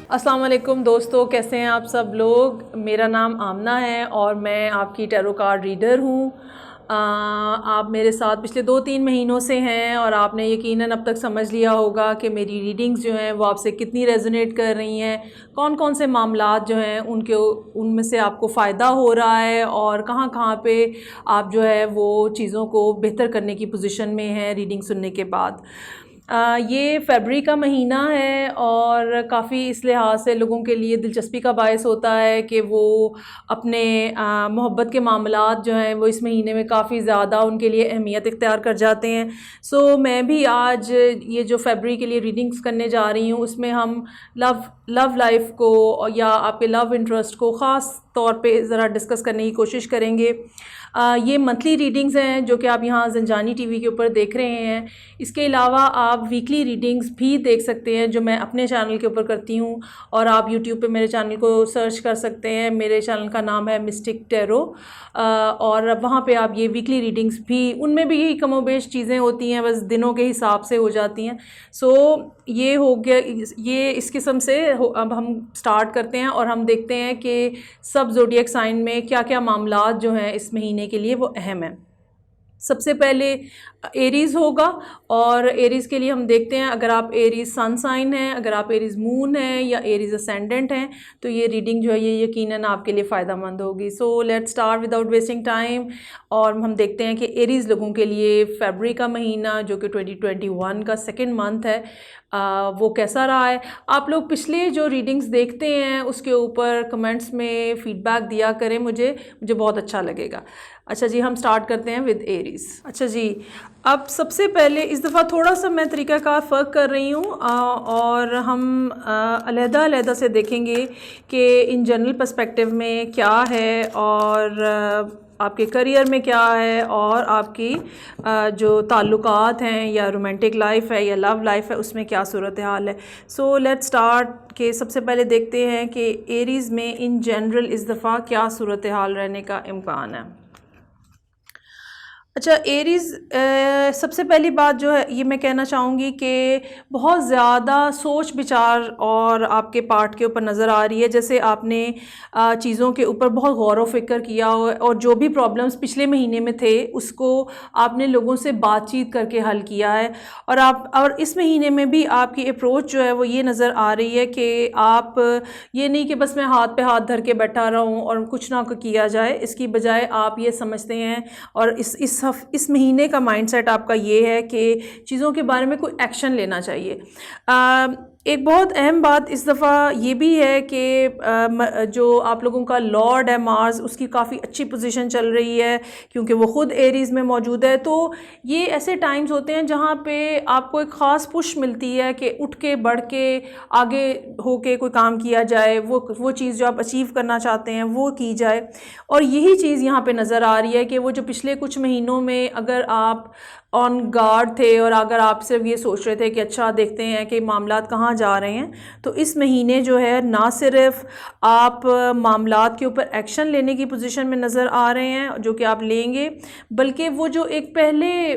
अस्सलाम वालेकुम दोस्तों, कैसे हैं आप सब लोग। मेरा नाम आमना है और मैं आपकी टैरो कार्ड रीडर हूँ। आप मेरे साथ पिछले 2-3 महीनों से हैं और आपने यकीनन अब तक समझ लिया होगा कि मेरी रीडिंग्स जो हैं वो आपसे कितनी रेजोनेट कर रही हैं, कौन कौन से मामलात जो हैं उनमें से आपको फ़ायदा हो रहा है और कहाँ कहाँ पे आप जो है वो चीज़ों को बेहतर करने की पोजीशन में हैं रीडिंग सुनने के बाद। ये फरवरी का महीना है और काफ़ी इस लिहाज से लोगों के लिए दिलचस्पी का बायस होता है कि वो अपने मोहब्बत के मामलात जो हैं वो इस महीने में काफ़ी ज़्यादा उनके लिए अहमियत इख्तियार कर जाते हैं। सो मैं भी आज ये जो फरवरी के लिए रीडिंग्स करने जा रही हूँ उसमें हम लव लाइफ को या आपके लव इंटरेस्ट को ख़ास तौर पे ज़रा डिस्कस करने की कोशिश करेंगे। ये मंथली रीडिंग्स हैं जो कि आप यहाँ ज़ंजानी टीवी के ऊपर देख रहे हैं। इसके अलावा आप वीकली रीडिंग्स भी देख सकते हैं जो मैं अपने चैनल के ऊपर करती हूँ, और आप यूट्यूब पे मेरे चैनल को सर्च कर सकते हैं। मेरे चैनल का नाम है मिस्टिक टैरो, और वहाँ पे आप ये वीकली रीडिंग्स भी, उनमें भी यही कमोबेश चीज़ें होती हैं, बस दिनों के हिसाब से हो जाती हैं। सो ये हो गया, ये इस किस्म से अब हम स्टार्ट करते हैं और हम देखते हैं कि सब ज़ोडिएक साइन में क्या क्या मामलात जो हैं इस महीने के लिए वो अहम हैं। सबसे पहले एरीज़ होगा, और एरीज़ के लिए हम देखते हैं अगर आप एरीज़ सन साइन हैं, अगर आप एरीज़ मून हैं या एरीज़ असेंडेंट हैं तो ये रीडिंग जो है ये यकीनन आपके लिए फ़ायदा मंद होगी। So let's start without wasting time, और हम देखते हैं कि एरीज़ लोगों के लिए फरवरी का महीना जो कि 2021 का सेकेंड मंथ है वो कैसा रहा है। आप लोग पिछले जो रीडिंग्स देखते हैं उसके ऊपर कमेंट्स में फ़ीडबैक दिया करें, मुझे बहुत अच्छा लगेगा। अच्छा जी, हम स्टार्ट करते हैं विद एरीज़। अच्छा जी, अब सबसे पहले इस दफ़ा थोड़ा सा मैं तरीक़ाकार फ़र्क कर रही हूँ और हम अलहदा से देखेंगे कि इन जनरल पर्सपेक्टिव में क्या है और आपके करियर में क्या है और आपकी जो ताल्लुकात हैं या रोमांटिक लाइफ है या लव लाइफ है उसमें क्या सूरत हाल है। सो लेट्स स्टार्ट के सबसे पहले देखते हैं कि एरीज़ में इन जनरल इस दफ़ा क्या सूरत हाल रहने का इम्कान है। अच्छा, एरीज़ सबसे पहली बात जो है ये मैं कहना चाहूँगी कि बहुत ज़्यादा सोच विचार और आपके पार्ट के ऊपर नज़र आ रही है, जैसे आपने चीज़ों के ऊपर बहुत गौर व फ़िक्र किया हो और जो भी प्रॉब्लम्स पिछले महीने में थे उसको आपने लोगों से बातचीत करके हल किया है। और इस महीने में भी आपकी अप्रोच जो है वो ये नज़र आ रही है कि आप ये नहीं कि बस मैं हाथ पे हाथ धर के बैठा रहूँ और कुछ ना किया जाए, इसकी बजाय आप ये समझते हैं और इस महीने का माइंडसेट आपका ये है कि चीज़ों के बारे में कोई एक्शन लेना चाहिए। एक बहुत अहम बात इस दफ़ा ये भी है कि जो आप लोगों का लॉर्ड है मार्स, उसकी काफ़ी अच्छी पोजीशन चल रही है क्योंकि वो ख़ुद एरीज़ में मौजूद है। तो ये ऐसे टाइम्स होते हैं जहाँ पे आपको एक ख़ास पुश मिलती है कि उठ के बढ़ के आगे हो के कोई काम किया जाए, वो चीज़ जो आप अचीव करना चाहते हैं वो की जाए। और यही चीज़ यहाँ पे नज़र आ रही है कि वो जो पिछले कुछ महीनों में अगर आप ऑन गार्ड थे और अगर आप सिर्फ ये सोच रहे थे कि अच्छा देखते हैं कि मामलात कहाँ जा रहे हैं, तो इस महीने जो है ना सिर्फ आप मामलात के ऊपर एक्शन लेने की पोजीशन में नज़र आ रहे हैं जो कि आप लेंगे, बल्कि वो जो एक पहले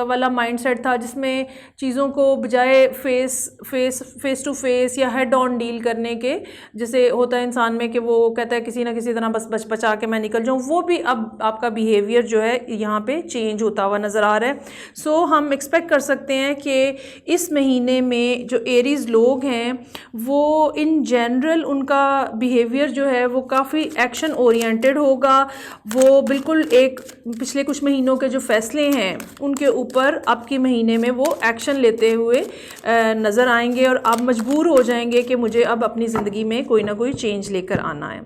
वाला माइंडसेट था जिसमें चीज़ों को बजाय फेस टू फेस या हेड ऑन डील करने के, जैसे होता है इंसान में कि वो कहता है किसी ना किसी तरह बस बचा के मैं निकल जाऊँ, वो भी अब आपका बिहेवियर जो है यहाँ पे चेंज होता हुआ नज़र आ रहा है। सो हम एक्सपेक्ट कर सकते हैं कि इस महीने में जो एरीज़ लोग हैं वो इन जनरल उनका बिहेवियर जो है वो काफ़ी एक्शन ओरिएंटेड होगा। वो बिल्कुल एक पिछले कुछ महीनों के जो फैसले हैं उनके ऊपर अब के महीने में वो एक्शन लेते हुए नज़र आएंगे और आप मजबूर हो जाएंगे कि मुझे अब अपनी ज़िंदगी में कोई ना कोई चेंज लेकर आना है।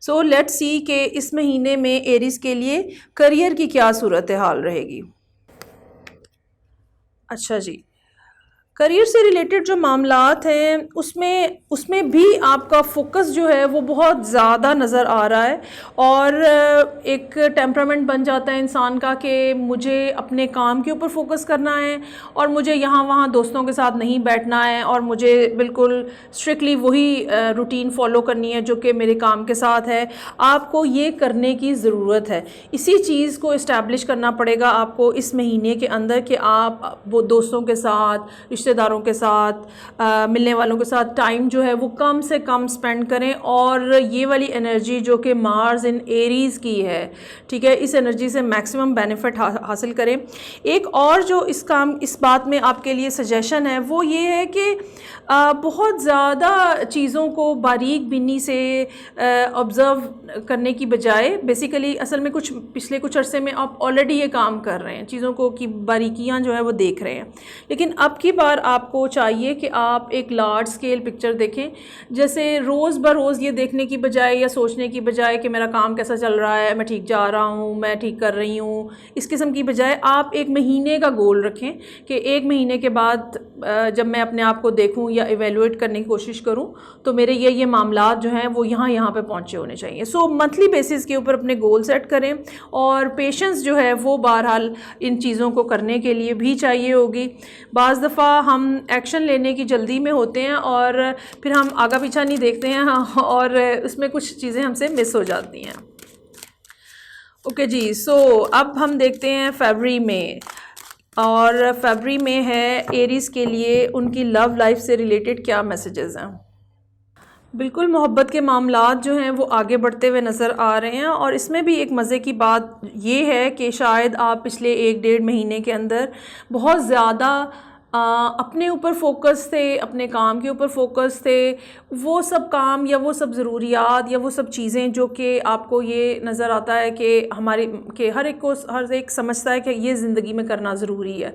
सो लेट्स सी कि इस महीने में एरीज़ के लिए करियर की क्या सूरत हाल रहेगी। अच्छा जी, करियर से रिलेटेड जो मामलात हैं उसमें भी आपका फोकस जो है वो बहुत ज़्यादा नज़र आ रहा है और एक टेम्परामेंट बन जाता है इंसान का कि मुझे अपने काम के ऊपर फोकस करना है और मुझे यहाँ वहाँ दोस्तों के साथ नहीं बैठना है और मुझे बिल्कुल स्ट्रिक्टली वही रूटीन फॉलो करनी है जो कि मेरे काम के साथ है। आपको ये करने की ज़रूरत है, इसी चीज़ को इस्टेब्लिश करना पड़ेगा आपको इस महीने के अंदर कि आप वो दोस्तों के साथ, रिश्तेदारों के साथ, मिलने वालों के साथ टाइम जो है वो कम से कम स्पेंड करें। और ये वाली एनर्जी जो कि मार्स इन एरीज़ की है, ठीक है, इस एनर्जी से मैक्सिमम बेनिफिट हासिल करें। एक और जो इस बात में आपके लिए सजेशन है वो ये है कि बहुत ज़्यादा चीज़ों को बारीक बीनी से ऑब्ज़र्व करने की बजाय, बेसिकली असल में पिछले कुछ अरसे में आप ऑलरेडी ये काम कर रहे हैं, चीज़ों को की बारीकियां जो है वो देख रहे हैं, लेकिन अब की बार आपको चाहिए कि आप एक लार्ज स्केल पिक्चर देखें। जैसे रोज़ ब रोज़ ये देखने की बजाय या सोचने की बजाय कि मेरा काम कैसा चल रहा है, मैं ठीक जा रहा हूँ, मैं ठीक कर रही हूँ, इस किस्म की बजाय आप एक महीने का गोल रखें कि एक महीने के बाद जब मैं अपने आप को देखूँ या इवेलुएट करने की कोशिश करूँ तो मेरे ये मामलात जो हैं वो यहाँ पे पहुँचे होने चाहिए। सो मंथली बेसिस के ऊपर अपने गोल सेट करें, और पेशेंस जो है वो बहरहाल इन चीज़ों को करने के लिए भी चाहिए होगी। बाज़ दफ़ा हम एक्शन लेने की जल्दी में होते हैं और फिर हम आगा पीछा नहीं देखते हैं, और उसमें कुछ चीज़ें हमसे मिस हो जाती हैं। ओके जी, सो अब हम देखते हैं फरवरी में, और फरवरी में है एरीज़ के लिए उनकी लव लाइफ से रिलेटेड क्या मैसेजेस हैं। बिल्कुल मोहब्बत के मामलात जो हैं वो आगे बढ़ते हुए नज़र आ रहे हैं, और इसमें भी एक मज़े की बात ये है कि शायद आप पिछले 1-1.5 महीने के अंदर बहुत ज़्यादा अपने ऊपर फोकस थे, अपने काम के ऊपर फोकस थे। वो सब काम या वो सब ज़रूरियात या वो सब चीज़ें जो कि आपको ये नज़र आता है कि हर एक समझता है कि ये ज़िंदगी में करना ज़रूरी है।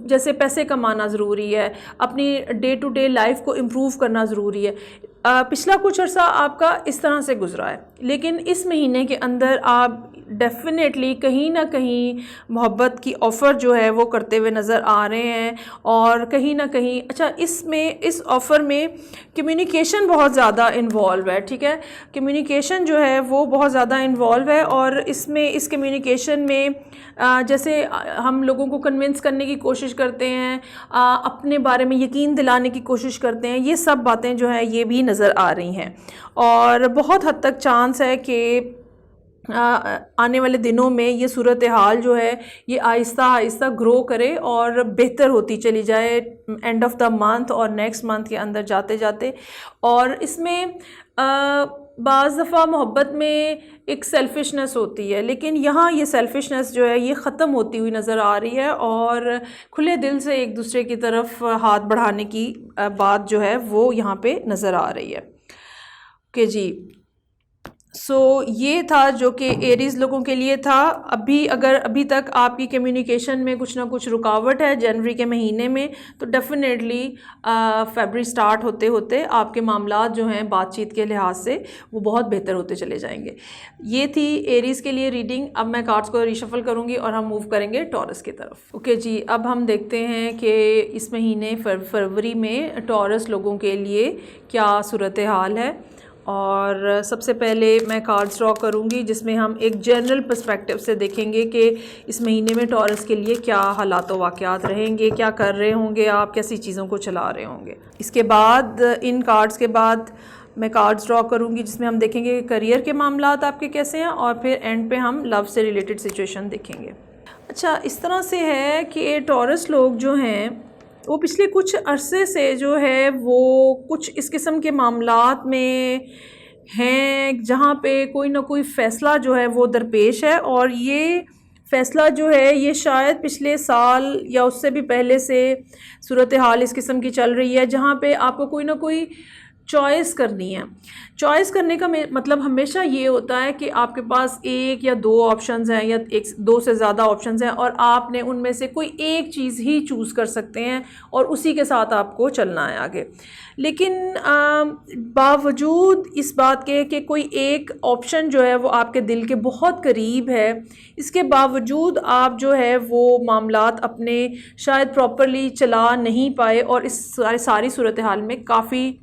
जैसे पैसे कमाना ज़रूरी है, अपनी डे टू डे लाइफ को इम्प्रूव करना ज़रूरी है। पिछला कुछ अर्सा आपका इस तरह से गुजरा है, लेकिन इस महीने के अंदर आप डेफिनेटली कहीं ना कहीं मोहब्बत की ऑफ़र जो है वो करते हुए नज़र आ रहे हैं। और कहीं ना कहीं इस ऑफ़र में कम्युनिकेशन बहुत ज़्यादा इन्वॉल्व है, ठीक है, कम्युनिकेशन जो है वो बहुत ज़्यादा इन्वॉल्व है। और इस कम्युनिकेशन में जैसे हम लोगों को कन्विंस करने की कोशिश करते हैं, अपने बारे में यकीन दिलाने की कोशिश करते हैं, ये सब बातें जो हैं ये भी नज़र आ रही हैं। और बहुत हद तक चांस है कि आने वाले दिनों में ये सूरत हाल जो है ये आहिस्ता आहिस्ता ग्रो करे और बेहतर होती चली जाए एंड ऑफ द मंथ और नेक्स्ट मंथ के अंदर जाते जाते। और इसमें बाज़ दफ़ा मोहब्बत में एक सेल्फिशनेस होती है, लेकिन यहाँ ये सेल्फिशनेस जो है ये ख़त्म होती हुई नज़र आ रही है, और खुले दिल से एक दूसरे की तरफ हाथ बढ़ाने की बात जो है वो यहाँ पे नज़र आ रही है। ओके जी, ये था जो कि एरीज़ लोगों के लिए था। अगर अभी तक आपकी कम्युनिकेशन में कुछ ना कुछ रुकावट है जनवरी के महीने में, तो डेफ़िनेटली फरवरी स्टार्ट होते होते आपके मामलात जो हैं बातचीत के लिहाज से वो बहुत बेहतर होते चले जाएंगे। ये थी एरीज़ के लिए रीडिंग। अब मैं कार्ड्स को रिशफल करूँगी और हम मूव करेंगे टॉरस की तरफ। ओके जी, अब हम देखते हैं कि इस महीने फरवरी में टॉरस लोगों के लिए क्या सूरत हाल है। और सबसे पहले मैं कार्ड्स ड्रॉ करूँगी जिसमें हम एक जनरल पर्सपेक्टिव से देखेंगे कि इस महीने में टॉरस के लिए क्या हालात व वाक़यात रहेंगे, क्या कर रहे होंगे आप, कैसी चीज़ों को चला रहे होंगे। इसके बाद इन कार्ड्स के बाद मैं कार्ड्स ड्रॉ करूँगी जिसमें हम देखेंगे कि करियर के मामलात आपके कैसे हैं, और फिर एंड पे हम लव से रिलेटेड सिचुएशन देखेंगे। अच्छा, इस तरह से है कि टॉरस लोग जो हैं वो पिछले कुछ अरसे से जो है वो कुछ इस किस्म के मामलात में हैं जहाँ पे कोई ना कोई फ़ैसला जो है वो दरपेश है, और ये फ़ैसला जो है ये शायद पिछले साल या उससे भी पहले से सूरत हाल इस किस्म की चल रही है, जहाँ पे आपको कोई ना कोई चॉइस करनी है। चॉइस करने का मतलब हमेशा ये होता है कि आपके पास एक या दो ऑप्शंस हैं या दो से ज़्यादा ऑप्शंस हैं, और आपने उनमें से कोई एक चीज़ ही चूज़ कर सकते हैं और उसी के साथ आपको चलना है आगे। लेकिन बावजूद इस बात के कि कोई एक ऑप्शन जो है वो आपके दिल के बहुत करीब है, इसके बावजूद आप जो है वो मामलात अपने शायद प्रॉपरली चला नहीं पाए, और इस सारी सूरत हाल में काफ़ी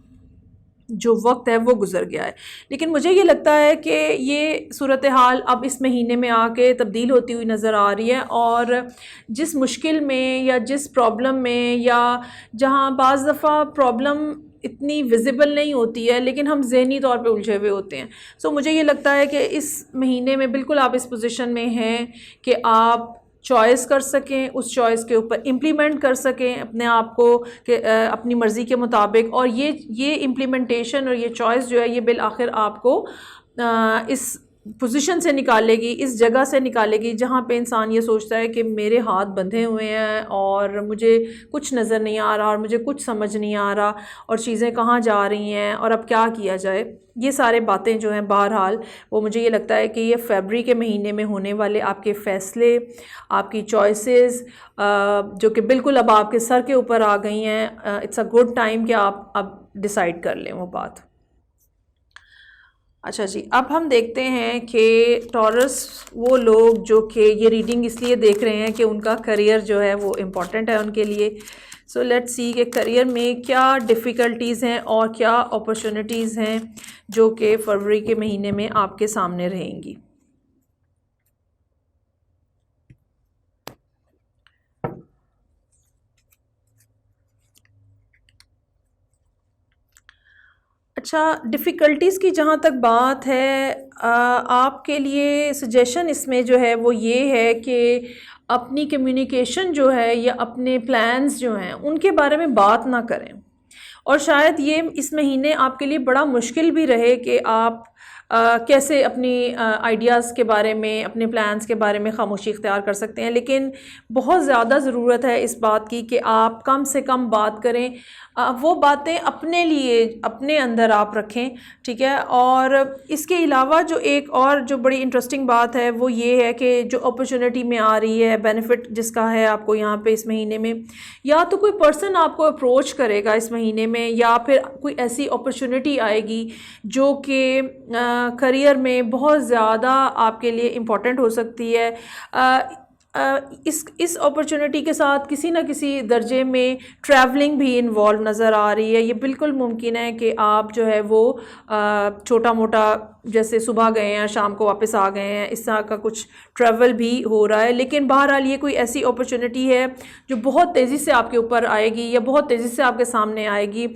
जो वक्त है वो गुज़र गया है। लेकिन मुझे ये लगता है कि ये सूरत हाल अब इस महीने में आके तब्दील होती हुई नज़र आ रही है, और जिस मुश्किल में या जिस प्रॉब्लम में या जहाँ बाज़ दफ़ा प्रॉब्लम इतनी विजिबल नहीं होती है लेकिन हम ज़हनी तौर पे उलझे हुए होते हैं। मुझे ये लगता है कि इस महीने में बिल्कुल आप इस पोजीशन में हैं कि आप चॉइस कर सकें, उस चॉइस के ऊपर इम्प्लीमेंट कर सकें अपने आप को कि अपनी मर्ज़ी के मुताबिक। और ये इम्प्लीमेंटेशन और ये चॉइस जो है ये बिल आखिर आपको इस पोजीशन से निकालेगी, इस जगह से निकालेगी जहाँ पे इंसान ये सोचता है कि मेरे हाथ बंधे हुए हैं और मुझे कुछ नज़र नहीं आ रहा और मुझे कुछ समझ नहीं आ रहा और चीज़ें कहाँ जा रही हैं और अब क्या किया जाए। ये सारे बातें जो हैं बहरहाल वो मुझे ये लगता है कि ये फरवरी के महीने में होने वाले आपके फ़ैसले, आपकी चॉइसेस जो कि बिल्कुल अब आपके सर के ऊपर आ गई हैं, इट्स अ गुड टाइम कि आप अब डिसाइड कर लें वो बात। अच्छा जी, अब हम देखते हैं कि टॉरस वो लोग जो कि ये रीडिंग इसलिए देख रहे हैं कि उनका करियर जो है वो इम्पॉर्टेंट है उनके लिए। सो लेट्स सी कि करियर में क्या डिफ़िकल्टीज़ हैं और क्या अपॉर्चुनिटीज़ हैं जो कि फरवरी के महीने में आपके सामने रहेंगी। अच्छा, डिफ़िकल्टीज़ की जहाँ तक बात है, आपके लिए सजेशन इसमें जो है वो ये है कि अपनी कम्युनिकेशन जो है या अपने प्लान्स जो हैं उनके बारे में बात ना करें। और शायद ये इस महीने आपके लिए बड़ा मुश्किल भी रहे कि आप कैसे अपनी आइडियाज़ के बारे में, अपने प्लान्स के बारे में खामोशी इख्तियार कर सकते हैं। लेकिन बहुत ज़्यादा ज़रूरत है इस बात की कि आप कम से कम बात करें, वो बातें अपने लिए अपने अंदर आप रखें, ठीक है। और इसके अलावा जो एक और जो बड़ी इंटरेस्टिंग बात है वो ये है कि जो अपॉर्चुनिटी में आ रही है, बेनिफिट जिसका है आपको यहाँ पे इस महीने में, या तो कोई पर्सन आपको अप्रोच करेगा इस महीने में या फिर कोई ऐसी अपॉर्चुनिटी आएगी जो कि करियर में बहुत ज़्यादा आपके लिए इम्पॉर्टेंट हो सकती है। इस अपॉर्चुनिटी के साथ किसी न किसी दर्जे में ट्रैवलिंग भी इन्वॉल्व नज़र आ रही है। ये बिल्कुल मुमकिन है कि आप जो है वो छोटा मोटा जैसे सुबह गए हैं शाम को वापस आ गए हैं, इस तरह का कुछ ट्रैवल भी हो रहा है। लेकिन बहरहाल ये कोई ऐसी अपॉर्चुनिटी है जो बहुत तेज़ी से आपके ऊपर आएगी या बहुत तेज़ी से आपके सामने आएगी।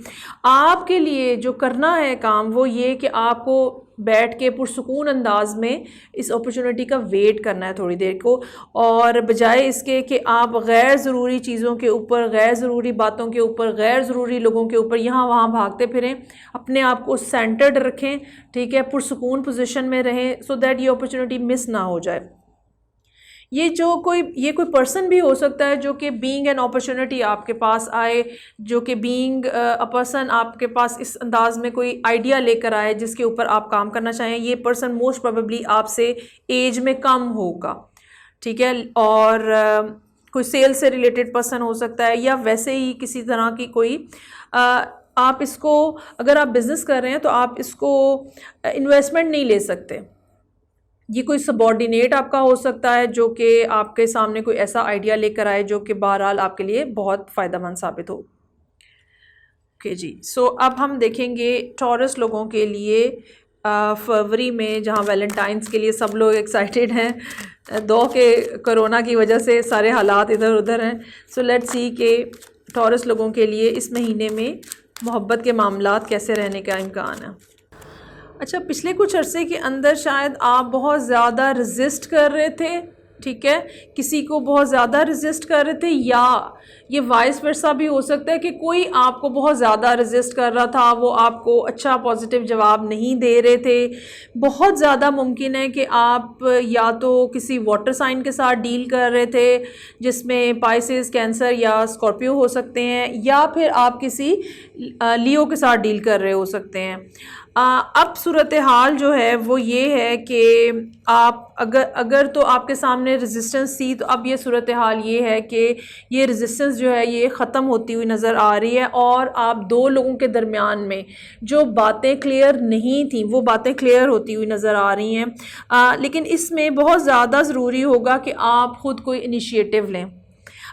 आपके लिए जो करना है काम वो ये कि आपको बैठ के पुरसुकून अंदाज में इस अपॉर्चुनिटी का वेट करना है थोड़ी देर को, और बजाय इसके कि आप गैर ज़रूरी चीज़ों के ऊपर, गैर ज़रूरी बातों के ऊपर, गैर ज़रूरी लोगों के ऊपर यहाँ वहाँ भागते फिरें, अपने आप को सेंटर्ड रखें, ठीक है, पुरसुकून पोजीशन में रहें, सो दैट ये अपॉर्चुनिटी मिस ना हो जाए। ये कोई पर्सन भी हो सकता है जो कि बीइंग एन अपॉर्चुनिटी आपके पास आए, जो कि बीइंग अ पर्सन आपके पास इस अंदाज में कोई आइडिया लेकर आए जिसके ऊपर आप काम करना चाहें। ये पर्सन मोस्ट प्रोबेबली आपसे एज में कम होगा, ठीक है, और कोई सेल से रिलेटेड पर्सन हो सकता है या वैसे ही किसी तरह की कोई आप इसको, अगर आप बिज़नेस कर रहे हैं तो आप इसको इन्वेस्टमेंट नहीं ले सकते। ये कोई सबॉर्डिनेट आपका हो सकता है जो कि आपके सामने कोई ऐसा आइडिया लेकर आए जो कि बहरहाल आपके लिए बहुत फ़ायदेमंद साबित हो। ओके जी, सो अब हम देखेंगे टॉरस लोगों के लिए फरवरी में, जहाँ वैलेंटाइंस के लिए सब लोग एक्साइटेड हैं। दो के कोरोना की वजह से सारे हालात इधर उधर हैं। सो लेट्स सी कि टॉरस लोगों के लिए इस महीने में मोहब्बत के मामलात कैसे रहने का इम्कान है। अच्छा, पिछले कुछ अरसे के अंदर शायद आप बहुत ज़्यादा रेजिस्ट कर रहे थे, ठीक है, किसी को बहुत ज़्यादा रेजिस्ट कर रहे थे, या ये वाइस वर्सा भी हो सकता है कि कोई आपको बहुत ज़्यादा रेजिस्ट कर रहा था, वो आपको अच्छा पॉजिटिव जवाब नहीं दे रहे थे। बहुत ज़्यादा मुमकिन है कि आप या तो किसी वाटर साइन के साथ डील कर रहे थे जिसमें पाइसेस, कैंसर या स्कॉर्पियो हो सकते हैं, या फिर आप किसी लियो के साथ डील कर रहे हो सकते हैं। अब सूरत हाल जो है वो ये है कि आप अगर तो आपके सामने रेजिस्टेंस थी, तो अब ये सूरत हाल ये है कि ये रेजिस्टेंस जो है ये ख़त्म होती हुई नज़र आ रही है, और आप दो लोगों के दरमियान में जो बातें क्लियर नहीं थी वो बातें क्लियर होती हुई नज़र आ रही हैं। लेकिन इसमें बहुत ज़्यादा ज़रूरी होगा कि आप ख़ुद कोई इनिशिएटिव लें।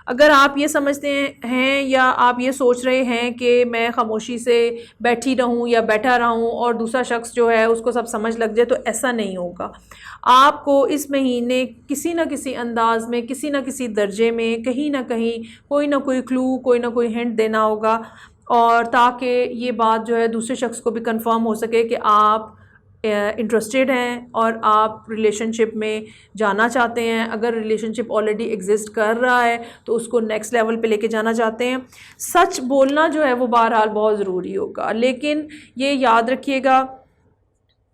अगर आप ये समझते हैं या आप ये सोच रहे हैं कि मैं खामोशी से बैठी रहूं या बैठा रहूं और दूसरा शख्स जो है उसको सब समझ लग जाए, तो ऐसा नहीं होगा। आपको इस महीने किसी न किसी अंदाज में, किसी न किसी दर्जे में, कहीं ना कहीं कोई ना कोई क्लू, कोई ना कोई हिंट देना होगा, और ताकि ये बात जो है दूसरे शख्स को भी कंफर्म हो सके कि आप इंटरेस्टेड हैं और आप रिलेशनशिप में जाना चाहते हैं, अगर रिलेशनशिप ऑलरेडी एग्जिस्ट कर रहा है तो उसको नेक्स्ट लेवल पे लेके जाना चाहते हैं, सच बोलना जो है वो बहरहाल बहुत ज़रूरी होगा। लेकिन ये याद रखिएगा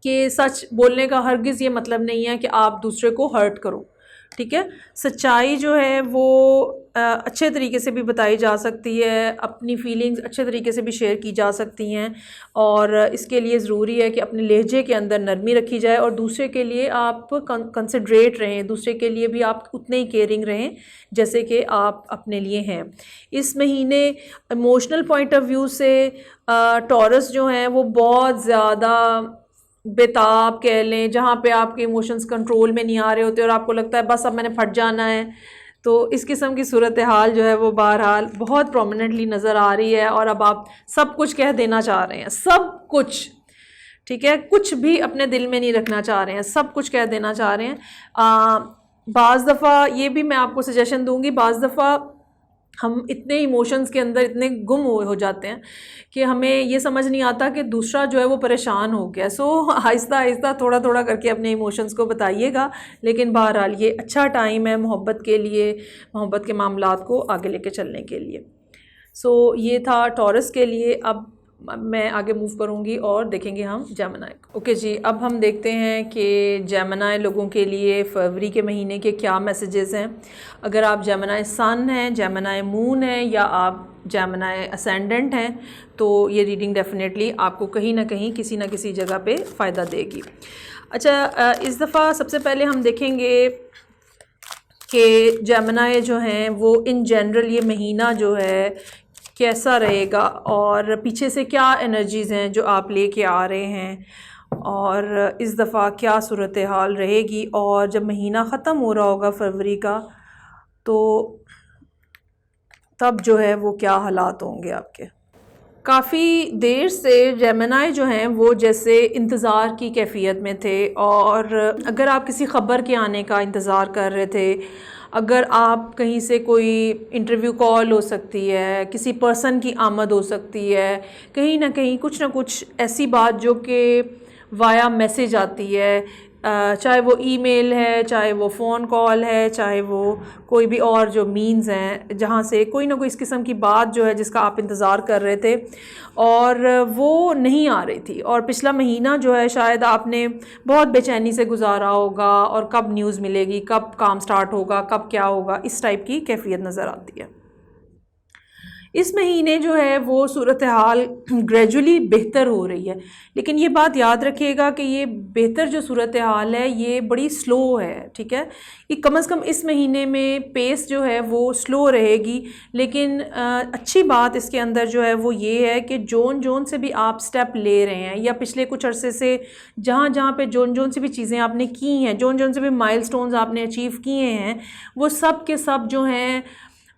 कि सच बोलने का हरगिज़ ये मतलब नहीं है कि आप दूसरे को हर्ट करो, ठीक है। सच्चाई जो है वो अच्छे तरीके से भी बताई जा सकती है, अपनी फीलिंग्स अच्छे तरीके से भी शेयर की जा सकती हैं, और इसके लिए ज़रूरी है कि अपने लहजे के अंदर नरमी रखी जाए और दूसरे के लिए आप कंसिडरेट रहें, दूसरे के लिए भी आप उतने ही केयरिंग रहें जैसे कि आप अपने लिए हैं। इस महीने इमोशनल पॉइंट ऑफ व्यू से टॉरस जो हैं वो बहुत ज़्यादा बेताब कह लें, जहाँ पे आपके इमोशंस कंट्रोल में नहीं आ रहे होते और आपको लगता है बस अब मैंने फट जाना है, तो इस किस्म की सूरत हाल जो है वो बहरहाल बहुत प्रोमिनेंटली नज़र आ रही है और अब आप सब कुछ कह देना चाह रहे हैं, सब कुछ, ठीक है, कुछ भी अपने दिल में नहीं रखना चाह रहे हैं, सब कुछ कह देना चाह रहे हैं। बाज़ दफ़ा ये भी मैं आपको सजेशन दूंगी, बाज़ दफ़ा हम इतने इमोशंस के अंदर इतने गुम हो जाते हैं कि हमें ये समझ नहीं आता कि दूसरा जो है वो परेशान हो गया। सो आहिस्ता आहिस्ता थोड़ा थोड़ा करके अपने इमोशंस को बताइएगा, लेकिन बहरहाल ये अच्छा टाइम है मोहब्बत के लिए, मोहब्बत के मामलात को आगे लेके चलने के लिए। सो ये था टॉरस के लिए। अब मैं आगे मूव करूंगी और देखेंगे हम जेमिनी। ओके जी, अब हम देखते हैं कि जेमिनी लोगों के लिए फरवरी के महीने के क्या मैसेजेस हैं। अगर आप जेमिनी सन हैं, जेमिनी मून है, या आप जेमिनी असेंडेंट हैं, तो ये रीडिंग डेफिनेटली आपको कहीं ना कहीं किसी ना किसी जगह पे फ़ायदा देगी। अच्छा, इस दफ़ा सबसे पहले हम देखेंगे कि जेमिनी जो हैं वो इन जनरल ये महीना जो है कैसा रहेगा और पीछे से क्या एनर्जीज़ हैं जो आप लेके आ रहे हैं, और इस दफ़ा क्या सूरत हाल रहेगी, और जब महीना ख़त्म हो रहा होगा फरवरी का तो तब जो है वो क्या हालात होंगे आपके। काफ़ी देर से जेमिनी जो हैं वो जैसे इंतज़ार की कैफियत में थे, और अगर आप किसी ख़बर के आने का इंतज़ार कर रहे थे, अगर आप कहीं से कोई इंटरव्यू कॉल हो सकती है, किसी पर्सन की आमद हो सकती है, कहीं ना कहीं कुछ ना कुछ ऐसी बात जो कि वाया मैसेज आती है, चाहे वो ईमेल है, चाहे वो फ़ोन कॉल है, चाहे वो कोई भी और जो मीन्स हैं जहाँ से कोई ना कोई इस किस्म की बात जो है जिसका आप इंतज़ार कर रहे थे और वो नहीं आ रही थी, और पिछला महीना जो है शायद आपने बहुत बेचैनी से गुजारा होगा, और कब न्यूज़ मिलेगी, कब काम स्टार्ट होगा, कब क्या होगा, इस टाइप की कैफियत नज़र आती है। इस महीने जो है वो सूरत हाल ग्रेजुअली बेहतर हो रही है, लेकिन ये बात याद रखिएगा कि ये बेहतर जो सूरत हाल है ये बड़ी स्लो है, ठीक है। ये कम से कम इस महीने में पेस जो है वो स्लो रहेगी, लेकिन अच्छी बात इसके अंदर जो है वो ये है कि जोन जोन से भी आप स्टेप ले रहे हैं, या पिछले कुछ अरसे से जहाँ जहाँ पे जोन जोन से भी चीज़ें आपने की हैं, जोन जोन से भी माइलस्टोन्स आपने अचीव किए हैं, वो सब के सब जो हैं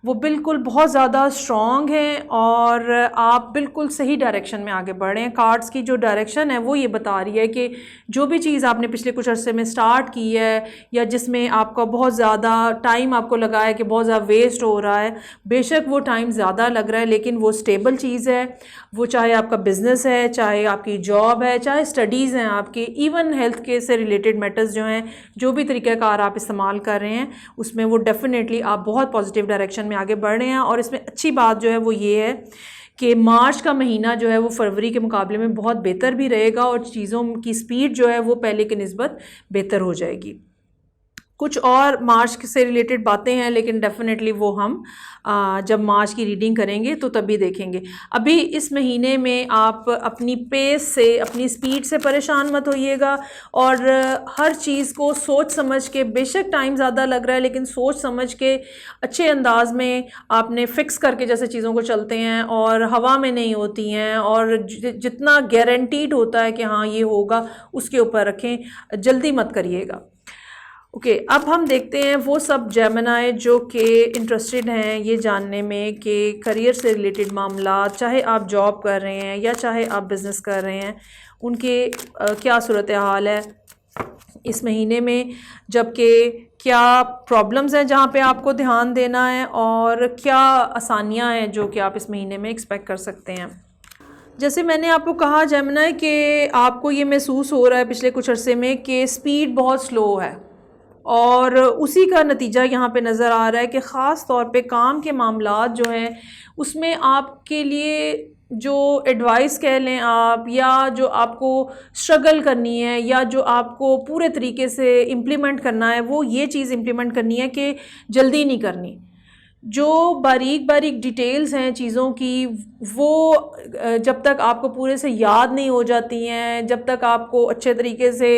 वो बिल्कुल बहुत ज़्यादा स्ट्रॉन्ग हैं और आप बिल्कुल सही डायरेक्शन में आगे बढ़ रहे हैं। कार्ड्स की जो डायरेक्शन है वो ये बता रही है कि जो भी चीज़ आपने पिछले कुछ अरसे में स्टार्ट की है, या जिसमें आपका बहुत ज़्यादा टाइम आपको लगा है कि बहुत ज़्यादा वेस्ट हो रहा है, बेशक वो टाइम ज़्यादा लग रहा है लेकिन वो स्टेबल चीज़ है। वो चाहे आपका बिज़नेस है, चाहे आपकी जॉब है, चाहे स्टडीज़ हैं आपकी, इवन हेल्थ के से रिलेटेड मैटर्स जो हैं, जो भी तरीक़ाकार आप इस्तेमाल कर रहे हैं उसमें वो डेफिनेटली आप बहुत पॉजिटिव डायरेक्शन में आगे बढ़ रहे हैं। और इसमें अच्छी बात जो है वो ये है कि मार्च का महीना जो है वो फरवरी के मुकाबले में बहुत बेहतर भी रहेगा, और चीज़ों की स्पीड जो है वो पहले की निस्बत बेहतर हो जाएगी। कुछ और मार्च से रिलेटेड बातें हैं, लेकिन डेफिनेटली वो हम जब मार्च की रीडिंग करेंगे तो तभी देखेंगे। अभी इस महीने में आप अपनी पेस से, अपनी स्पीड से परेशान मत होइएगा, और हर चीज़ को सोच समझ के, बेशक टाइम ज़्यादा लग रहा है लेकिन सोच समझ के अच्छे अंदाज में आपने फ़िक्स करके जैसे चीज़ों को चलते हैं, और हवा में नहीं होती हैं, और जितना गारंटीड होता है कि हाँ ये होगा उसके ऊपर रखें, जल्दी मत करिएगा। ओके, अब हम देखते हैं वो सब जेमिनी जो कि इंटरेस्टेड हैं ये जानने में कि करियर से रिलेटेड मामला, चाहे आप जॉब कर रहे हैं या चाहे आप बिज़नेस कर रहे हैं, उनके क्या सूरत हाल है इस महीने में, जबकि क्या प्रॉब्लम्स हैं जहाँ पे आपको ध्यान देना है, और क्या आसानियाँ हैं जो कि आप इस महीने में एक्सपेक्ट कर सकते हैं। जैसे मैंने आपको कहा जेमिनी कि आपको ये महसूस हो रहा है पिछले कुछ अरसे में कि स्पीड बहुत स्लो है, और उसी का नतीजा यहाँ पे नज़र आ रहा है कि ख़ास तौर पे काम के मामलात जो हैं उसमें आपके लिए जो एडवाइस कह लें आप, या जो आपको स्ट्रगल करनी है, या जो आपको पूरे तरीके से इम्प्लीमेंट करना है, वो ये चीज़ इम्प्लीमेंट करनी है कि जल्दी नहीं करनी। जो बारीक बारीक डिटेल्स हैं चीज़ों की, वो जब तक आपको पूरे से याद नहीं हो जाती हैं, जब तक आपको अच्छे तरीके से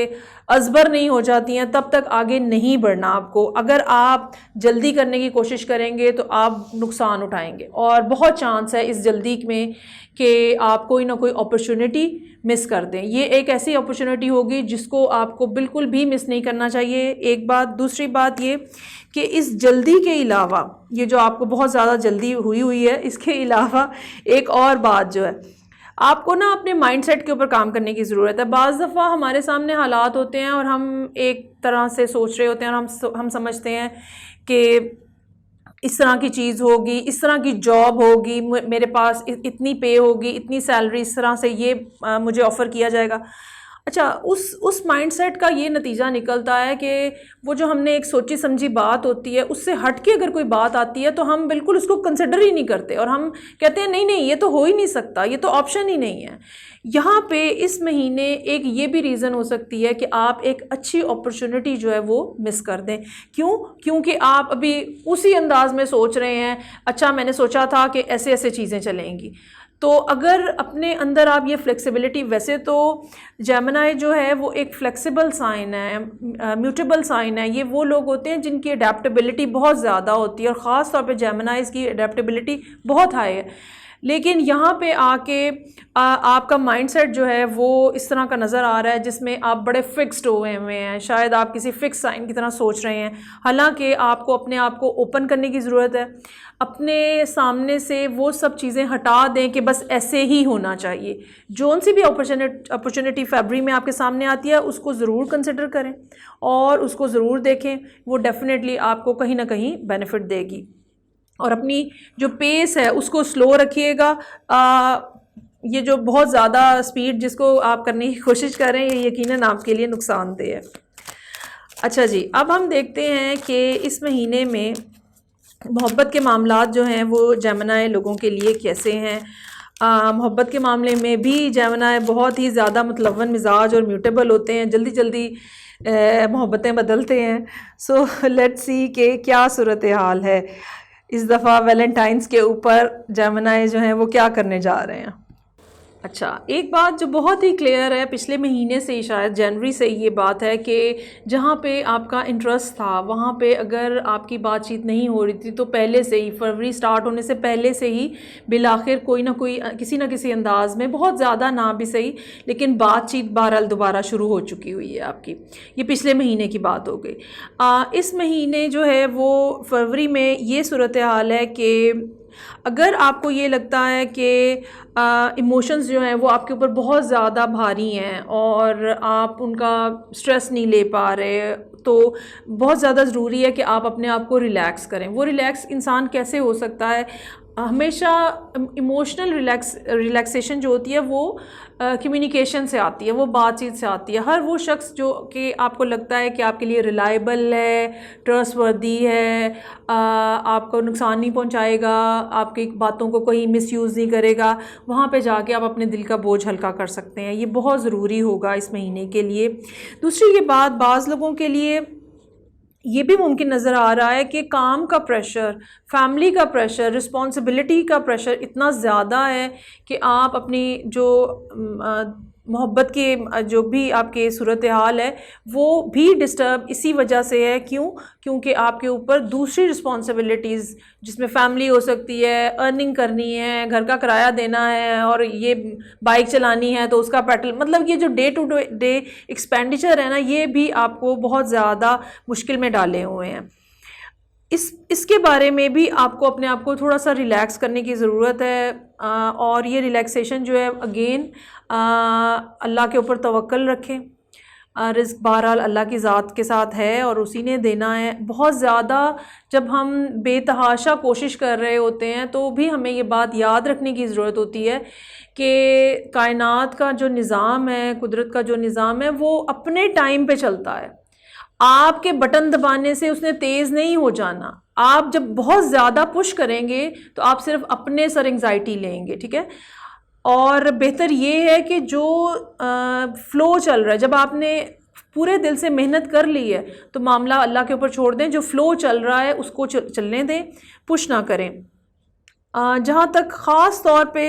अज़बर नहीं हो जाती हैं, तब तक आगे नहीं बढ़ना आपको। अगर आप जल्दी करने की कोशिश करेंगे तो आप नुकसान उठाएंगे, और बहुत चांस है इस जल्दी में कि आप कोई ना कोई अपॉर्चुनिटी मिस कर दें। ये एक ऐसी अपॉर्चुनिटी होगी जिसको आपको बिल्कुल भी मिस नहीं करना चाहिए, एक बात। दूसरी बात ये कि इस जल्दी के अलावा, ये जो आपको बहुत ज़्यादा जल्दी हुई है, इसके अलावा एक और बात जो है, आपको ना अपने माइंडसेट के ऊपर काम करने की ज़रूरत है। बाज़ दफ़ा हमारे सामने हालात होते हैं और हम एक तरह से सोच रहे होते हैं, और हम समझते हैं कि इस तरह की चीज़ होगी, इस तरह की जॉब होगी, मेरे पास इतनी पे होगी, इतनी सैलरी, इस तरह से ये मुझे ऑफ़र किया जाएगा। अच्छा, उस माइंडसेट का ये नतीजा निकलता है कि वो जो हमने एक सोची समझी बात होती है, उससे हट के अगर कोई बात आती है तो हम बिल्कुल उसको कंसिडर ही नहीं करते, और हम कहते हैं नहीं नहीं, ये तो हो ही नहीं सकता, ये तो ऑप्शन ही नहीं है। यहाँ पे इस महीने एक ये भी रीज़न हो सकती है कि आप एक अच्छी अपॉर्चुनिटी जो है वो मिस कर दें। क्यों? क्योंकि आप अभी उसी अंदाज में सोच रहे हैं, अच्छा मैंने सोचा था कि ऐसे ऐसे चीज़ें चलेंगी। तो अगर अपने अंदर आप ये फ्लेक्सिबिलिटी, वैसे तो जेमिनी जो है वो एक फ्लेक्सिबल साइन है, म्यूटेबल साइन है, ये वो लोग होते हैं जिनकी अडेप्टेबिलिटी बहुत ज़्यादा होती है, और ख़ास तौर पे जेमिनीज़ की अडेप्टेबिलिटी बहुत हाई है। लेकिन यहाँ पे आके आपका माइंडसेट जो है वो इस तरह का नज़र आ रहा है जिसमें आप बड़े फिक्स्ड हुए हैं, शायद आप किसी फिक्स साइन की तरह सोच रहे हैं। हालांकि आपको अपने आप को ओपन करने की ज़रूरत है, अपने सामने से वो सब चीज़ें हटा दें कि बस ऐसे ही होना चाहिए। जोन सी भी अपॉर्चुनिटी फरवरी में आपके सामने आती है, उसको ज़रूर कंसिडर करें और उसको ज़रूर देखें, वो डेफिनेटली आपको कहीं ना कहीं बेनिफिट देगी। और अपनी जो पेस है उसको स्लो रखिएगा। ये जो बहुत ज़्यादा स्पीड जिसको आप करने की कोशिश कर रहे हैं, ये यकीनन आपके लिए नुकसानदेह है। अच्छा जी, अब हम देखते हैं कि इस महीने में मोहब्बत के मामलात जो हैं वो जेमिनी लोगों के लिए कैसे हैं। मोहब्बत के मामले में भी जेमिनी बहुत ही ज़्यादा मुतलवन मिजाज और म्यूटेबल होते हैं, जल्दी जल्दी मोहब्बतें बदलते हैं। सो लेट्स सी कि क्या सूरत हाल है इस दफ़ा वैलेंटाइंस के ऊपर जेमिनी जो हैं वो क्या करने जा रहे हैं। अच्छा, एक बात जो बहुत ही क्लियर है, पिछले महीने से ही, शायद जनवरी से ये बात है कि जहाँ पे आपका इंटरेस्ट था वहाँ पे अगर आपकी बातचीत नहीं हो रही थी तो पहले से ही, फरवरी स्टार्ट होने से पहले से ही बिलाखिर कोई ना कोई किसी न किसी अंदाज में, बहुत ज़्यादा ना भी सही, लेकिन बातचीत बहरहाल दोबारा शुरू हो चुकी हुई है आपकी। ये पिछले महीने की बात हो गई। इस महीने जो है वो फरवरी में ये सूरत हाल है कि अगर आपको ये लगता है कि इमोशंस जो हैं वो आपके ऊपर बहुत ज़्यादा भारी हैं और आप उनका स्ट्रेस नहीं ले पा रहे, तो बहुत ज़्यादा ज़रूरी है कि आप अपने आप को रिलैक्स करें। वो रिलैक्स इंसान कैसे हो सकता है? हमेशा इमोशनल रिलैक्सेशन जो होती है वो कम्युनिकेशन से आती है, वो बातचीत से आती है। हर वो शख्स जो कि आपको लगता है कि आपके लिए रिलायबल है, ट्रस्टवर्दी है, आपको नुकसान नहीं पहुंचाएगा, आपकी बातों को कोई मिसयूज़ नहीं करेगा, वहाँ पे जाके आप अपने दिल का बोझ हल्का कर सकते हैं। ये बहुत ज़रूरी होगा इस महीने के लिए। दूसरी ये बात, बाज़ लोगों के लिए ये भी मुमकिन नज़र आ रहा है कि काम का प्रेशर, फैमिली का प्रेशर, रिस्पॉन्सिबिलिटी का प्रेशर इतना ज़्यादा है कि आप अपनी जो मोहब्बत के जो भी आपके सूरत हाल है वो भी डिस्टर्ब इसी वजह से है। क्यों? क्योंकि आपके ऊपर दूसरी रिस्पॉन्सिबिलिटीज़, जिसमें फ़ैमिली हो सकती है, अर्निंग करनी है, घर का किराया देना है, और ये बाइक चलानी है तो उसका पेट्रोल, मतलब ये जो डे टू डे एक्सपेंडिचर है ना, ये भी आपको बहुत ज़्यादा मुश्किल में डाले हुए हैं। इसके बारे में भी आपको अपने आप को थोड़ा सा रिलैक्स करने की ज़रूरत है। और ये रिलैक्सेशन जो है, अगेन अल्लाह के ऊपर तवक्कल रखें, रिज़्क़ बहरहाल अल्लाह की ज़ात के साथ है और उसी ने देना है। बहुत ज़्यादा जब हम बेतहाशा कोशिश कर रहे होते हैं तो भी हमें ये बात याद रखने की ज़रूरत होती है कि कायनात का जो निज़ाम है, कुदरत का जो निज़ाम है, वो अपने टाइम पे चलता है। आपके बटन दबाने से उसने तेज़ नहीं हो जाना। आप जब बहुत ज़्यादा पुश करेंगे तो आप सिर्फ अपने सर एंग्जाइटी लेंगे, ठीक है। और बेहतर ये है कि जो फ़्लो चल रहा है, जब आपने पूरे दिल से मेहनत कर ली है तो मामला अल्लाह के ऊपर छोड़ दें। जो फ़्लो चल रहा है उसको चलने दें, पुश ना करें। जहाँ तक ख़ास तौर पे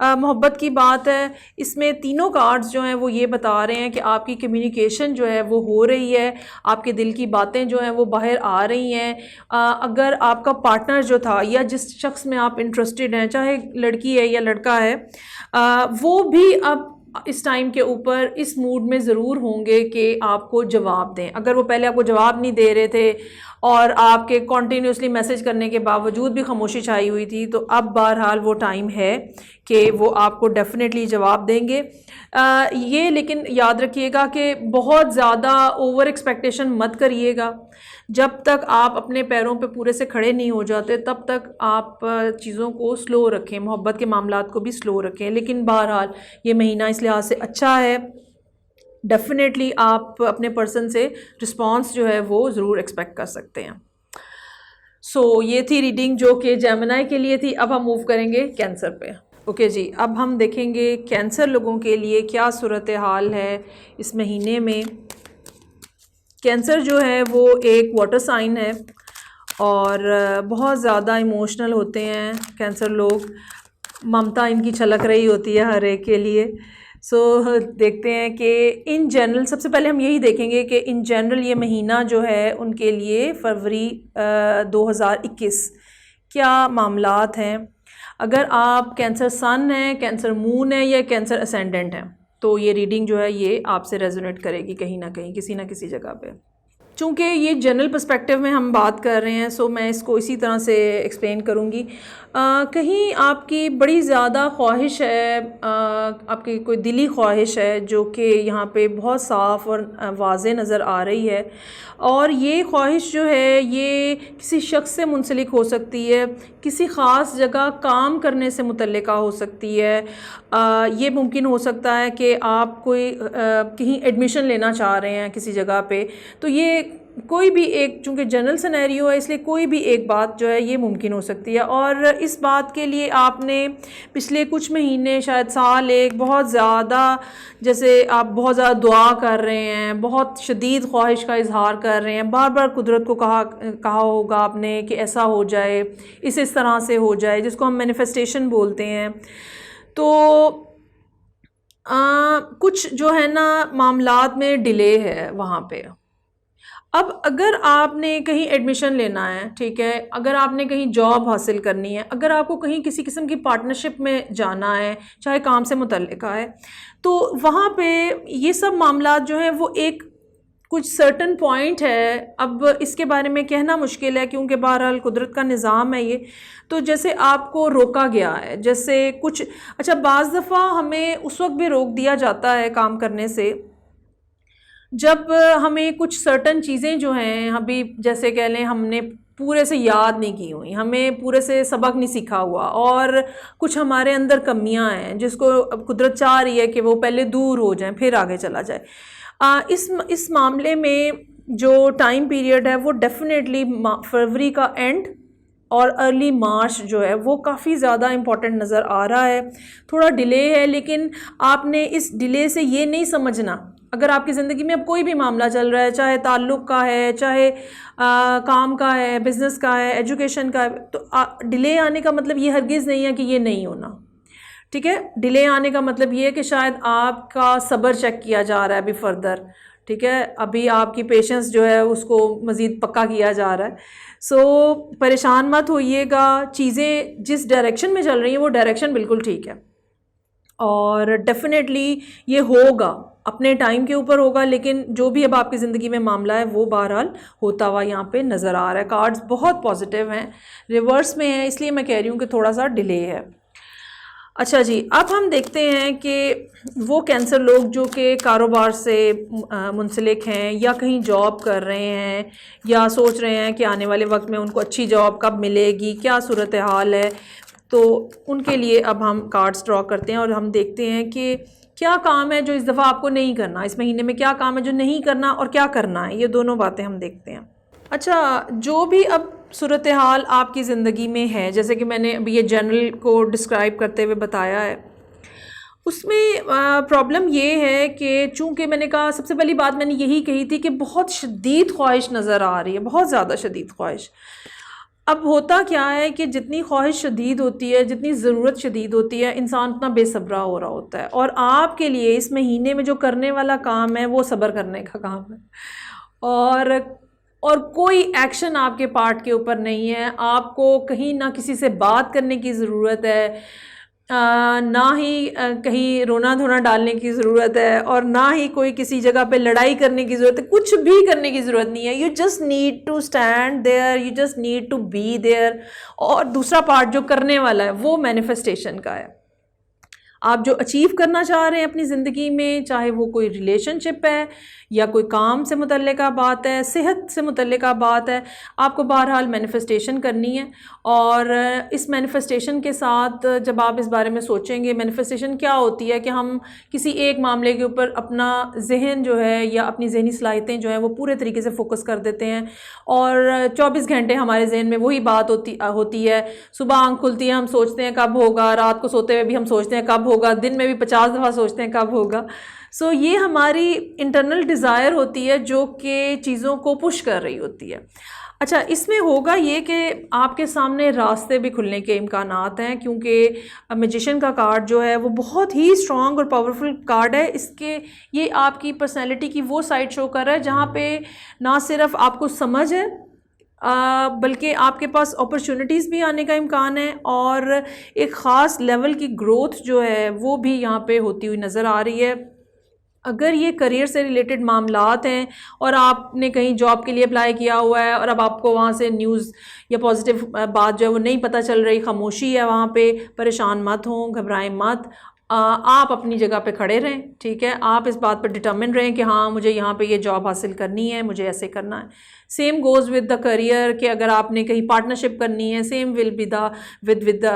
मोहब्बत की बात है, इसमें तीनों कार्ड्स जो हैं वो ये बता रहे हैं कि आपकी कम्युनिकेशन जो है वो हो रही है, आपके दिल की बातें जो हैं वो बाहर आ रही हैं। अगर आपका पार्टनर जो था या जिस शख्स में आप इंटरेस्टेड हैं, चाहे लड़की है या लड़का है, वो भी अब इस टाइम के ऊपर इस मूड में ज़रूर होंगे कि आपको जवाब दें। अगर वो पहले आपको जवाब नहीं दे रहे थे और आपके कॉन्टीन्यूसली मैसेज करने के बावजूद भी खामोशी छाई हुई थी, तो अब बहरहाल वो टाइम है कि वो आपको डेफिनेटली जवाब देंगे। ये लेकिन याद रखिएगा कि बहुत ज़्यादा ओवर एक्सपेक्टेशन मत करिएगा। जब तक आप अपने पैरों पे पूरे से खड़े नहीं हो जाते तब तक आप चीज़ों को स्लो रखें, मोहब्बत के मामलात को भी स्लो रखें। लेकिन बहरहाल ये महीना इस लिहाज से अच्छा है, डेफिनेटली आप अपने पर्सन से रिस्पॉन्स जो है वो ज़रूर एक्सपेक्ट कर सकते हैं। ये थी रीडिंग जो कि जेमिनी के लिए थी। अब हम मूव करेंगे कैंसर पे। ओके जी, अब हम देखेंगे कैंसर लोगों के लिए क्या सूरत हाल है इस महीने में। कैंसर जो है वो एक वाटर साइन है और बहुत ज़्यादा इमोशनल होते हैं कैंसर लोग। ममता इनकी छलक रही होती है हर एक के लिए। देखते हैं कि इन जनरल, सबसे पहले हम यही देखेंगे कि इन जनरल ये महीना जो है उनके लिए फरवरी 2021 क्या मामलात हैं। अगर आप कैंसर सन हैं, कैंसर मून है या कैंसर असेंडेंट हैं तो ये रीडिंग जो है ये आपसे रेजोनेट करेगी कहीं ना कहीं, किसी ना किसी जगह पे। चूँकि ये जनरल पर्सपेक्टिव में हम बात कर रहे हैं मैं इसको इसी तरह से एक्सप्लेन करूँगी। कहीं आपकी बड़ी ज़्यादा ख्वाहिश है, आपकी कोई दिली ख्वाहिश है जो कि यहाँ पे बहुत साफ़ और वाज़े नज़र आ रही है, और ये ख्वाहिश जो है ये किसी शख्स से मुंसलिक हो सकती है, किसी ख़ास जगह काम करने से मुतल्लिका हो सकती है। ये मुमकिन हो सकता है कि आप कोई कहीं एडमिशन लेना चाह रहे हैं किसी जगह पे, तो ये कोई भी एक, चूँकि जनरल सिनेरियो है इसलिए कोई भी एक बात जो है ये मुमकिन हो सकती है। और इस बात के लिए आपने पिछले कुछ महीने, शायद साल एक, बहुत ज़्यादा, जैसे आप बहुत ज़्यादा दुआ कर रहे हैं, बहुत शदीद ख्वाहिश का इजहार कर रहे हैं, बार बार कुदरत को कहा होगा आपने कि ऐसा हो जाए, इस तरह से हो जाए, जिसको हम मैनिफेस्टेशन बोलते हैं। तो कुछ जो है ना मामलात में डिले है वहाँ पे। अब अगर आपने कहीं एडमिशन लेना है, ठीक है, अगर आपने कहीं जॉब हासिल करनी है, अगर आपको कहीं किसी किस्म की पार्टनरशिप में जाना है, चाहे काम से मुतल्लिका है, तो वहाँ पे ये सब मामलात जो हैं वो एक कुछ सर्टन पॉइंट है। अब इसके बारे में कहना मुश्किल है क्योंकि बहरहाल कुदरत का निज़ाम है ये। तो जैसे आपको रोका गया है, जैसे कुछ, अच्छा, बाज़ दफ़ा हमें उस वक्त भी रोक दिया जाता है काम करने से जब हमें कुछ सर्टन चीज़ें जो हैं, अभी जैसे कह लें हमने पूरे से याद नहीं की हुई, हमें पूरे से सबक नहीं सीखा हुआ, और कुछ हमारे अंदर कमियां हैं जिसको कुदरत चाह रही है कि वो पहले दूर हो जाएं फिर आगे चला जाए। इस मामले में जो टाइम पीरियड है वो डेफिनेटली फरवरी का एंड और अर्ली मार्च जो है वो काफ़ी ज़्यादा इम्पॉर्टेंट नज़र आ रहा है। थोड़ा डिले है, लेकिन आपने इस डिले से ये नहीं समझना, अगर आपकी ज़िंदगी में अब कोई भी मामला चल रहा है, चाहे ताल्लुक़ का है, चाहे काम का है, बिज़नेस का है, एजुकेशन का है, तो डिले आने का मतलब ये हरगिज़ नहीं है कि ये नहीं होना, ठीक है। डिले आने का मतलब ये है कि शायद आपका सब्र चेक किया जा रहा है अभी फर्दर, ठीक है, अभी आपकी पेशेंस जो है उसको मज़ीद पक्का किया जा रहा है। परेशान मत होइएगा, चीज़ें जिस डायरेक्शन में चल रही हैं वो डायरेक्शन बिल्कुल ठीक है और डेफिनेटली ये होगा, अपने टाइम के ऊपर होगा। लेकिन जो भी अब आपकी ज़िंदगी में मामला है वो बहरहाल होता हुआ यहाँ पे नज़र आ रहा है। कार्ड्स बहुत पॉजिटिव हैं, रिवर्स में है, इसलिए मैं कह रही हूँ कि थोड़ा सा डिले है। अच्छा जी, अब हम देखते हैं कि वो कैंसर लोग जो कि कारोबार से मुंसलिक हैं या कहीं जॉब कर रहे हैं या सोच रहे हैं कि आने वाले वक्त में उनको अच्छी जॉब कब मिलेगी, क्या सूरत हाल है, तो उनके लिए अब हम कार्ड्स ड्रॉ करते हैं और हम देखते हैं कि क्या काम है जो इस दफ़ा आपको नहीं करना, इस महीने में क्या काम है जो नहीं करना और क्या करना है, ये दोनों बातें हम देखते हैं। अच्छा, जो भी अब सूरत हाल आपकी ज़िंदगी में है, जैसे कि मैंने अभी ये जनरल को डिस्क्राइब करते हुए बताया है, उसमें प्रॉब्लम ये है कि चूँकि मैंने कहा, सबसे पहली बात मैंने यही कही थी कि बहुत शदीद ख्वाहिश नज़र आ रही है, बहुत ज़्यादा शदीद ख्वाहिश। अब होता क्या है कि जितनी ख्वाहिश शदीद होती है, जितनी ज़रूरत शदीद होती है, इंसान उतना बेसब्रा हो रहा होता है, और आपके लिए इस महीने में जो करने वाला काम है वो सब्र करने का काम है। और कोई एक्शन आपके पार्ट के ऊपर नहीं है, आपको कहीं ना किसी से बात करने की ज़रूरत है, ना ही कहीं रोना धोना डालने की ज़रूरत है, और ना ही कोई किसी जगह पे लड़ाई करने की ज़रूरत है, कुछ भी करने की ज़रूरत नहीं है। You just need to stand there, you just need to be there. और दूसरा पार्ट जो करने वाला है वो मैनिफेस्टेशन का है। आप जो अचीव करना चाह रहे हैं अपनी ज़िंदगी में, चाहे वो कोई रिलेशनशिप है या कोई काम से मुतल्लिका बात है, सेहत से मुतल्लिका बात है, आपको बहरहाल मैनिफेस्टेशन करनी है। और इस मैनिफेस्टेशन के साथ जब आप इस बारे में सोचेंगे, मैनिफेस्टेशन क्या होती है कि हम किसी एक मामले के ऊपर अपना जहन जो है या अपनी जहनी सलाहियतें जो हैं वो पूरे तरीके से फोकस कर देते हैं, और 24 घंटे हमारे जहन में वही बात होती है। सुबह आँख खुलती है, हम सोचते हैं कब होगा, रात को सोते हुए भी हम सोचते हैं कब होगा, दिन में भी 50 दफ़ा सोचते हैं कब होगा। सो ये हमारी इंटरनल डिज़ायर होती है जो कि चीज़ों को पुश कर रही होती है। अच्छा, इसमें होगा ये कि आपके सामने रास्ते भी खुलने के इम्कानात हैं, क्योंकि मैजिशियन का कार्ड जो है वो बहुत ही स्ट्रॉन्ग और पावरफुल कार्ड है। ये आपकी पर्सनैलिटी की वो साइड शो कर रहा है जहाँ पे ना सिर्फ आपको समझ है, बल्कि आपके पास अपॉर्चुनिटीज़ भी आने का इम्कान है, और एक ख़ास लेवल की ग्रोथ जो है वो भी यहाँ पे होती हुई नज़र आ रही है। अगर ये करियर से रिलेटेड मामलात हैं और आपने कहीं जॉब के लिए अप्लाई किया हुआ है और अब आपको वहाँ से न्यूज़ या पॉजिटिव बात जो है वो नहीं पता चल रही, खामोशी है वहाँ पे, परेशान मत हों, घबराएं मत। आप अपनी जगह पे खड़े रहें, ठीक है। आप इस बात पर डिटर्मिन रहें कि हाँ, मुझे यहाँ पे ये जॉब हासिल करनी है, मुझे ऐसे करना है। Same goes with the career कि अगर आपने कहीं पार्टनरशिप करनी है, same will be the with the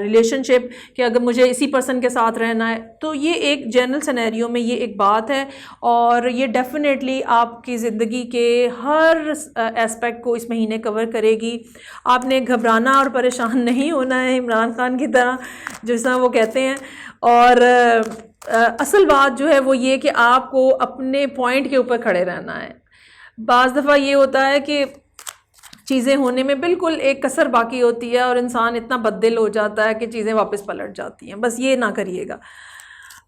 relationship कि अगर मुझे इसी पर्सन के साथ रहना है। तो ये एक जनरल सिनेरियो में ये एक बात है, और ये डेफिनेटली आपकी ज़िंदगी के हर एस्पेक्ट को इस महीने कवर करेगी। आपने घबराना और परेशान नहीं होना है इमरान खान की तरह, जैसा वो कहते हैं। और असल बात जो है वो ये कि आपको अपने पॉइंट के ऊपर खड़े रहना है। बाज़ दफ़ा ये होता है कि चीज़ें होने में बिल्कुल एक कसर बाकी होती है और इंसान इतना बददिल हो जाता है कि चीज़ें वापस पलट जाती हैं। बस ये ना करिएगा।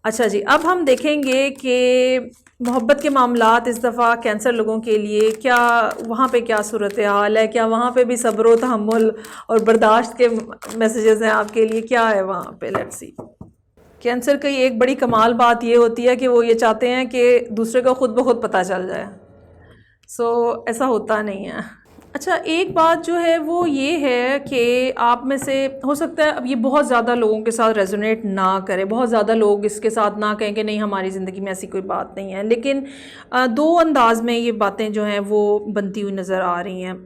अच्छा जी, अब हम देखेंगे कि मोहब्बत के मामलात इस दफ़ा कैंसर लोगों के लिए क्या, वहाँ पे क्या सूरत हाल है, क्या वहाँ पे भी सब्र व तहम्मुल और बर्दाश्त के मैसेजेस हैं आपके लिए, क्या है वहाँ पे। Let's see. कैंसर की एक बड़ी कमाल बात ये होती है कि वो ये चाहते हैं कि दूसरे को खुद ब खुद पता चल जाए। ऐसा होता नहीं है। अच्छा, एक बात जो है वो ये है कि आप में से हो सकता है अब ये बहुत ज़्यादा लोगों के साथ रेजोनेट ना करे, बहुत ज़्यादा लोग इसके साथ ना कहें कि नहीं हमारी ज़िंदगी में ऐसी कोई बात नहीं है, लेकिन दो अंदाज में ये बातें जो हैं वो बनती हुई नज़र आ रही हैं।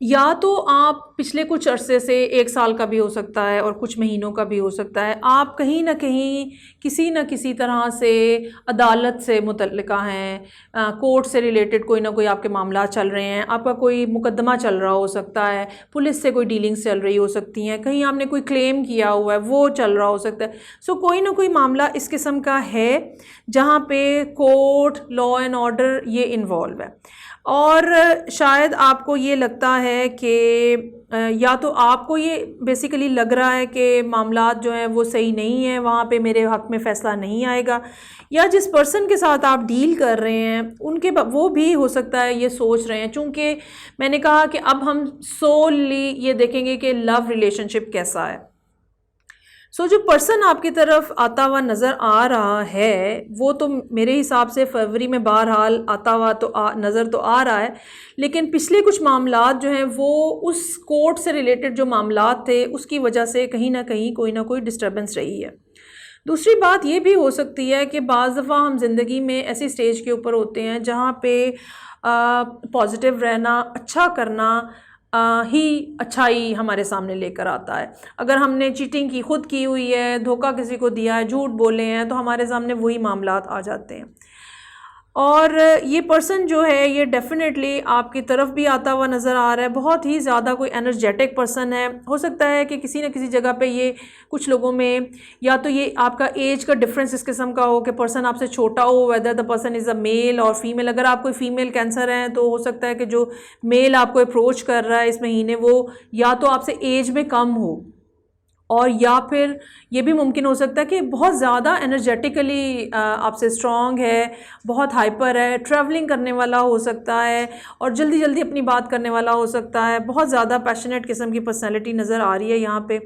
या तो आप पिछले कुछ अरसे से, 1 साल का भी हो सकता है और कुछ महीनों का भी हो सकता है, आप कहीं ना कहीं किसी न किसी तरह से अदालत से मुतल्लिका हैं, कोर्ट से रिलेटेड कोई ना कोई आपके मामला चल रहे हैं, आपका कोई मुकदमा चल रहा हो सकता है, पुलिस से कोई डीलिंग्स चल रही हो सकती हैं, कहीं आपने कोई क्लेम किया हुआ है वो चल रहा हो सकता है। कोई ना कोई मामला इस किस्म का है जहाँ पे कोर्ट, लॉ एंड ऑर्डर ये इन्वॉल्व है। और शायद आपको ये लगता है कि या तो आपको ये बेसिकली लग रहा है कि मामलात जो हैं वो सही नहीं है, वहाँ पे मेरे हक़ में फ़ैसला नहीं आएगा, या जिस पर्सन के साथ आप डील कर रहे हैं उनके वो भी हो सकता है ये सोच रहे हैं। चूँकि मैंने कहा कि अब हम सोली ये देखेंगे कि लव रिलेशनशिप कैसा है। सो जो पर्सन आपकी तरफ आता हुआ नज़र आ रहा है वो तो मेरे हिसाब से फरवरी में बहरहाल आता हुआ तो नज़र तो आ रहा है, लेकिन पिछले कुछ मामलात जो हैं वो उस कोर्ट से रिलेटेड जो मामलात थे उसकी वजह से कहीं ना कहीं कोई ना कोई डिस्टर्बेंस रही है। दूसरी बात ये भी हो सकती है कि बाज़ दफ़ा हम ज़िंदगी में ऐसी स्टेज के ऊपर होते हैं जहाँ पे पॉजिटिव रहना, अच्छा करना ही अच्छाई हमारे सामने लेकर आता है। अगर हमने चीटिंग की, खुद की हुई है, धोखा किसी को दिया है, झूठ बोले हैं, तो हमारे सामने वही मामलात आ जाते हैं। और ये पर्सन जो है ये डेफ़िनेटली आपकी तरफ भी आता हुआ नज़र आ रहा है। बहुत ही ज़्यादा कोई एनर्जेटिक पर्सन है। हो सकता है कि किसी न किसी जगह पे ये कुछ लोगों में या तो ये आपका एज का डिफरेंस इस किस्म का हो कि पर्सन आपसे छोटा हो, whether the person is a male और फीमेल। अगर आप कोई फीमेल कैंसर हैं तो हो सकता है कि जो मेल आपको अप्रोच कर रहा है इस महीने वो या तो आपसे एज में कम हो, और या फिर ये भी मुमकिन हो सकता है कि बहुत ज़्यादा एनर्जेटिकली आपसे स्ट्रॉन्ग है, बहुत हाइपर है, ट्रैवलिंग करने वाला हो सकता है और जल्दी जल्दी अपनी बात करने वाला हो सकता है। बहुत ज़्यादा पैशनेट किस्म की पर्सनैलिटी नज़र आ रही है यहाँ पे।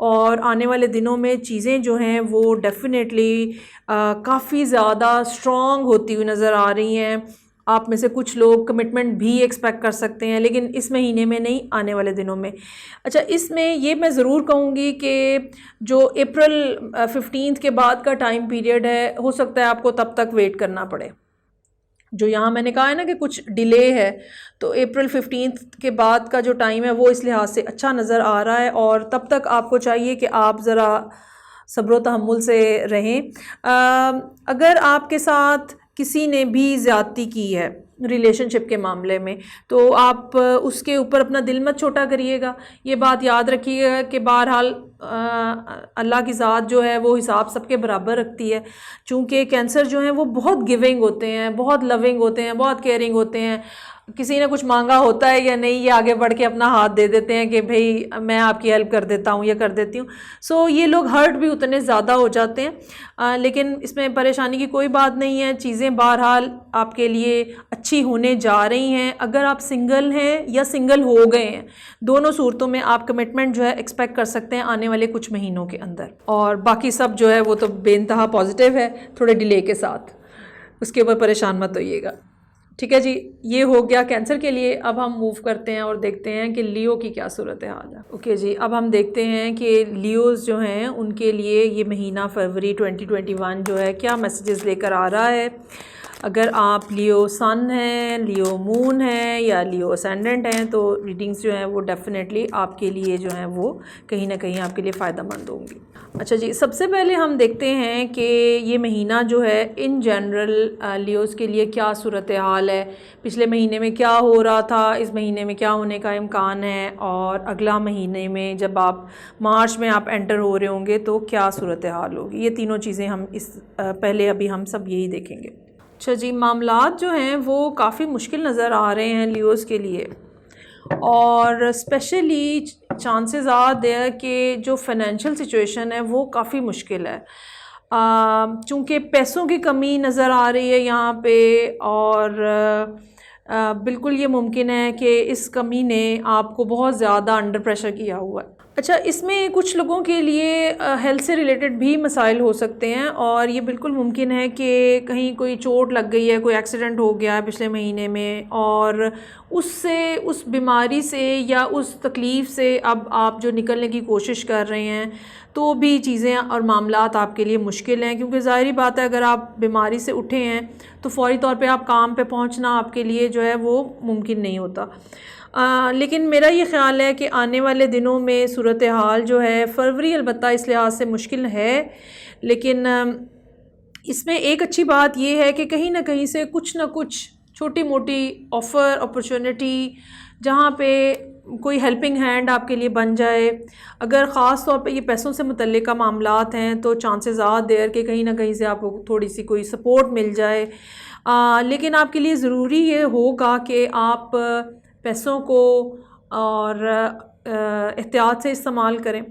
और आने वाले दिनों में चीज़ें जो हैं वो डेफ़िनेटली काफ़ी ज़्यादा स्ट्रॉन्ग होती हुई नज़र आ रही हैं। आप में से कुछ लोग कमिटमेंट भी एक्सपेक्ट कर सकते हैं, लेकिन इस महीने में नहीं, आने वाले दिनों में। अच्छा, इसमें ये मैं ज़रूर कहूँगी कि जो अप्रैल 15 के बाद का टाइम पीरियड है, हो सकता है आपको तब तक वेट करना पड़े। जो यहाँ मैंने कहा है ना कि कुछ डिले है, तो अप्रैल 15 के बाद का जो टाइम है वो इस लिहाज से अच्छा नज़र आ रहा है। और तब तक आपको चाहिए कि आप ज़रा सब्र तहम्मुल से रहें। अगर आपके साथ किसी ने भी ज़्यादती की है रिलेशनशिप के मामले में, तो आप उसके ऊपर अपना दिल मत छोटा करिएगा। ये बात याद रखिएगा कि बहरहाल अल्लाह की ज़ात जो है वो हिसाब सबके बराबर रखती है। चूँकि कैंसर जो हैं वो बहुत गिविंग होते हैं, बहुत लविंग होते हैं, बहुत केयरिंग होते हैं। किसी ने कुछ मांगा होता है या नहीं, ये आगे बढ़ के अपना हाथ दे देते हैं कि भाई मैं आपकी हेल्प कर देता हूँ या कर देती हूँ। सो ये लोग हर्ट भी उतने ज़्यादा हो जाते हैं, लेकिन इसमें परेशानी की कोई बात नहीं है। चीज़ें बहरहाल आपके लिए अच्छी होने जा रही हैं। अगर आप सिंगल हैं या सिंगल हो गए हैं, दोनों सूरतों में आप कमिटमेंट जो है एक्सपेक्ट कर सकते हैं आने वाले कुछ महीनों के अंदर। और बाकी सब जो है वो तो बेइंतहा पॉजिटिव है, थोड़े डिले के साथ, उसके ऊपर परेशान मत होइएगा। ठीक है जी, ये हो गया कैंसर के लिए। अब हम मूव करते हैं और देखते हैं कि लियो की क्या सूरत हाल है। ओके जी, अब हम देखते हैं कि लियोज़ जो हैं उनके लिए ये महीना फरवरी 2021 जो है क्या मैसेजेस लेकर आ रहा है। अगर आप लियो सन हैं, लियो मून हैं या लियो असेंडेंट हैं, तो रीडिंग्स जो हैं वो डेफ़िनेटली आपके लिए जो हैं वो कहीं ना कहीं आपके लिए फ़ायदेमंद होंगी। अच्छा जी, सबसे पहले हम देखते हैं कि ये महीना जो है इन जनरल लियोज़ के लिए क्या सूरत हाल है। पिछले महीने में क्या हो रहा था, इस महीने में क्या होने का इम्कान है, और अगला महीने में जब आप मार्च में आप एंटर हो रहे होंगे तो क्या सूरत हाल होगी। ये तीनों चीज़ें हम इस पहले अभी हम सब यही देखेंगे। अच्छा जी, मामलात जो हैं वो काफ़ी मुश्किल नज़र आ रहे हैं लियोज़ के लिए, और स्पेशली चांसेस आर देयर कि जो फाइनेंशियल सिचुएशन है वो काफ़ी मुश्किल है। चूँकि पैसों की कमी नज़र आ रही है यहाँ पे, और बिल्कुल ये मुमकिन है कि इस कमी ने आपको बहुत ज़्यादा अंडर प्रेशर किया हुआ है। अच्छा, इसमें कुछ लोगों के लिए हेल्थ से रिलेटेड भी मसाइल हो सकते हैं, और ये बिल्कुल मुमकिन है कि कहीं कोई चोट लग गई है, कोई एक्सीडेंट हो गया है पिछले महीने में, और उससे, उस बीमारी से या उस तकलीफ़ से अब आप जो निकलने की कोशिश कर रहे हैं, तो भी चीज़ें और मामलात आपके लिए मुश्किल हैं। क्योंकि ज़ाहिरी बात है, अगर आप बीमारी से उठे हैं तो फ़ौरी तौर पे आप काम पे पहुंचना आपके लिए जो है वो मुमकिन नहीं होता। लेकिन मेरा ये ख़्याल है कि आने वाले दिनों में सूरत हाल जो है, फरवरी अलबत्ता इस लिहाज से मुश्किल है, लेकिन इसमें एक अच्छी बात ये है कि कहीं ना कहीं से कुछ ना कुछ छोटी मोटी ऑफ़र, अपॉर्चुनिटी, जहाँ पे कोई हेल्पिंग हैंड आपके लिए बन जाए। अगर ख़ास तौर पे ये पैसों से मुतल्लिका मामलात हैं तो चांसेस आर देयर कि कहीं ना कहीं से आपको थोड़ी सी कोई सपोर्ट मिल जाए। लेकिन आपके लिए ज़रूरी ये होगा कि आप पैसों को और एहतियात से इस्तेमाल करें।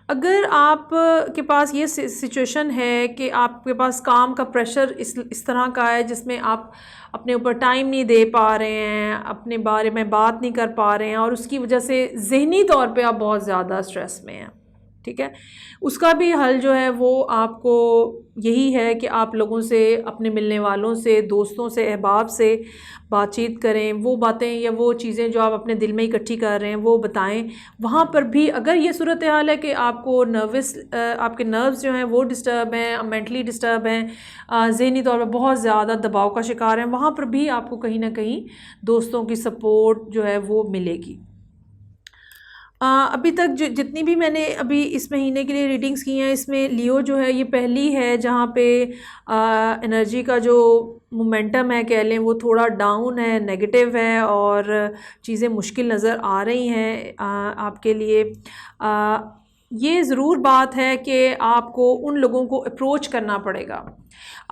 अगर आप के पास ये सिचुएशन है कि आपके पास काम का प्रेशर इस तरह का है जिसमें आप अपने ऊपर टाइम नहीं दे पा रहे हैं, अपने बारे में बात नहीं कर पा रहे हैं, और उसकी वजह से ज़हनी तौर पे आप बहुत ज़्यादा स्ट्रेस में हैं, ठीक है। उसका भी हल जो है वो आपको यही है कि आप लोगों से, अपने मिलने वालों से, दोस्तों से, अहबाब से बातचीत करें, वो बातें या वो चीज़ें जो आप अपने दिल में इकट्ठी कर रहे हैं वो बताएं। वहाँ पर भी अगर ये सूरत हाल है कि आपको आपके नर्व्स जो हैं वो डिस्टर्ब हैं, मेंटली डिस्टर्ब हैं, ज़हनी तौर पर बहुत ज़्यादा दबाव का शिकार हैं, वहाँ पर भी आपको कहीं ना कहीं दोस्तों की सपोर्ट जो है वो मिलेगी। अभी तक जो जितनी भी मैंने अभी इस महीने के लिए रीडिंग्स की हैं, इसमें लियो जो है ये पहली है जहाँ पे एनर्जी का जो मोमेंटम है कह लें वो थोड़ा डाउन है, नेगेटिव है और चीज़ें मुश्किल नज़र आ रही हैं आपके लिए। ये ज़रूर बात है कि आपको उन लोगों को अप्रोच करना पड़ेगा।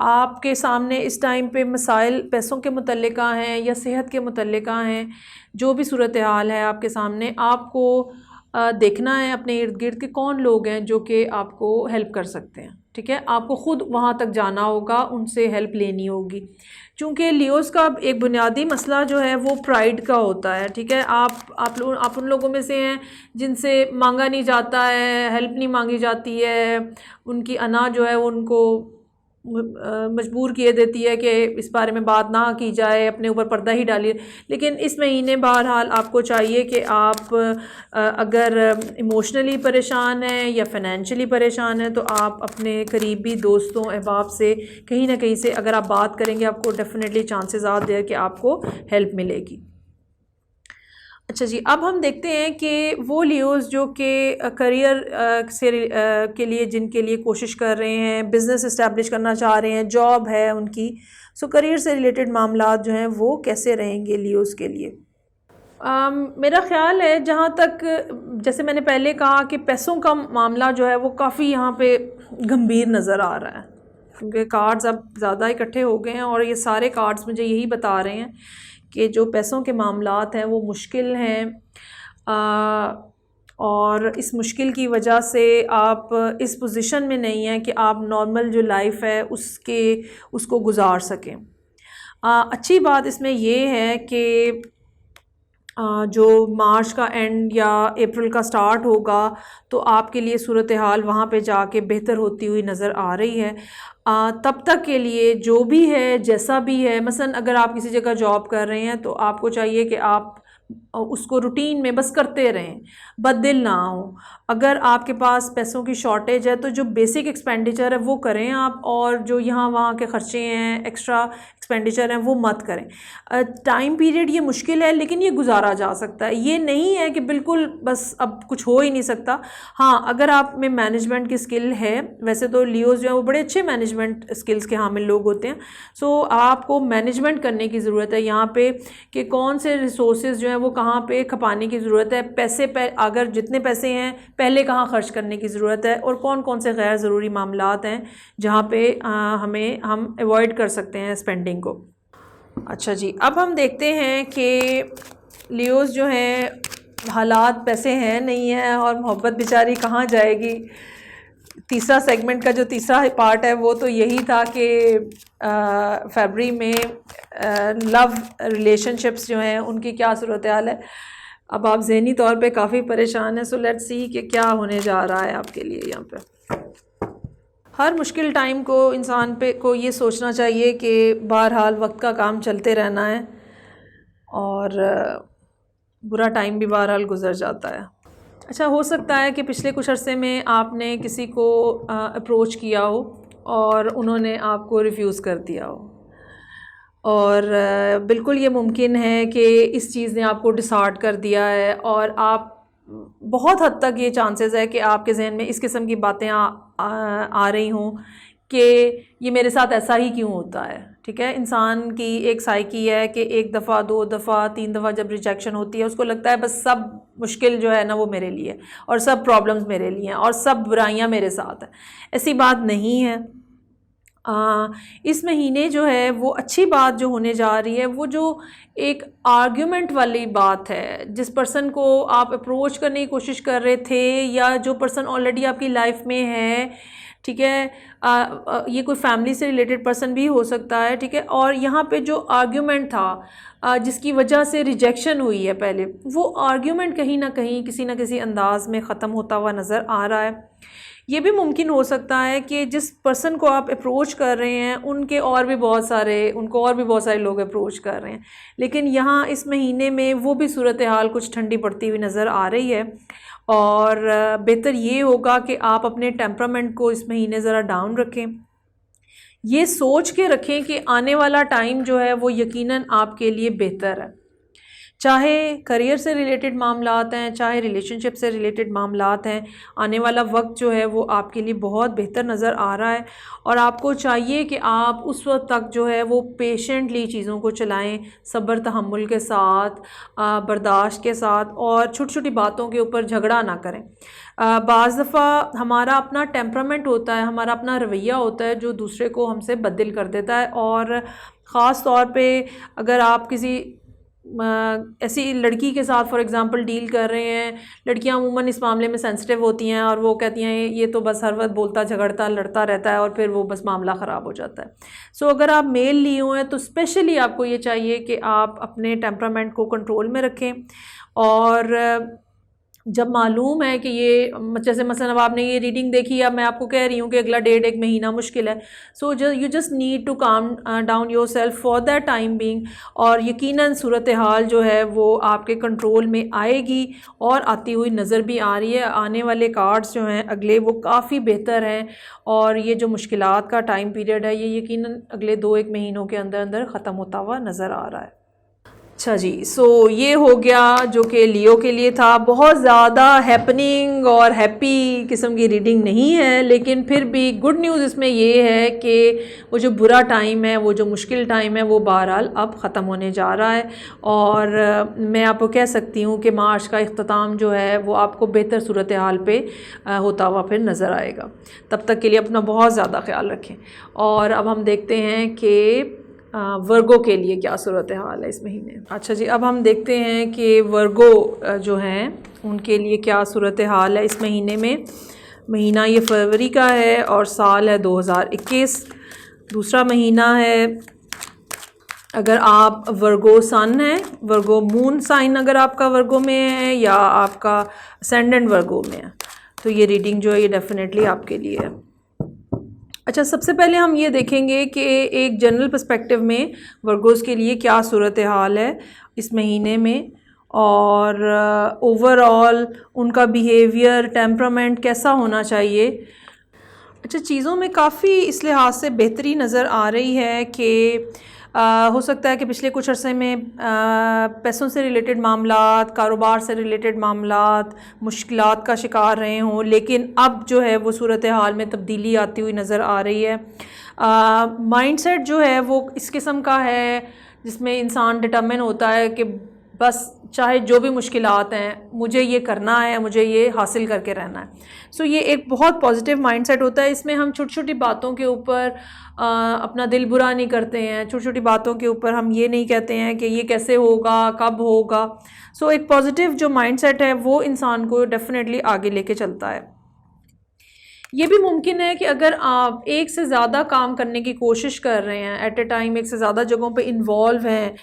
आपके सामने इस टाइम पे मसाइल पैसों के मुतल्लिका हैं या सेहत के मुतल्लिका हैं, जो भी सूरत हाल है आपके सामने, आपको देखना है अपने इर्द गिर्द के कौन लोग हैं जो कि आपको हेल्प कर सकते हैं। ठीक है, आपको ख़ुद वहाँ तक जाना होगा, उनसे हेल्प लेनी होगी। चूँकि लियोज़ का एक बुनियादी मसला जो है वो प्राइड का होता है। ठीक है, आप उन लोगों में से हैं जिनसे मांगा नहीं जाता है, हेल्प नहीं मांगी जाती है, उनकी अना जो है उनको मजबूर किए देती है कि इस बारे में बात ना की जाए, अपने ऊपर पर्दा ही डालिए। लेकिन इस महीने बहरहाल आपको चाहिए कि आप अगर इमोशनली परेशान हैं या फाइनेंशियली परेशान हैं तो आप अपने करीबी दोस्तों अहबाब से कहीं ना कहीं से अगर आप बात करेंगे, आपको डेफिनेटली चांसेस आते हैं कि आपको हेल्प मिलेगी। अच्छा जी, अब हम देखते हैं कि वो लियोज़ जो कि करियर के लिए जिनके लिए कोशिश कर रहे हैं, बिज़नेस इस्टेब्लिश करना चाह रहे हैं, जॉब है उनकी, सो करियर से रिलेटेड मामलात जो हैं वो कैसे रहेंगे लियोज़ के लिए। मेरा ख़्याल है जहाँ तक, जैसे मैंने पहले कहा कि पैसों का मामला जो है वो काफ़ी यहाँ पे गंभीर नज़र आ रहा है, क्योंकि कार्ड्स अब ज़्यादा इकट्ठे हो गए हैं और ये सारे कार्ड्स मुझे यही बता रहे हैं कि जो पैसों के मामलात हैं वो मुश्किल हैं, और इस मुश्किल की वजह से आप इस पोजीशन में नहीं हैं कि आप नॉर्मल जो लाइफ है उसको गुजार सकें। अच्छी बात इसमें ये है कि जो मार्च का एंड या अप्रैल का स्टार्ट होगा तो आपके लिए सूरत हाल वहाँ पे जाके बेहतर होती हुई नज़र आ रही है। तब तक के लिए जो भी है, जैसा भी है, मसलन अगर आप किसी जगह जॉब कर रहे हैं तो आपको चाहिए कि आप उसको रूटीन में बस करते रहें, बददिल ना हो। अगर आपके पास पैसों की शॉर्टेज है तो जो बेसिक एक्सपेंडिचर है वो करें आप, और जो यहाँ वहाँ के ख़र्चे हैं, एक्स्ट्रा एक्सपेंडिचर हैं, वो मत करें। टाइम पीरियड ये मुश्किल है लेकिन ये गुजारा जा सकता है। ये नहीं है कि बिल्कुल बस अब कुछ हो ही नहीं सकता। हाँ, अगर आप में मैनेजमेंट की स्किल है, वैसे तो लियोज़ जो है वो बड़े अच्छे मैनेजमेंट स्किल्स के हामिल लोग होते हैं, सो आपको मैनेजमेंट करने की ज़रूरत है यहाँ पे कि कौन से रिसोर्सेज जो हैं वो कहाँ पे खपाने की ज़रूरत है, अगर जितने पैसे हैं पहले कहाँ ख़र्च करने की ज़रूरत है, और कौन कौन से गैर ज़रूरी मामलात हैं जहाँ पे हम अवॉइड कर सकते हैं स्पेंडिंग को। अच्छा जी, अब हम देखते हैं कि लियोज़ जो हैं हालात पैसे हैं नहीं हैं और मोहब्बत बेचारी कहाँ जाएगी। तीसरा सेगमेंट का जो तीसरा पार्ट है वो तो यही था कि फरवरी में लव रिलेशनशिप्स जो हैं उनकी क्या सूरत हाल है। अब आप ज़हनी तौर पे काफ़ी परेशान हैं, सो लेट्स सी कि क्या होने जा रहा है आपके लिए यहाँ पे। हर मुश्किल टाइम को इंसान को ये सोचना चाहिए कि बहरहाल वक्त का काम चलते रहना है और बुरा टाइम भी बहरहाल गुजर जाता है। अच्छा, हो सकता है कि पिछले कुछ अरसे में आपने किसी को अप्रोच किया हो और उन्होंने आपको रिफ्यूज़ कर दिया हो, और बिल्कुल ये मुमकिन है कि इस चीज़ ने आपको डिसहार्ट कर दिया है और आप बहुत हद तक ये चांसेस है कि आपके जहन में इस किस्म की बातें आ रही हों कि ये मेरे साथ ऐसा ही क्यों होता है। ठीक है, इंसान की एक साइकी है कि एक दफ़ा, दो दफ़ा, तीन दफ़ा जब रिजेक्शन होती है उसको लगता है बस सब मुश्किल जो है ना वो मेरे लिए और सब प्रॉब्लम्स मेरे लिए हैं और सब बुराइयां मेरे साथ हैं। ऐसी बात नहीं है। इस महीने जो है वो अच्छी बात जो होने जा रही है वो जो एक आर्ग्यूमेंट वाली बात है, जिस पर्सन को आप अप्रोच करने की कोशिश कर रहे थे या जो पर्सन ऑलरेडी आपकी लाइफ में है, ठीक है। ये कोई फैमिली से रिलेटेड पर्सन भी हो सकता है, ठीक है। और यहाँ पे जो आर्ग्यूमेंट था जिसकी वजह से रिजेक्शन हुई है पहले, वो आर्ग्यूमेंट कहीं ना कहीं किसी न किसी अंदाज में ख़त्म होता हुआ नज़र आ रहा है। ये भी मुमकिन हो सकता है कि जिस पर्सन को आप अप्रोच कर रहे हैं उनको और भी बहुत सारे लोग अप्रोच कर रहे हैं, लेकिन यहाँ इस महीने में वो भी सूरत हाल कुछ ठंडी पड़ती हुई नज़र आ रही है। और बेहतर ये होगा कि आप अपने टेम्परामेंट को इस महीने ज़रा डाउन रखें, ये सोच के रखें कि आने वाला टाइम जो है वो यकीनन आपके लिए बेहतर है। चाहे करियर से रिलेटेड मामलात हैं, चाहे रिलेशनशिप से रिलेटेड मामलात हैं, आने वाला वक्त जो है वो आपके लिए बहुत बेहतर नज़र आ रहा है। और आपको चाहिए कि आप उस वक्त तक जो है वो पेशेंटली चीज़ों को चलाएं, सब्र तहम्मुल के साथ, बर्दाश्त के साथ, और छोटी छोटी बातों के ऊपर झगड़ा ना करें। बाज़ दफ़ा हमारा अपना टेम्परामेंट होता है, हमारा अपना रवैया होता है जो दूसरे को हमसे बददिल कर देता है। और ख़ास तौर पे अगर आप किसी ऐसी लड़की के साथ फॉर एग्ज़ाम्पल डील कर रहे हैं, लड़कियां अमूमन इस मामले में सेंसिटिव होती हैं और वो कहती हैं ये तो बस हर वक्त बोलता झगड़ता लड़ता रहता है और फिर वो बस मामला ख़राब हो जाता है। सो अगर आप मेल लिए हुए हैं तो स्पेशली आपको ये चाहिए कि आप अपने टेम्परामेंट को कंट्रोल में रखें। और जब मालूम है कि ये जैसे मसलन अब आपने ये रीडिंग देखी, अब मैं आपको कह रही हूँ कि अगला 1.5 महीना मुश्किल है, so you just need to calm down yourself for that time being, और यकीनन सूरत हाल जो है वो आपके कंट्रोल में आएगी और आती हुई नज़र भी आ रही है। आने वाले कार्ड्स जो हैं अगले वो काफ़ी बेहतर हैं, और ये जो मुश्किलात का टाइम पीरियड है ये यकीनन अगले 2-1 महीनों के अंदर अंदर ख़त्म होता हुआ नज़र आ रहा है। अच्छा जी, सो ये हो गया जो कि लियो के लिए था। बहुत ज़्यादा हैपनिंग और हैप्पी किस्म की रीडिंग नहीं है, लेकिन फिर भी गुड न्यूज़ इसमें ये है कि वो जो बुरा टाइम है, वो जो मुश्किल टाइम है, वो बहरहाल अब ख़त्म होने जा रहा है। और मैं आपको कह सकती हूँ कि मार्च का इख्तिताम जो है वो आपको बेहतर सूरत हाल पे होता हुआ फिर नज़र आएगा। तब तक के लिए अपना बहुत ज़्यादा ख्याल रखें। और अब हम देखते हैं कि वर्गो के लिए क्या सूरत हाल है इस महीने। अच्छा जी, अब हम देखते हैं कि वर्गो जो हैं उनके लिए क्या सूरत हाल है इस महीने में। महीना ये फरवरी का है और साल है 2021, दूसरा महीना है। अगर आप वर्गो सन है, वर्गो मून साइन अगर आपका वर्गो में है या आपका असेंडेंट वर्गो में है, तो ये रीडिंग जो है ये डेफिनेटली आपके लिए है। अच्छा, सबसे पहले हम ये देखेंगे कि एक जनरल पर्सपेक्टिव में वर्गोज़ के लिए क्या सूरत हाल है इस महीने में, और ओवरऑल उनका बिहेवियर, टेम्परामेंट कैसा होना चाहिए। अच्छा, चीज़ों में काफ़ी इस लिहाज से बेहतरी नज़र आ रही है कि हो सकता है कि पिछले कुछ अरसे में पैसों से रिलेटेड मामलात, कारोबार से रिलेटेड मामलात मुश्किलात का शिकार रहे हों, लेकिन अब जो है वो सूरत हाल में तब्दीली आती हुई नज़र आ रही है। माइंडसेट जो है वो इस किस्म का है जिसमें इंसान डिटरमिन होता है कि बस चाहे जो भी मुश्किलात हैं मुझे ये करना है, मुझे ये हासिल करके रहना है। सो ये एक बहुत पॉजिटिव माइंडसेट होता है। इसमें हम छोटी छोटी बातों के ऊपर अपना दिल बुरा नहीं करते हैं, छोटी छोटी बातों के ऊपर हम ये नहीं कहते हैं कि ये कैसे होगा, कब होगा। सो एक पॉजिटिव जो माइंडसेट है वो इंसान को डेफिनेटली आगे लेके चलता है। ये भी मुमकिन है कि अगर आप एक से ज़्यादा काम करने की कोशिश कर रहे हैं एट ए टाइम, एक से ज़्यादा जगहों पे इन्वॉल्व हैं,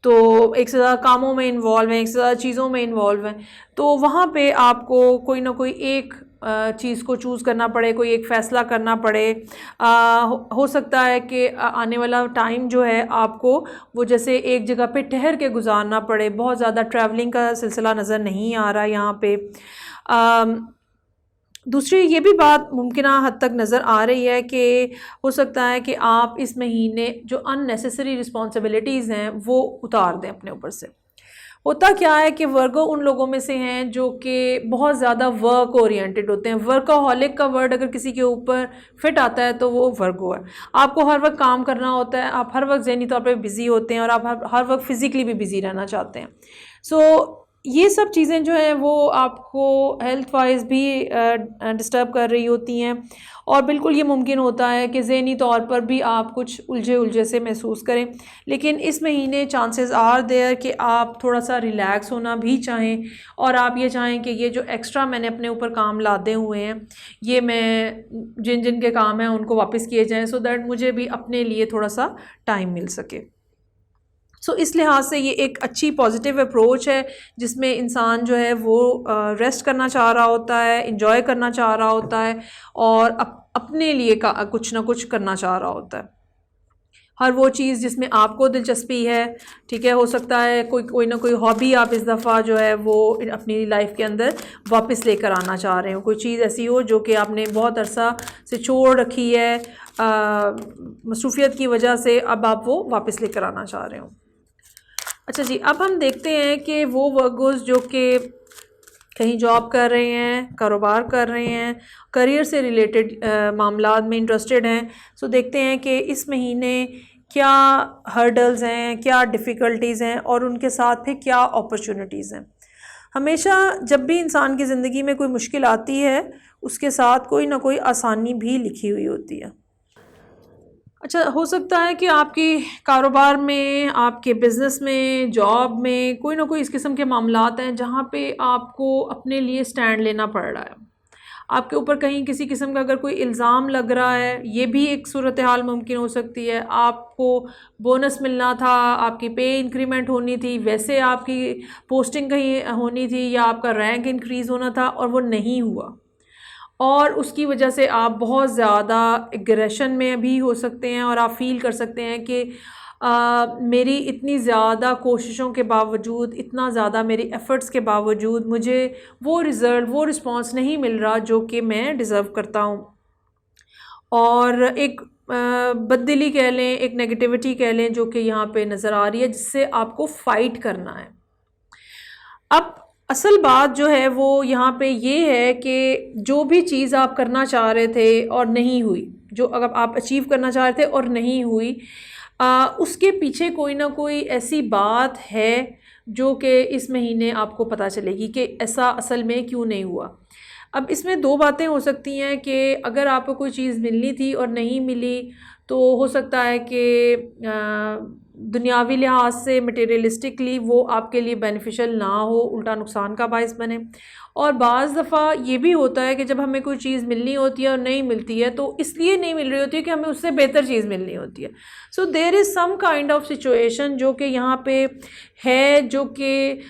तो एक से ज़्यादा कामों में इन्वॉल्व हैं, एक से ज़्यादा चीज़ों में इन्वॉल्व हैं, तो वहाँ पे आपको कोई ना कोई एक चीज़ को चूज़ करना पड़े, कोई एक फ़ैसला करना पड़े। हो सकता है कि आने वाला टाइम जो है आपको वो जैसे एक जगह पे ठहर के गुजारना पड़े। बहुत ज़्यादा ट्रैवलिंग का सिलसिला नज़र नहीं आ रहा यहाँ पे। दूसरी ये भी बात मुमकिना हद तक नज़र आ रही है कि हो सकता है कि आप इस महीने जो अननेसेसरी रिस्पॉन्सिबिलिटीज़ हैं वो उतार दें अपने ऊपर से। होता क्या है कि वर्गो उन लोगों में से हैं जो कि बहुत ज़्यादा वर्क ओरिएंटेड होते हैं। वर्कaholic का वर्ड अगर किसी के ऊपर फिट आता है तो वो वर्गो है। आपको हर वक्त काम करना होता है, आप हर वक्त ज़हनी तौर पे बिज़ी होते हैं और आप हर वक्त फ़िज़िकली भी बिज़ी रहना चाहते हैं। सो ये सब चीज़ें जो हैं वो आपको हेल्थ वाइज भी डिस्टर्ब कर रही होती हैं, और बिल्कुल ये मुमकिन होता है कि ज़हनी तौर पर भी आप कुछ उलझे उलझे से महसूस करें। लेकिन इस महीने चांसेस आर देयर कि आप थोड़ा सा रिलैक्स होना भी चाहें, और आप ये चाहें कि ये जो एक्स्ट्रा मैंने अपने ऊपर काम लादे हुए हैं, ये मैं जिन जिन के काम हैं उनको वापस किए जाएँ, सो दैट मुझे भी अपने लिए थोड़ा सा टाइम मिल सके। सो इस लिहाज से ये एक अच्छी पॉजिटिव अप्रोच है, जिसमें इंसान जो है वो रेस्ट करना चाह रहा होता है, इंजॉय करना चाह रहा होता है, और अपने लिए कुछ ना कुछ करना चाह रहा होता है। हर वो चीज़ जिसमें आपको दिलचस्पी है, ठीक है, हो सकता है कोई ना कोई हॉबी आप इस दफ़ा जो है वो अपनी लाइफ के अंदर वापस लेकर आना चाह रहे हो। कोई चीज़ ऐसी हो जो कि आपने बहुत अरसा से छोड़ रखी है, मसरूफ़ियत की वजह से, अब आप वो वापस लेकर आना चाह रहे हो। अच्छा जी, अब हम देखते हैं कि वो वर्गोस जो कि कहीं जॉब कर रहे हैं, कारोबार कर रहे हैं, करियर से रिलेटेड मामलात में इंटरेस्टेड हैं। सो देखते हैं कि इस महीने क्या हर्डल्स हैं, क्या डिफ़िकल्टीज़ हैं, और उनके साथ फिर क्या अपॉर्चुनिटीज़ हैं। हमेशा जब भी इंसान की ज़िंदगी में कोई मुश्किल आती है, उसके साथ कोई ना कोई आसानी भी लिखी हुई होती है। अच्छा, हो सकता है कि आपके कारोबार में, आपके बिज़नेस में, जॉब में कोई ना कोई इस किस्म के मामलात हैं जहाँ पे आपको अपने लिए स्टैंड लेना पड़ रहा है। आपके ऊपर कहीं किसी किस्म का अगर कोई इल्ज़ाम लग रहा है, ये भी एक सूरत हाल मुमकिन हो सकती है। आपको बोनस मिलना था, आपकी पे इंक्रीमेंट होनी थी, वैसे आपकी पोस्टिंग कहीं होनी थी, या आपका रैंक इंक्रीज़ होना था और वो नहीं हुआ, और उसकी वजह से आप बहुत ज़्यादा एग्रेशन में भी हो सकते हैं, और आप फ़ील कर सकते हैं कि मेरी इतनी ज़्यादा कोशिशों के बावजूद, इतना ज़्यादा मेरी एफ़र्ट्स के बावजूद मुझे वो रिज़ल्ट, वो रिस्पॉन्स नहीं मिल रहा जो कि मैं डिज़र्व करता हूँ। और एक बददिली कह लें, एक नेगेटिविटी कह लें जो कि यहाँ पे नज़र आ रही है, जिससे आपको फ़ाइट करना है। अब असल बात जो है वो यहाँ पे ये है कि जो भी चीज़ आप करना चाह रहे थे और नहीं हुई, जो अगर आप अचीव करना चाह रहे थे और नहीं हुई, उसके पीछे कोई ना कोई ऐसी बात है जो कि इस महीने आपको पता चलेगी कि ऐसा असल में क्यों नहीं हुआ। अब इसमें दो बातें हो सकती हैं कि अगर आपको कोई चीज़ मिलनी थी और नहीं मिली, तो हो सकता है कि दुनियावी लिहाज से, मटेरियलिस्टिकली वो आपके लिए बेनिफिशियल ना हो, उल्टा नुकसान का बायस बने। और बाज़ दफ़ा ये भी होता है कि जब हमें कोई चीज़ मिलनी होती है और नहीं मिलती है, तो इसलिए नहीं मिल रही होती है कि हमें उससे बेहतर चीज़ मिलनी होती है। So there is some kind of situation जो कि यहाँ पे है, जो कि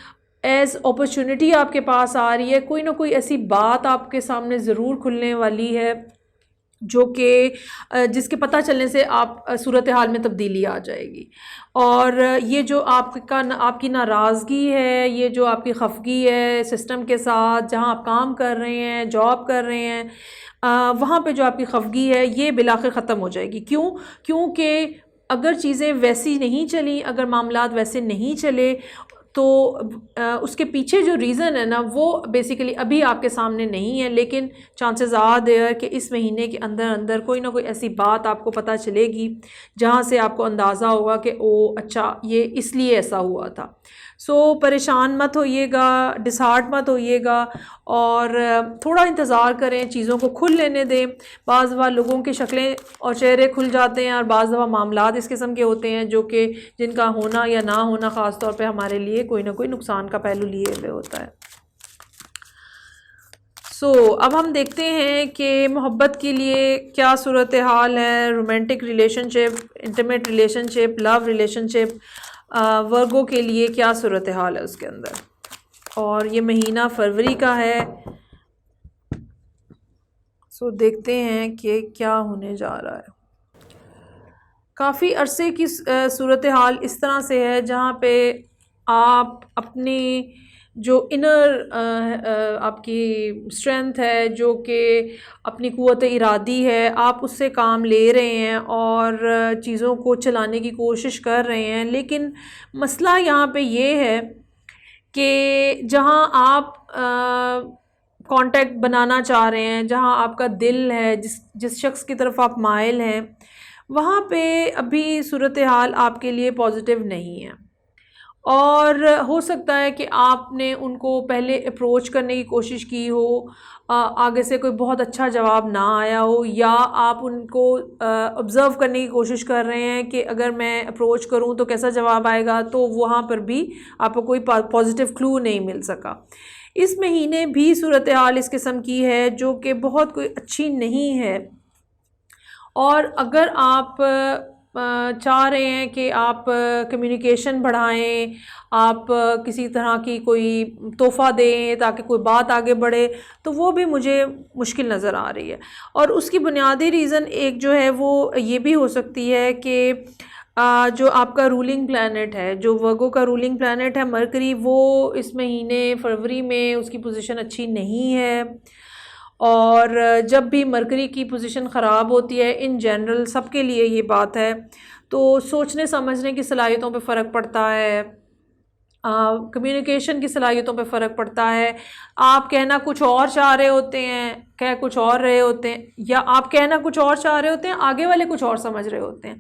एज़ अपॉर्चुनिटी आपके पास आ रही है। कोई ना कोई ऐसी बात आपके सामने ज़रूर खुलने वाली है जो कि जिसके पता चलने से आप सूरत हाल में तब्दीली आ जाएगी। और ये जो आपकी नाराज़गी है, ये जो आपकी खफगी है सिस्टम के साथ, जहाँ आप काम कर रहे हैं, जॉब कर रहे हैं, वहाँ पे जो आपकी खफगी है ये बिलाखिर ख़त्म हो जाएगी। क्यों? क्योंकि अगर चीज़ें वैसी नहीं चली, अगर मामलात वैसे नहीं चले, तो उसके पीछे जो रीज़न है ना, वो बेसिकली अभी आपके सामने नहीं है, लेकिन चांसेस आर देयर कि इस महीने के अंदर अंदर कोई ना कोई ऐसी बात आपको पता चलेगी जहाँ से आपको अंदाज़ा होगा कि ओ अच्छा, ये इसलिए ऐसा हुआ था। सो परेशान मत होइएगा, डिसहार्ट मत होइएगा, और थोड़ा इंतज़ार करें, चीज़ों को खुल लेने दें। बाज़ दफ़ा लोगों की शक्लें और चेहरे खुल जाते हैं, और बाज़ दफ़ा मामलात इस किस्म के होते हैं जो कि जिनका होना या ना होना ख़ास तौर पे हमारे लिए कोई ना कोई नुकसान का पहलू लिए हुए होता है। अब हम देखते हैं कि मोहब्बत के लिए क्या सूरत हाल है, romantic relationship, intimate relationship, love relationship, वर्गों के लिए क्या सूरत हाल है उसके अंदर। और ये महीना फरवरी का है। देखते हैं कि क्या होने जा रहा है। काफ़ी अरसे की सूरत हाल इस तरह से है जहाँ पे आप अपनी जो इनर आपकी स्ट्रेंथ है, जो कि अपनी क़ुव्वत इरादी है, आप उससे काम ले रहे हैं और चीज़ों को चलाने की कोशिश कर रहे हैं। लेकिन मसला यहाँ पे ये है कि जहाँ आप कांटेक्ट बनाना चाह रहे हैं, जहाँ आपका दिल है, जिस शख्स की तरफ आप माइल हैं, वहाँ पे अभी सूरत हाल आपके लिए पॉजिटिव नहीं है। और हो सकता है कि आपने उनको पहले अप्रोच करने की कोशिश की हो, आगे से कोई बहुत अच्छा जवाब ना आया हो, या आप उनको ऑब्ज़र्व करने की कोशिश कर रहे हैं कि अगर मैं अप्रोच करूं तो कैसा जवाब आएगा, तो वहाँ पर भी आपको कोई पॉजिटिव क्लू नहीं मिल सका। इस महीने भी सूरत हाल इस किस्म की है जो कि बहुत कोई अच्छी नहीं है। और अगर आप चाह रहे हैं कि आप कम्युनिकेशन बढ़ाएं, आप किसी तरह की कोई तोहफ़ा दें ताकि कोई बात आगे बढ़े, तो वो भी मुझे मुश्किल नज़र आ रही है। और उसकी बुनियादी रीज़न एक जो है वो ये भी हो सकती है कि जो आपका रूलिंग प्लैनेट है, जो वर्गो का रूलिंग प्लैनेट है मरकरी, वो इस महीने फरवरी में उसकी पोजीशन अच्छी नहीं है। और जब भी मरकरी की पोजीशन ख़राब होती है, इन जनरल सबके लिए ये बात है, तो सोचने समझने की सलाहियतों पे फ़र्क पड़ता है, कम्युनिकेशन की सलाहियतों पे फ़र्क पड़ता है। आप कहना कुछ और चाह रहे होते हैं, कह कुछ और रहे होते हैं, या आप कहना कुछ और चाह रहे होते हैं, आगे वाले कुछ और समझ रहे होते हैं।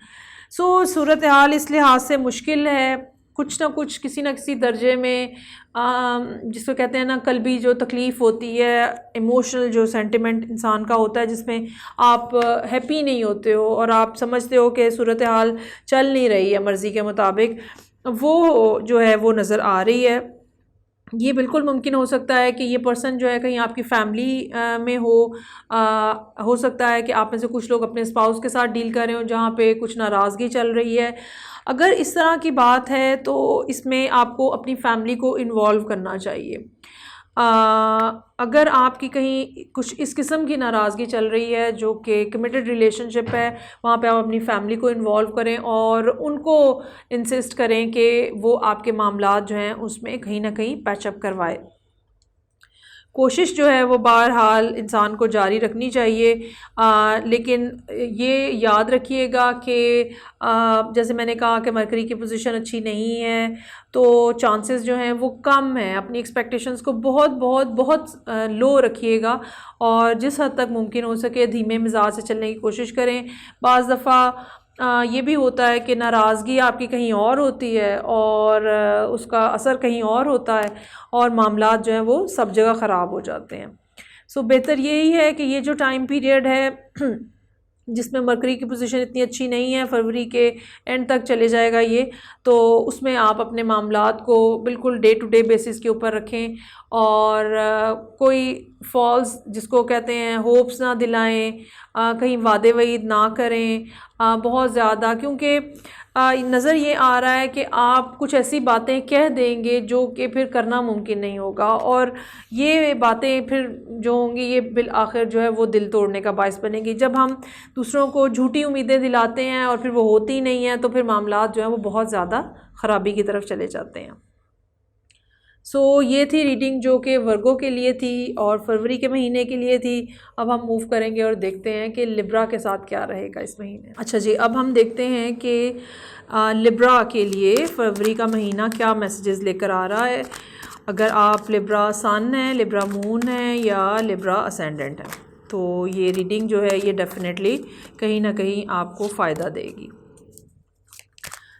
सूरत हाल इस लिहाज से मुश्किल है, कुछ ना कुछ किसी न किसी दर्जे में जिसको कहते हैं ना कल्बी जो तकलीफ़ होती है, इमोशनल जो सेंटिमेंट इंसान का होता है, जिसमें आप हैप्पी नहीं होते हो और आप समझते हो कि सूरत हाल चल नहीं रही है मर्ज़ी के मुताबिक, वो जो है वो नज़र आ रही है। ये बिल्कुल मुमकिन हो सकता है कि ये पर्सन जो है कहीं आपकी फैमिली में हो सकता है कि आप में से कुछ लोग अपने स्पाउस के साथ डील कर रहे हो जहाँ पे कुछ नाराज़गी चल रही है। अगर इस तरह की बात है तो इसमें आपको अपनी फैमिली को इन्वॉल्व करना चाहिए। अगर आपकी कहीं कुछ इस किस्म की नाराज़गी चल रही है जो कि कमिटेड रिलेशनशिप है, वहाँ पे आप अपनी फैमिली को इन्वॉल्व करें और उनको इंसिस्ट करें कि वो आपके मामलात जो हैं उसमें कहीं ना कहीं पैचअप करवाए। कोशिश जो है वो बहरहाल इंसान को जारी रखनी चाहिए, लेकिन ये याद रखिएगा कि जैसे मैंने कहा कि मरकरी की पोजीशन अच्छी नहीं है, तो चांसेस जो हैं वो कम हैं। अपनी एक्सपेक्टेशंस को बहुत बहुत बहुत लो रखिएगा और जिस हद तक मुमकिन हो सके धीमे मिजाज से चलने की कोशिश करें। बाज़ दफ़ा ये भी होता है कि नाराज़गी आपकी कहीं और होती है और उसका असर कहीं और होता है और मामलात जो हैं वो सब जगह ख़राब हो जाते हैं। बेहतर यही है कि ये जो टाइम पीरियड है जिसमें मरकरी की पोजीशन इतनी अच्छी नहीं है, फरवरी के एंड तक चले जाएगा ये, तो उसमें आप अपने मामलात को बिल्कुल डे टू डे बेसिस के ऊपर रखें और कोई फॉल्स जिसको कहते हैं होप्स ना दिलाएं, कहीं वादे वईद ना करें बहुत ज़्यादा, क्योंकि नज़र ये आ रहा है कि आप कुछ ऐसी बातें कह देंगे जो कि फिर करना मुमकिन नहीं होगा और ये बातें फिर जो होंगी ये बिल आखिर जो है वो दिल तोड़ने का बायस बनेगी। जब हम दूसरों को झूठी उम्मीदें दिलाते हैं और फिर वो होती नहीं हैं तो फिर मामलात जो हैं वो बहुत ज़्यादा ख़राबी की तरफ चले जाते हैं। ये थी रीडिंग जो कि वर्गो के लिए थी और फरवरी के महीने के लिए थी। अब हम मूव करेंगे और देखते हैं कि लिब्रा के साथ क्या रहेगा इस महीने। अच्छा जी, अब हम देखते हैं कि लिब्रा के लिए फरवरी का महीना क्या मैसेजेस लेकर आ रहा है। अगर आप लिब्रा सन है, लिब्रा मून है या लिब्रा असेंडेंट है, तो ये रीडिंग जो है ये डेफिनेटली कहीं ना कहीं आपको फ़ायदा देगी।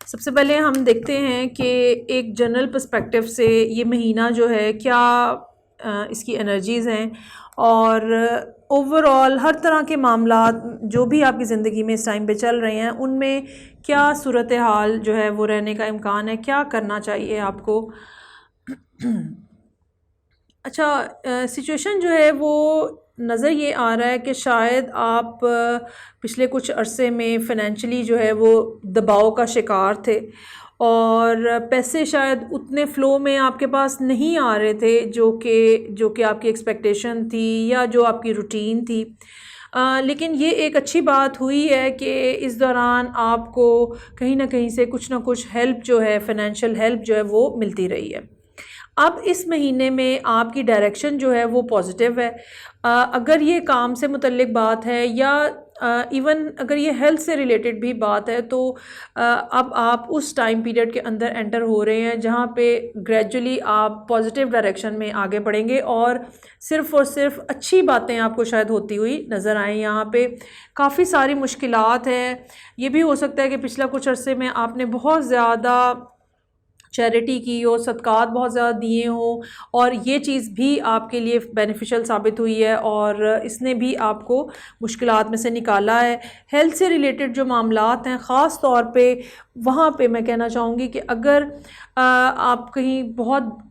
सबसे पहले हम देखते हैं कि एक जनरल पर्सपेक्टिव से ये महीना जो है क्या इसकी एनर्जीज़ हैं और ओवरऑल हर तरह के मामलात जो भी आपकी ज़िंदगी में इस टाइम पे चल रहे हैं उनमें क्या सूरत हाल जो है वो रहने का इम्कान है, क्या करना चाहिए आपको। अच्छा, सिचुएशन जो है वो नज़र ये आ रहा है कि शायद आप पिछले कुछ अरसे में फ़ाइनेंशियली जो है वो दबाव का शिकार थे और पैसे शायद उतने फ़्लो में आपके पास नहीं आ रहे थे जो कि आपकी एक्सपेक्टेशन थी या जो आपकी रूटीन थी। लेकिन ये एक अच्छी बात हुई है कि इस दौरान आपको कहीं ना कहीं से कुछ ना कुछ हेल्प जो है, फ़ाइनेंशियल हेल्प जो है वो मिलती रही है। अब इस महीने में आपकी डायरेक्शन जो है वो पॉजिटिव है। अगर ये काम से मुतल्लिक बात है या इवन अगर ये हेल्थ से रिलेटेड भी बात है तो अब आप उस टाइम पीरियड के अंदर एंटर हो रहे हैं जहाँ पे ग्रेजुअली आप पॉजिटिव डायरेक्शन में आगे बढ़ेंगे और सिर्फ़ अच्छी बातें आपको शायद होती हुई नज़र आएँ। यहाँ पे काफ़ी सारी मुश्किलात हैं। ये भी हो सकता है कि पिछला कुछ अरसे में आपने बहुत ज़्यादा चैरिटी की हो, सदक़ात बहुत ज़्यादा दिए हों, और ये चीज़ भी आपके लिए बेनिफिशियल साबित हुई है और इसने भी आपको मुश्किलात में से निकाला है। हेल्थ से रिलेटेड जो मामलात हैं, ख़ास तौर पे वहाँ पे मैं कहना चाहूँगी कि अगर आप कहीं बहुत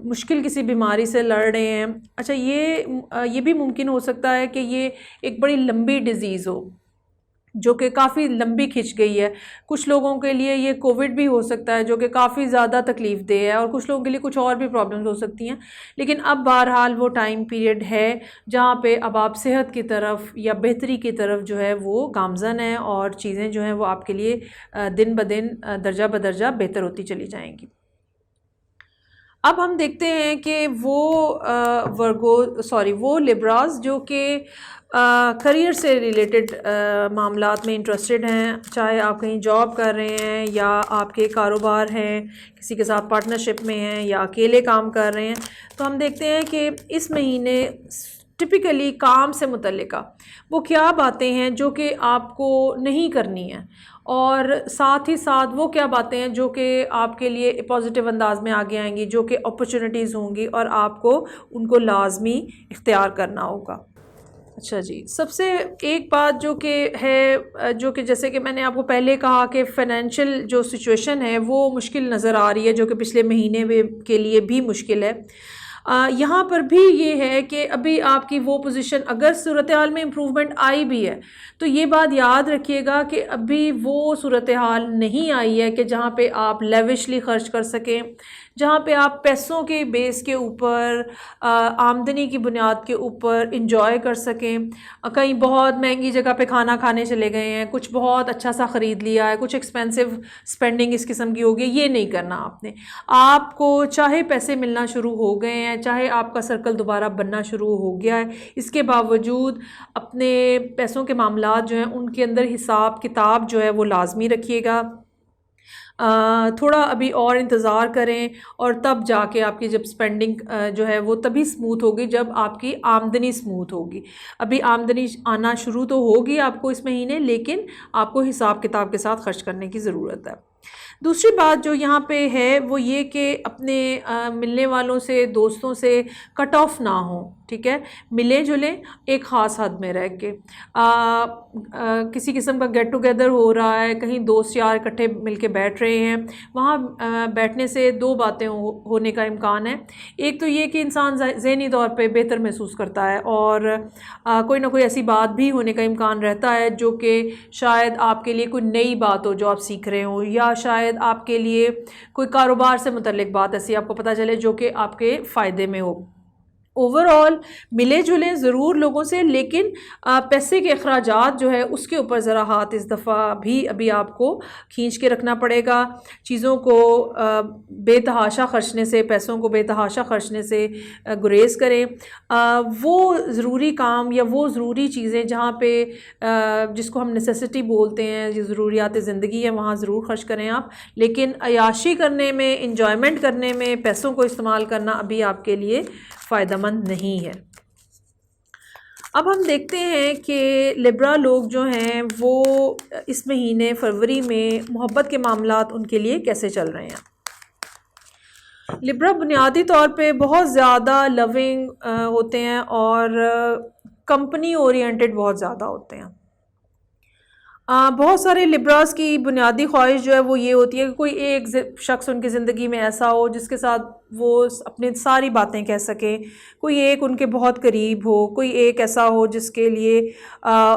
मुश्किल किसी बीमारी से लड़ रहे हैं, अच्छा ये भी मुमकिन हो सकता है कि ये एक बड़ी लंबी डिज़ीज़ हो जो कि काफ़ी लंबी खिंच गई है। कुछ लोगों के लिए ये कोविड भी हो सकता है जो कि काफ़ी ज़्यादा तकलीफ़ देह है, और कुछ लोगों के लिए कुछ और भी प्रॉब्लम्स हो सकती हैं। लेकिन अब बहरहाल वो टाइम पीरियड है जहाँ पे अब आप सेहत की तरफ या बेहतरी की तरफ जो है वो गामज़न है, और चीज़ें जो हैं वो आपके लिए दिन ब दिन दर्जा बदर्जा बेहतर होती चली जाएंगी। अब हम देखते हैं कि वो लिब्रास जो कि करियर से रिलेटेड मामलात में इंटरेस्टेड हैं, चाहे आप कहीं जॉब कर रहे हैं या आपके कारोबार हैं, किसी के साथ पार्टनरशिप में हैं या अकेले काम कर रहे हैं, तो हम देखते हैं कि इस महीने टिपिकली काम से मुतल्लिका वो क्या बातें हैं जो कि आपको नहीं करनी है, और साथ ही साथ वो क्या बातें हैं जो कि आपके लिए पॉजिटिव अंदाज में आगे आएंगी, जो कि अपॉर्चुनिटीज़ होंगी और आपको उनको लाजमी इख्तियार करना होगा। अच्छा जी, सबसे एक बात जो कि है, जो कि जैसे कि मैंने आपको पहले कहा कि फ़ाइनेंशियल जो सिचुएशन है वो मुश्किल नज़र आ रही है, जो कि पिछले महीने में के लिए भी मुश्किल है। यहाँ पर भी ये है कि अभी आपकी वो पोजीशन, अगर सूरत हाल में इम्प्रूवमेंट आई भी है तो ये बात याद रखिएगा कि अभी वो सूरत हाल नहीं आई है कि जहाँ पे आप लेविशली ख़र्च कर सकें, जहाँ पे आप पैसों के बेस के ऊपर, आमदनी की बुनियाद के ऊपर इंजॉय कर सकें। कहीं बहुत महंगी जगह पे खाना खाने चले गए हैं, कुछ बहुत अच्छा सा ख़रीद लिया है, कुछ एक्सपेंसिव स्पेंडिंग इस किस्म की होगी, ये नहीं करना आपने। आपको चाहे पैसे मिलना शुरू हो गए हैं, चाहे आपका सर्कल दोबारा बनना शुरू हो गया है, इसके बावजूद अपने पैसों के मामलात जो हैं उनके अंदर हिसाब किताब जो है वो लाजमी रखिएगा। थोड़ा अभी और इंतज़ार करें, और तब जाके आपकी जब स्पेंडिंग जो है वो तभी स्मूथ होगी जब आपकी आमदनी स्मूथ होगी। अभी आमदनी आना शुरू तो होगी आपको इस महीने, लेकिन आपको हिसाब किताब के साथ खर्च करने की ज़रूरत है। दूसरी बात जो यहाँ पे है वो ये कि अपने मिलने वालों से, दोस्तों से कट ऑफ ना हो, ठीक है। मिले जुलें एक ख़ास हद में रह के। किसी किस्म का गेट टुगेदर हो रहा है, कहीं दोस्त यार इकट्ठे मिलके बैठ रहे हैं, वहाँ बैठने से दो बातें होने का इम्कान है। एक तो ये कि इंसान ज़हनी तौर पे बेहतर महसूस करता है, और कोई ना कोई ऐसी बात भी होने का इम्कान रहता है जो कि शायद आपके लिए कोई नई बात हो जो आप सीख रहे हो, या शायद आपके लिए कोई कारोबार से मुतल्लिक बात ऐसी आपको पता चले जो कि आपके फ़ायदे में हो। ओवरऑल मिले जुले ज़रूर लोगों से, लेकिन पैसे के अखराजात जो है उसके ऊपर ज़रा हाथ इस दफ़ा भी अभी आपको खींच के रखना पड़ेगा। चीज़ों को बेतहाशा खर्चने से, पैसों को बेतहाशा खर्चने से गुरेज करें। वो ज़रूरी काम या वो ज़रूरी चीज़ें जहाँ पे जिसको हम नेसेसिटी बोलते हैं, जो ज़रूरियात ज़िंदगी है, वहाँ ज़रूर खर्च करें आप, लेकिन अयाशी करने में, इंजॉयमेंट करने में पैसों को इस्तेमाल करना अभी आपके लिए फ़ायदेमंद नहीं है। अब हम देखते हैं कि लिब्रा लोग जो हैं वो इस महीने फरवरी में मोहब्बत के मामलात उनके लिए कैसे चल रहे हैं। लिब्रा बुनियादी तौर पे बहुत ज़्यादा लविंग होते हैं और कंपनी ओरिएंटेड बहुत ज़्यादा होते हैं। बहुत सारे लिब्रास की बुनियादी ख्वाहिश जो है वो ये होती है कि कोई एक शख्स उनकी ज़िंदगी में ऐसा हो जिसके साथ वो अपनी सारी बातें कह सकें, कोई एक उनके बहुत करीब हो, कोई एक ऐसा हो जिसके लिए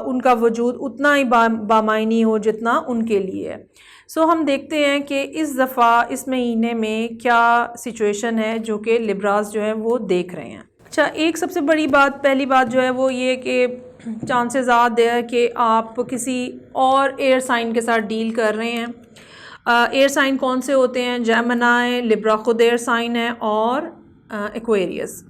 उनका वजूद उतना ही बामायनी हो जितना उनके लिए है। सो हम देखते हैं कि इस दफ़ा इस महीने में क्या सिचुएशन है जो कि लिब्रास जो है वो देख रहे हैं। अच्छा, एक सबसे बड़ी बात, पहली बात जो है वो ये कि चांसेस ज़्यादा है कि आप किसी और एयर साइन के साथ डील कर रहे हैं। एयर साइन कौन से होते हैं? जेमिनी, लिब्रा खुद एयर साइन है, और एक्वेरियस।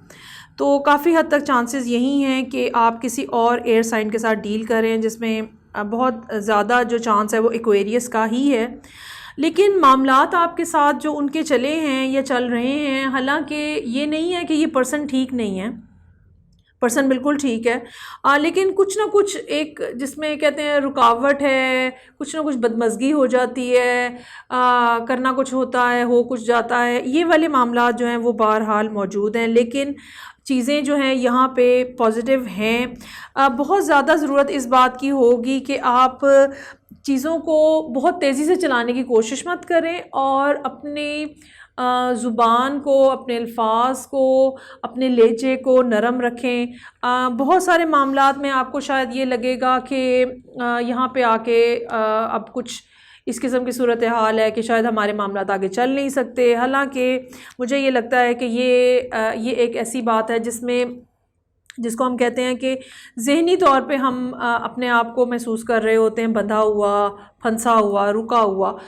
तो काफ़ी हद तक चांसेस यही हैं कि आप किसी और एयर साइन के साथ डील कर रहे हैं, जिसमें बहुत ज़्यादा जो चांस है वो एक्वेरियस का ही है। लेकिन मामलात आपके साथ जो उनके चले हैं या चल रहे हैं, हालांकि ये नहीं है कि ये पर्सन ठीक नहीं है, पर्सन बिल्कुल ठीक है, लेकिन कुछ ना कुछ एक जिसमें कहते हैं रुकावट है, कुछ ना कुछ बदमज़गी हो जाती है, करना कुछ होता है, हो कुछ जाता है, ये वाले मामलात जो हैं वो बहरहाल मौजूद हैं। लेकिन चीज़ें जो हैं यहाँ पे पॉजिटिव हैं। बहुत ज़्यादा ज़रूरत इस बात की होगी कि आप चीज़ों को बहुत तेज़ी से चलाने की कोशिश मत करें और अपनी ज़ुबान को, अपने अल्फाज को, अपने लहजे को नरम रखें। बहुत सारे मामलात में आपको शायद ये लगेगा कि यहाँ पे आके अब कुछ इस किस्म की सूरत हाल है कि शायद हमारे मामलात आगे चल नहीं सकते। हालांकि मुझे ये लगता है कि ये एक ऐसी बात है जिसको हम कहते हैं कि ज़हनी तौर पे हम अपने आप को महसूस कर रहे होते हैं बंधा हुआ, फंसा हुआ, रुका हुआ।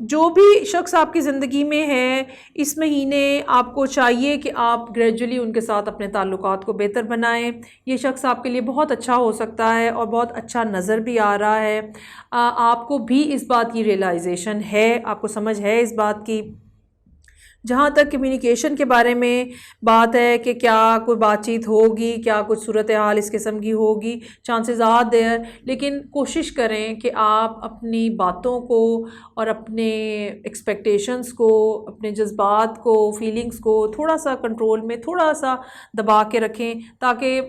जो भी शख्स आपकी ज़िंदगी में है, इस महीने आपको चाहिए कि आप ग्रेजुअली उनके साथ अपने ताल्लुकात को बेहतर बनाएं। ये शख्स आपके लिए बहुत अच्छा हो सकता है और बहुत अच्छा नज़र भी आ रहा है। आपको भी इस बात की रियलाइजेशन है, आपको समझ है इस बात की। जहाँ तक कम्युनिकेशन के बारे में बात है कि क्या कोई बातचीत होगी, क्या कुछ सूरत हाल इस किस्म की होगी, चांसेस आर देयर, लेकिन कोशिश करें कि आप अपनी बातों को और अपने एक्सपेक्टेशंस को, अपने जज्बात को, फीलिंग्स को थोड़ा सा कंट्रोल में, थोड़ा सा दबा के रखें, ताकि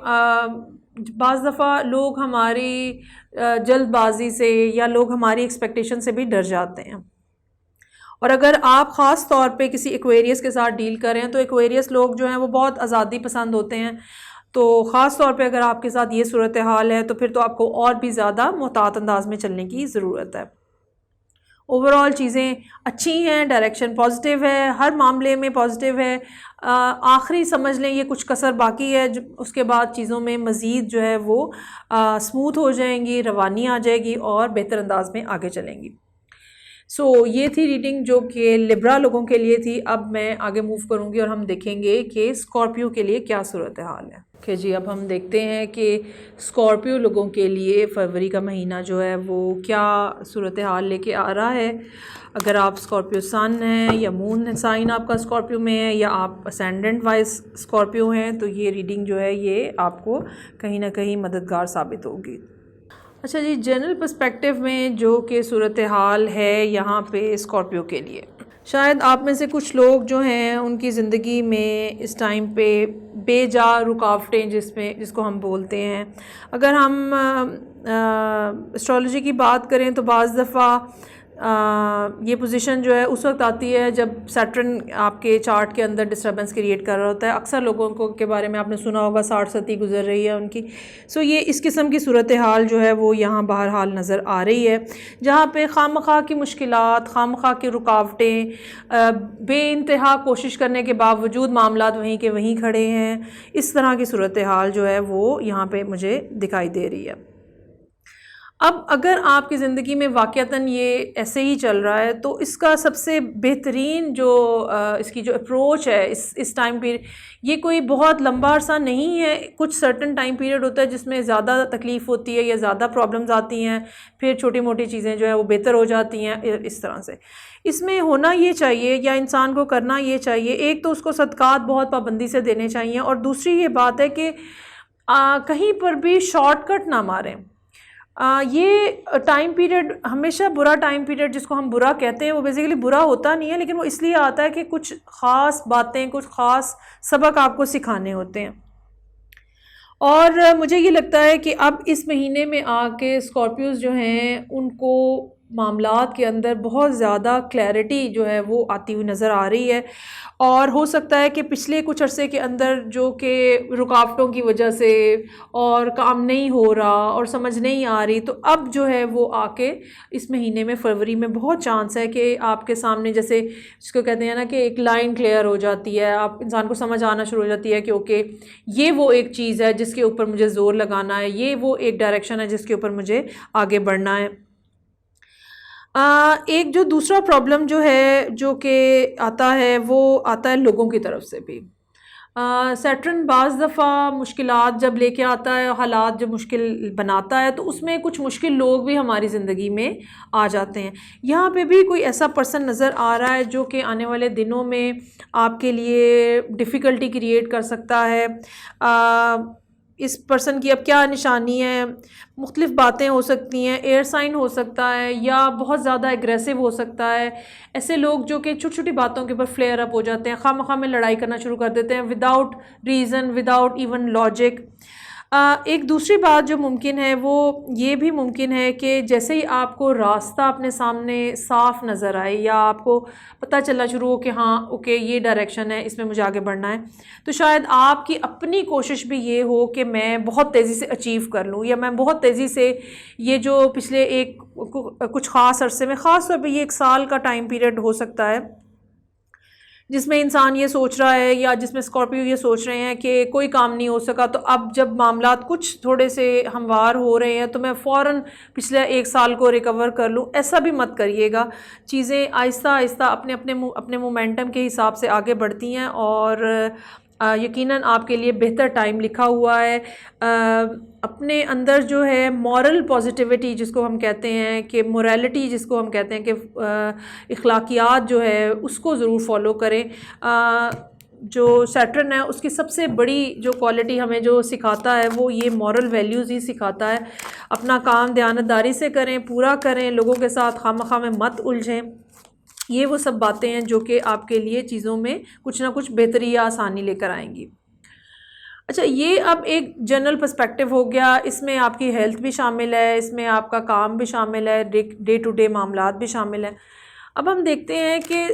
बाज़ दफ़ा लोग हमारी जल्दबाजी से या लोग हमारी एक्सपेक्टेशन से भी डर जाते हैं। और अगर आप ख़ास तौर पे किसी एक्वेरियस के साथ डील करें तो एक्वेरियस लोग जो हैं वो बहुत आज़ादी पसंद होते हैं। तो ख़ास तौर पे अगर आपके साथ ये सूरत हाल है तो फिर तो आपको और भी ज़्यादा मुहतात अंदाज में चलने की ज़रूरत है। ओवरऑल चीज़ें अच्छी हैं, डायरेक्शन पॉजिटिव है, हर मामले में पॉजिटिव है। आखिरी समझ लें ये कुछ कसर बाकी है, जो उसके बाद चीज़ों में मज़ीद जो है वो स्मूथ हो जाएंगी, रवानी आ जाएगी और बेहतर अंदाज में आगे चलेंगी। ये थी रीडिंग जो कि लिब्रा लोगों के लिए थी। अब मैं आगे मूव करूंगी और हम देखेंगे कि स्कॉर्पियो के लिए क्या सूरत हाल है। जी, अब हम देखते हैं कि स्कॉर्पियो लोगों के लिए फरवरी का महीना जो है वो क्या सूरत हाल लेके आ रहा है। अगर आप स्कॉर्पियो सन हैं या मून साइन आपका स्कॉर्पियो में है या आप असेंडेंट वाइज स्कॉर्पियो हैं तो ये रीडिंग जो है ये आपको कहीं ना कहीं मददगार साबित होगी। अच्छा जी, जनरल पर्सपेक्टिव में जो कि सूरत हाल है यहाँ पे स्कॉर्पियो के लिए, शायद आप में से कुछ लोग जो हैं उनकी ज़िंदगी में इस टाइम पे बेजा रुकावटें जिसको हम बोलते हैं। अगर हम एस्ट्रोलॉजी की बात करें तो बाज़ दफ़ा ये पोजीशन जो है उस वक्त आती है जब सैटर्न आपके चार्ट के अंदर डिस्टर्बेंस क्रिएट कर रहा होता है। अक्सर लोगों को के बारे में आपने सुना होगा 60 सदी गुजर रही है उनकी। ये इस किस्म की सूरत हाल जो है वो यहाँ बहरहाल नज़र आ रही है, जहाँ पे खामखा की मुश्किलात, खामखा की रुकावटें, बेइंतहा कोशिश करने के बावजूद मामलात वहीं के वहीं खड़े हैं। इस तरह की सूरत हाल जो है वो यहाँ पे मुझे दिखाई दे रही है। अब अगर आपकी ज़िंदगी में वाक़तन ये ऐसे ही चल रहा है तो इसका सबसे बेहतरीन जो इसकी जो अप्रोच है इस टाइम पीरियड, ये कोई बहुत लंबा अरसा नहीं है। कुछ सर्टन टाइम पीरियड होता है जिसमें ज़्यादा तकलीफ़ होती है या ज़्यादा प्रॉब्लम्स आती हैं, फिर छोटी मोटी चीज़ें जो है वो बेहतर हो जाती हैं। इस तरह से इसमें होना ये चाहिए या इंसान को करना ये चाहिए, एक तो उसको सदक़ात बहुत पाबंदी से देने चाहिए और दूसरी ये बात है कि कहीं पर भी शॉर्टकट ना मारें। ये टाइम पीरियड हमेशा बुरा टाइम पीरियड जिसको हम बुरा कहते हैं वो बेसिकली बुरा होता नहीं है, लेकिन वो इसलिए आता है कि कुछ ख़ास बातें, कुछ ख़ास सबक आपको सिखाने होते हैं। और मुझे ये लगता है कि अब इस महीने में आके स्कॉर्पियोज़ जो हैं उनको मामलात के अंदर बहुत ज़्यादा क्लैरिटी जो है वो आती हुई नज़र आ रही है। और हो सकता है कि पिछले कुछ अरसे के अंदर जो कि रुकावटों की वजह से और काम नहीं हो रहा और समझ नहीं आ रही, तो अब जो है वो आके इस महीने में फरवरी में बहुत चांस है कि आपके सामने, जैसे जिसको कहते हैं ना कि एक लाइन क्लियर हो जाती है, आप इंसान को समझ आना शुरू हो जाती है कि ओके ये वो एक चीज़ है जिसके ऊपर मुझे ज़ोर लगाना है, ये वो एक डायरेक्शन है जिसके ऊपर मुझे आगे बढ़ना है। एक जो दूसरा प्रॉब्लम जो है जो कि आता है वो आता है लोगों की तरफ से भी। सैटर्न बाज़ दफ़ा मुश्किलात जब लेके आता है, हालात जब मुश्किल बनाता है, तो उसमें कुछ मुश्किल लोग भी हमारी ज़िंदगी में आ जाते हैं। यहाँ पे भी कोई ऐसा पर्सन नज़र आ रहा है जो कि आने वाले दिनों में आपके लिए डिफ़िकल्टी क्रिएट कर सकता है। इस पर्सन की अब क्या निशानी है, मुख्तलिफ़ बातें हो सकती हैं, एयर साइन हो सकता है या बहुत ज़्यादा एग्रेसिव हो सकता है। ऐसे लोग जो कि छोटी छोटी बातों के ऊपर फ्लेयर अप हो जाते हैं, खामखा में लड़ाई करना शुरू कर देते हैं without reason, without even logic. एक दूसरी बात जो मुमकिन है वो ये भी मुमकिन है कि जैसे ही आपको रास्ता अपने सामने साफ़ नज़र आए या आपको पता चलना शुरू हो कि हाँ ओके ये डायरेक्शन है, इसमें मुझे आगे बढ़ना है, तो शायद आपकी अपनी कोशिश भी ये हो कि मैं बहुत तेज़ी से अचीव कर लूँ या मैं बहुत तेज़ी से ये जो पिछले कुछ ख़ास अरसे में, ख़ास तौर पर ये 1 साल का टाइम पीरियड हो सकता है जिसमें इंसान ये सोच रहा है या जिसमें स्कॉर्पियो ये सोच रहे हैं कि कोई काम नहीं हो सका, तो अब जब मामलात कुछ थोड़े से हमवार हो रहे हैं तो मैं फ़ौरन पिछले 1 साल को रिकवर कर लूँ। ऐसा भी मत करिएगा। चीज़ें आहिस्ता आहिस्ता अपने मोमेंटम के हिसाब से आगे बढ़ती हैं और यकीनन आपके लिए बेहतर टाइम लिखा हुआ है। अपने अंदर जो है मॉरल पॉजिटिविटी जिसको हम कहते हैं, कि मोरालिटी जिसको हम कहते हैं, कि इखलाकियात जो है उसको ज़रूर फॉलो करें। जो सैटर्न है उसकी सबसे बड़ी जो क्वालिटी हमें जो सिखाता है वो ये मॉरल वैल्यूज़ ही सिखाता है। अपना काम दयानतदारी से करें, पूरा करें, लोगों के साथ खामखा में मत उलझें। ये वो सब बातें हैं जो कि आपके लिए चीज़ों में कुछ ना कुछ बेहतरी या आसानी लेकर आएंगी। अच्छा, ये अब एक जनरल पर्सपेक्टिव हो गया, इसमें आपकी हेल्थ भी शामिल है, इसमें आपका काम भी शामिल है, डे टू डे मामलात भी शामिल है। अब हम देखते हैं कि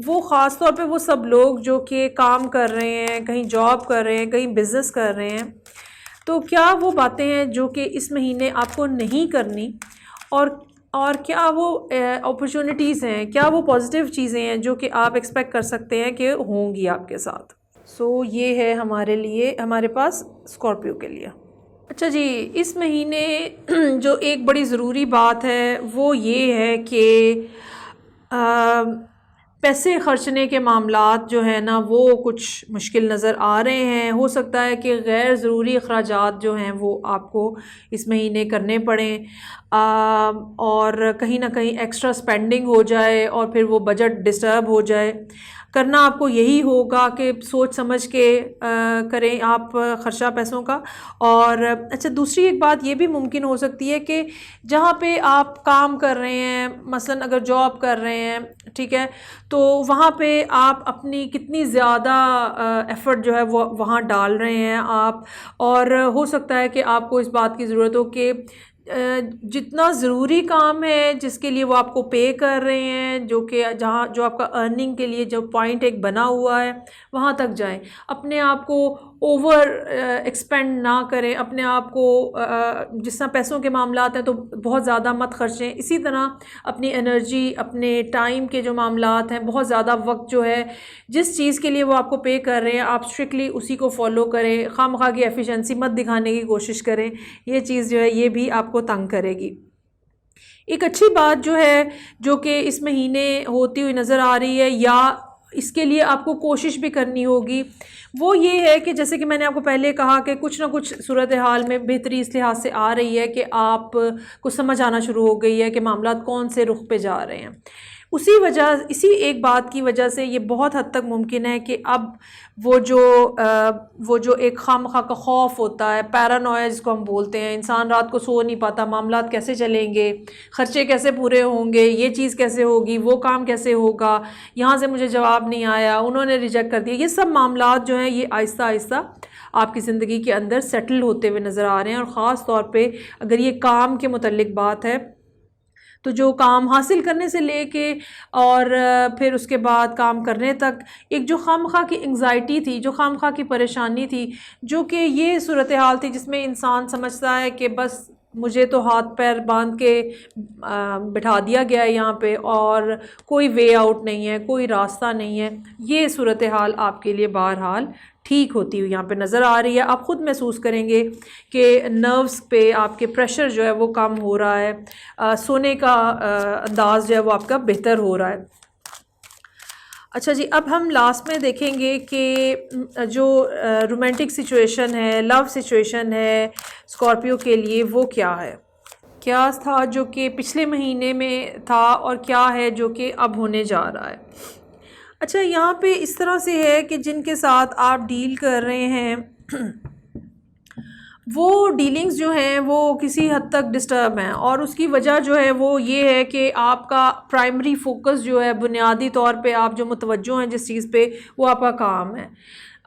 वो ख़ास तौर पे वो सब लोग जो कि काम कर रहे हैं, कहीं जॉब कर रहे हैं, कहीं बिज़नेस कर रहे हैं, तो क्या वो बातें हैं जो कि इस महीने आपको नहीं करनी, और क्या वो अपॉर्चुनिटीज़ हैं, क्या वो पॉजिटिव चीज़ें हैं जो कि आप एक्सपेक्ट कर सकते हैं कि होंगी आपके साथ। सो ये है हमारे लिए, हमारे पास स्कॉर्पियो के लिए। अच्छा जी, इस महीने जो एक बड़ी ज़रूरी बात है वो ये है कि पैसे खर्चने के मामलात जो है ना वो कुछ मुश्किल नज़र आ रहे हैं। हो सकता है कि गैर ज़रूरी अखराजात जो हैं वो आपको इस महीने करने पड़ें, और कहीं ना कहीं एक्स्ट्रा स्पेंडिंग हो जाए और फिर वो बजट डिस्टर्ब हो जाए। करना आपको यही होगा कि सोच समझ के करें आप ख़र्चा पैसों का। और अच्छा, दूसरी एक बात ये भी मुमकिन हो सकती है कि जहाँ पे आप काम कर रहे हैं, मसलन अगर जॉब कर रहे हैं, ठीक है, तो वहाँ पे आप अपनी कितनी ज़्यादा एफ़र्ट जो है वो वहाँ डाल रहे हैं आप, और हो सकता है कि आपको इस बात की ज़रूरत हो कि जितना ज़रूरी काम है जिसके लिए वो आपको पे कर रहे हैं, जो कि जो आपका अर्निंग के लिए जो पॉइंट एक बना हुआ है वहाँ तक जाएं। अपने आप को ओवर एक्सपेंड ना करें, अपने आप को जिस तरह पैसों के मामलात हैं तो बहुत ज़्यादा मत खर्चें। इसी तरह अपनी एनर्जी, अपने टाइम के जो मामलात हैं, बहुत ज़्यादा वक्त जो है जिस चीज़ के लिए वो आपको पे कर रहे हैं आप स्ट्रिक्टली उसी को फॉलो करें। खामखा की एफिशिएंसी मत दिखाने की कोशिश करें, ये चीज़ जो है ये भी आपको तंग करेगी। एक अच्छी बात जो है जो कि इस महीने होती हुई नज़र आ रही है, या इसके लिए आपको कोशिश भी करनी होगी, वो ये है कि जैसे कि मैंने आपको पहले कहा कि कुछ ना कुछ सूरत हाल में बेहतरी इस लिहाज से आ रही है कि आप को समझ आना शुरू हो गई है कि मामलात कौन से रुख पे जा रहे हैं। इसी एक बात की वजह से ये बहुत हद तक मुमकिन है कि अब वो जो एक खामखा का खौफ होता है, पैरानोया जिसको हम बोलते हैं, इंसान रात को सो नहीं पाता, मामलात कैसे चलेंगे, खर्चे कैसे पूरे होंगे, ये चीज़ कैसे होगी, वो काम कैसे होगा, यहाँ से मुझे जवाब नहीं आया, उन्होंने रिजेक्ट कर दिया, ये सब मामलात जो हैं ये आहिस्ता आहिस्ता आपकी ज़िंदगी के अंदर सेटल होते हुए नज़र आ रहे हैं। और ख़ास तौर पे अगर ये काम के मुतल्लिक बात है तो जो काम हासिल करने से लेके और फिर उसके बाद काम करने तक एक जो खामखा की एंग्जाइटी थी, जो खामखा की परेशानी थी, जो कि ये सूरत हाल थी जिसमें इंसान समझता है कि बस मुझे तो हाथ पैर बांध के बिठा दिया गया है यहाँ पे और कोई वे आउट नहीं है, कोई रास्ता नहीं है, ये सूरत हाल आपके लिए बहरहाल ठीक होती हुई यहाँ पे नज़र आ रही है। आप ख़ुद महसूस करेंगे कि नर्व्स पे आपके प्रेशर जो है वो कम हो रहा है, सोने का अंदाज़ जो है वो आपका बेहतर हो रहा है। अच्छा जी, अब हम लास्ट में देखेंगे कि जो रोमांटिक सिचुएशन है, लव सिचुएशन है स्कॉर्पियो के लिए, वो क्या है, क्या था जो कि पिछले महीने में था और क्या है जो कि अब होने जा रहा है। अच्छा, यहाँ पे इस तरह से है कि जिनके साथ आप डील कर रहे हैं वो डीलिंग्स जो हैं वो किसी हद तक डिस्टर्ब हैं, और उसकी वजह जो है वो ये है कि आपका प्राइमरी फोकस जो है, बुनियादी तौर पे आप जो मुतवज्जो हैं जिस चीज़ पे, वो आपका काम है।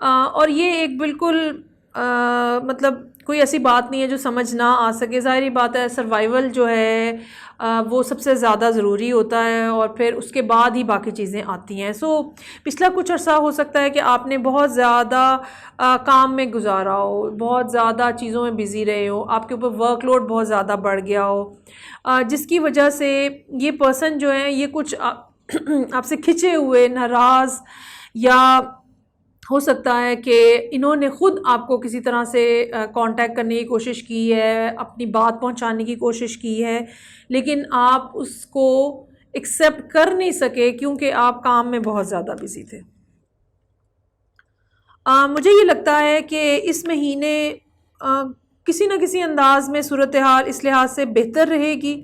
और ये एक बिल्कुल मतलब कोई ऐसी बात नहीं है जो समझ ना आ सके। ज़ाहिर बात है, सर्वाइवल जो है वो सबसे ज़्यादा ज़रूरी होता है और फिर उसके बाद ही बाकी चीज़ें आती हैं। सो पिछला कुछ अर्सा हो सकता है कि आपने बहुत ज़्यादा काम में गुजारा हो, बहुत ज़्यादा चीज़ों में बिज़ी रहे हो, आपके ऊपर वर्कलोड बहुत ज़्यादा बढ़ गया हो, जिसकी वजह से ये पर्सन जो है ये कुछ आपसे खिंचे हुए, नाराज़, या हो सकता है कि इन्होंने ख़ुद आपको किसी तरह से कांटेक्ट करने की कोशिश की है, अपनी बात पहुंचाने की कोशिश की है, लेकिन आप उसको एक्सेप्ट कर नहीं सके क्योंकि आप काम में बहुत ज़्यादा बिज़ी थे। मुझे ये लगता है कि इस महीने किसी न किसी अंदाज में सूरत हाल इस लिहाज से बेहतर रहेगी।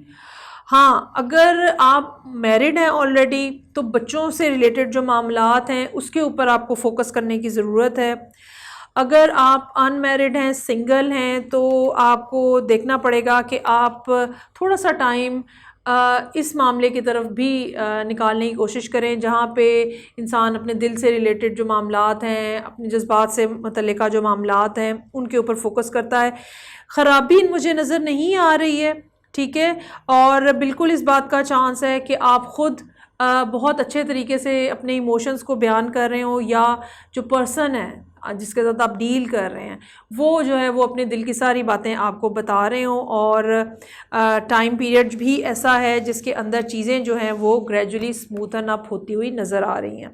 हाँ, अगर आप मैरिड हैं ऑलरेडी तो बच्चों से रिलेटेड जो मामलात हैं उसके ऊपर आपको फोकस करने की ज़रूरत है। अगर आप अनमैरिड हैं, सिंगल हैं, तो आपको देखना पड़ेगा कि आप थोड़ा सा टाइम इस मामले की तरफ भी निकालने की कोशिश करें जहाँ पे इंसान अपने दिल से रिलेटेड जो मामलात हैं, अपने जज्बात से मुतल्लिका जो मामलात हैं, उनके ऊपर फोकस करता है। ख़राबी मुझे नज़र नहीं आ रही है, ठीक है, और बिल्कुल इस बात का चांस है कि आप ख़ुद बहुत अच्छे तरीके से अपने इमोशंस को बयान कर रहे हो, या जो पर्सन है जिसके साथ आप डील कर रहे हैं वो जो है वो अपने दिल की सारी बातें आपको बता रहे हो, और टाइम पीरियड भी ऐसा है जिसके अंदर चीज़ें जो हैं वो ग्रेजुअली स्मूथन अप होती हुई नज़र आ रही हैं।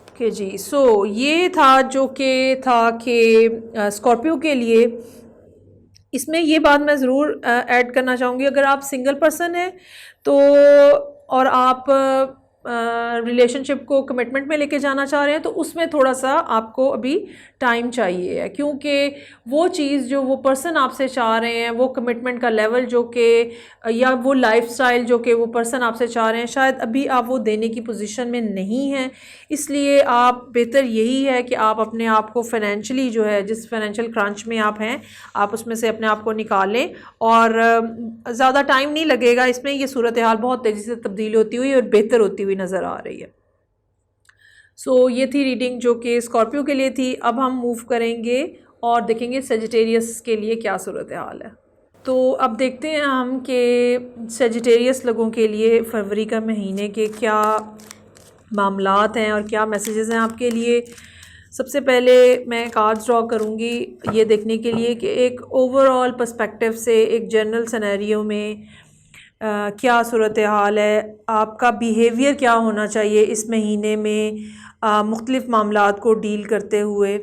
ओके जी, सो ये था जो कि स्कॉर्पियो के लिए। इसमें ये बात मैं ज़रूर ऐड करना चाहूँगी, अगर आप सिंगल पर्सन हैं तो और आप रिलेशनशिप को कमिटमेंट में लेके जाना चाह रहे हैं तो उसमें थोड़ा सा आपको अभी टाइम चाहिए है, क्योंकि वो चीज़ जो वो पर्सन आपसे चाह रहे हैं, वो कमिटमेंट का लेवल जो कि, या वो लाइफस्टाइल जो कि वो पर्सन आपसे चाह रहे हैं, शायद अभी आप वो देने की पोजीशन में नहीं हैं। इसलिए आप बेहतर यही है कि आप अपने आप को फाइनेंशियली जो है, जिस फाइनेंशियल क्रंच में आप हैं, आप उसमें से अपने आप को निकालें, और ज़्यादा टाइम नहीं लगेगा इसमें। ये सूरत हाल बहुत तेज़ी से तब्दील होती हुई और बेहतर होती हुई नज़र आ रही है। सो ये थी रीडिंग जो कि स्कॉर्पियो के लिए थी। अब हम मूव करेंगे और देखेंगे सेजिटेरियस के लिए क्या सूरत हाल है। तो अब देखते हैं हम कि सेजिटेरियस लोगों के लिए फरवरी का महीने के क्या मामलात हैं और क्या मैसेजेस हैं आपके लिए। सबसे पहले मैं कार्ड्स ड्रॉ करूँगी ये देखने के लिए कि एक ओवरऑल पर्सपेक्टिव से, एक जनरल सिनेरियो में क्या सूरत हाल है, आपका बिहेवियर क्या होना चाहिए इस महीने में मुख्तलिफ़ मामलात को डील करते हुए।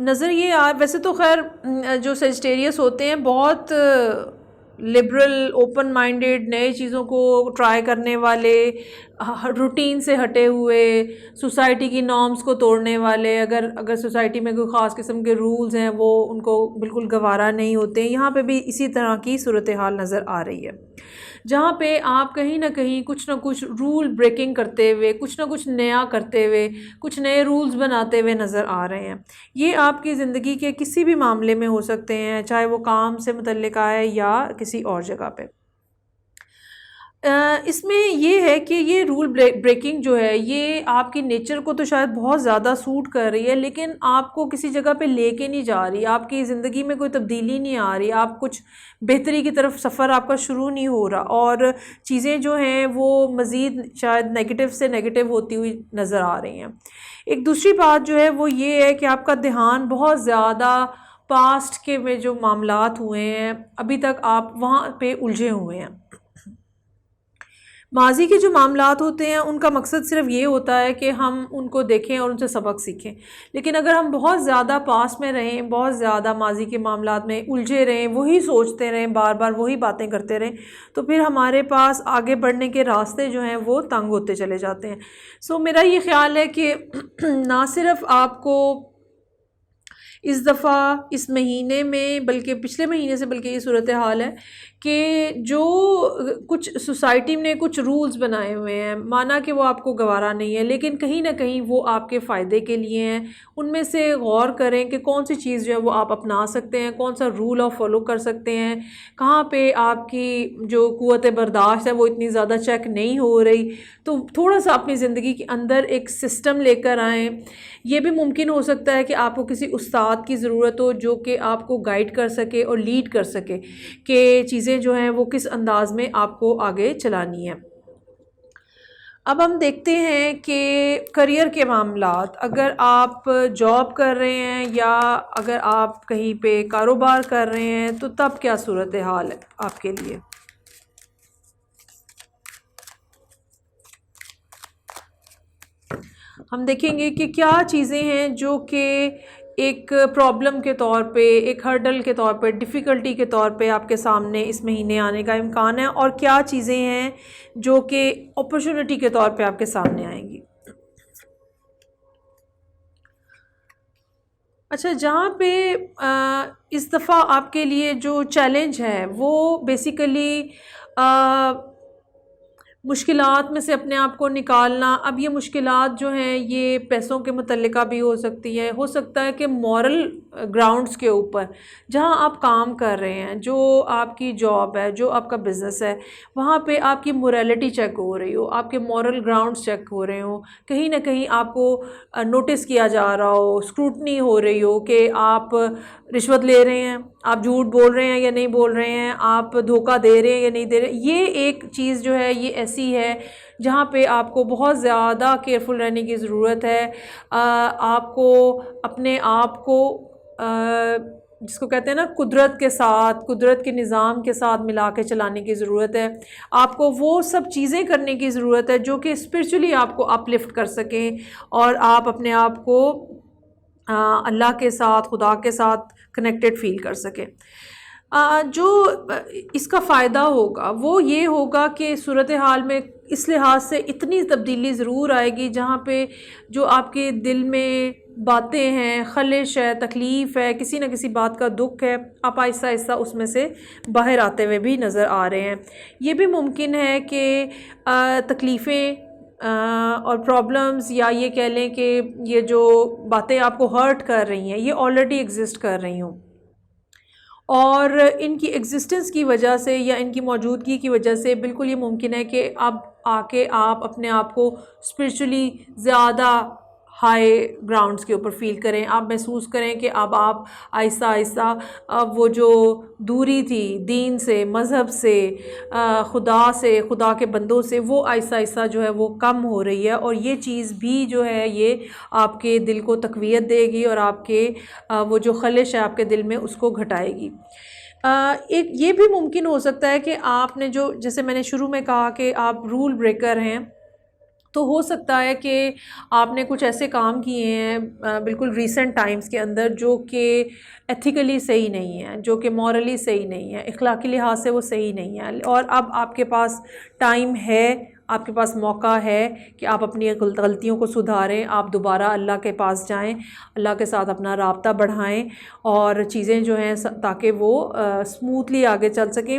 नज़र ये वैसे तो खैर जो सेजिटेरियस होते हैं बहुत लिबरल, ओपन माइंडेड, नए चीज़ों को ट्राई करने वाले, रूटीन से हटे हुए, सोसाइटी की नॉर्म्स को तोड़ने वाले, अगर सोसाइटी में कोई ख़ास किस्म के रूल्स हैं वो उनको बिल्कुल गवारा नहीं होते। यहाँ पे भी इसी तरह की सूरत हाल नज़र आ रही है, जहाँ पे आप कहीं ना कहीं कुछ ना कुछ रूल ब्रेकिंग करते हुए, कुछ ना कुछ नया करते हुए, कुछ नए रूल्स बनाते हुए नज़र आ रहे हैं। ये आपकी ज़िंदगी के किसी भी मामले में हो सकते हैं, चाहे वो काम से मुतल्लिक है या किसी और जगह पे। इसमें ये है कि ये रूल ब्रेकिंग जो है ये आपकी नेचर को तो शायद बहुत ज़्यादा सूट कर रही है, लेकिन आपको किसी जगह पे लेके नहीं जा रही, आपकी ज़िंदगी में कोई तब्दीली नहीं आ रही, आप कुछ बेहतरी की तरफ सफ़र आपका शुरू नहीं हो रहा, और चीज़ें जो हैं वो मज़ीद शायद नेगेटिव से नेगेटिव होती हुई नज़र आ रही हैं। एक दूसरी बात जो है वो ये है कि आपका ध्यान बहुत ज़्यादा पास्ट के में जो मामलात हुए हैं अभी तक आप वहाँ पे उलझे हुए हैं। माजी के जो मामलात होते हैं उनका मकसद सिर्फ ये होता है कि हम उनको देखें और उनसे सबक सीखें। लेकिन अगर हम बहुत ज़्यादा पास में रहें, बहुत ज़्यादा माजी के मामलात में उलझे रहें, वही सोचते रहें, बार बार वही बातें करते रहें, तो फिर हमारे पास आगे बढ़ने के रास्ते जो हैं वो तंग होते चले जाते हैं। सो मेरा ये ख़्याल है कि ना सिर्फ आपको इस दफ़ा इस महीने में, बल्कि पिछले महीने से बल्कि ये सूरत हाल है कि जो कुछ सोसाइटी ने कुछ रूल्स बनाए हुए हैं, माना कि वो आपको गवारा नहीं है, लेकिन कहीं ना कहीं वो आपके फ़ायदे के लिए हैं। उनमें से गौर करें कि कौन सी चीज़ जो है वो आप अपना सकते हैं, कौन सा रूल आप फॉलो कर सकते हैं, कहाँ पे आपकी जो क़ुव्वत बर्दाश्त है वो इतनी ज़्यादा चेक नहीं हो रही। तो थोड़ा सा अपनी ज़िंदगी के अंदर एक सिस्टम लेकर आएँ। ये भी मुमकिन हो सकता है कि आपको किसी उस्ताद की ज़रूरत हो जो कि आपको गाइड कर सके और लीड कर सके कि चीज़ें जो हैं वो किस अंदाज़ में आपको आगे चलानी है। अब हम देखते हैं कि करियर के मामलात, अगर आप जॉब कर रहे हैं या अगर आप कहीं पे कारोबार कर रहे हैं तो तब क्या सूरत हाल है आपके लिए। हम देखेंगे कि क्या चीज़ें हैं जो कि एक प्रॉब्लम के तौर पे, एक हर्डल के तौर पे, डिफ़िकल्टी के तौर पे आपके सामने इस महीने आने का इम्कान है, और क्या चीज़ें हैं जो कि अपॉर्चुनिटी के तौर पे आपके सामने आएंगी। अच्छा, जहाँ पे इस दफ़ा आपके लिए जो चैलेंज है वो बेसिकली मुश्किलात में से अपने आप को निकालना। अब ये मुश्किलात जो हैं ये पैसों के मुतल्लिका भी हो सकती है, हो सकता है कि मॉरल ग्राउंड्स के ऊपर जहाँ आप काम कर रहे हैं, जो आपकी जॉब है, जो आपका बिज़नेस है, वहाँ पे आपकी मोरालिटी चेक हो रही हो, आपके मॉरल ग्राउंड्स चेक हो रहे हो, कहीं ना कहीं आपको नोटिस किया जा रहा हो, स्क्रूटनी हो रही हो कि आप रिश्वत ले रहे हैं, आप झूठ बोल रहे हैं या नहीं बोल रहे हैं, आप धोखा दे रहे हैं या नहीं दे रहे। ये एक चीज़ जो है ये ऐसी है जहाँ पे आपको बहुत ज़्यादा केयरफुल रहने की ज़रूरत है। आपको अपने आप को जिसको कहते हैं ना कुदरत के साथ, कुदरत के निज़ाम के साथ मिला के चलाने की ज़रूरत है। आपको वो सब चीज़ें करने की ज़रूरत है जो कि स्पिरिचुअली आपको अपलिफ्ट कर सकें और आप अपने आप को अल्लाह के साथ, खुदा के साथ कनेक्टेड फ़ील कर सकें। जो इसका फ़ायदा होगा वो ये होगा कि सूरत हाल में इस लिहाज से इतनी तब्दीली ज़रूर आएगी जहाँ पे जो आपके दिल में बातें हैं, खलिश है, तकलीफ़ है, किसी न किसी बात का दुख है, आप आहिस्ता आहिस्ता उसमें से बाहर आते हुए भी नज़र आ रहे हैं। ये भी मुमकिन है कि तकलीफ़ें और प्रॉब्लम्स, या ये कह लें कि ये जो बातें आपको हर्ट कर रही हैं ये ऑलरेडी एग्जिस्ट कर रही हों, और इनकी एग्जिस्टेंस की वजह से या इनकी मौजूदगी की वजह से बिल्कुल ये मुमकिन है कि अब आके आप अपने आप को स्पिरिचुअली ज़्यादा हाई ग्राउंड्स के ऊपर फ़ील करें। आप महसूस करें कि अब आप आहिस्ता आहिस्ता अब वो जो दूरी थी दीन से, मज़हब से, खुदा से, खुदा के बंदों से, वो आहिस्ता आहिस्ता जो है वो कम हो रही है, और ये चीज़ भी जो है ये आपके दिल को तक़वियत देगी और आपके वो जो खलिश है आपके दिल में उसको घटाएगी। एक ये भी मुमकिन हो सकता है कि आपने जो, जैसे मैंने शुरू में कहा कि आप रूल ब्रेकर हैं, तो हो सकता है कि आपने कुछ ऐसे काम किए हैं बिल्कुल रीसेंट टाइम्स के अंदर जो कि एथिकली सही नहीं है, जो कि मॉरली सही नहीं है, इखलाकी लिहाज से वो सही नहीं है, और अब आपके पास टाइम है, आपके पास मौका है कि आप अपनी गलतियों को सुधारें, आप दोबारा अल्लाह के पास जाएं, अल्लाह के साथ अपना राब्ता बढ़ाएं और चीज़ें जो हैं ताकि वो स्मूथली आगे चल सकें।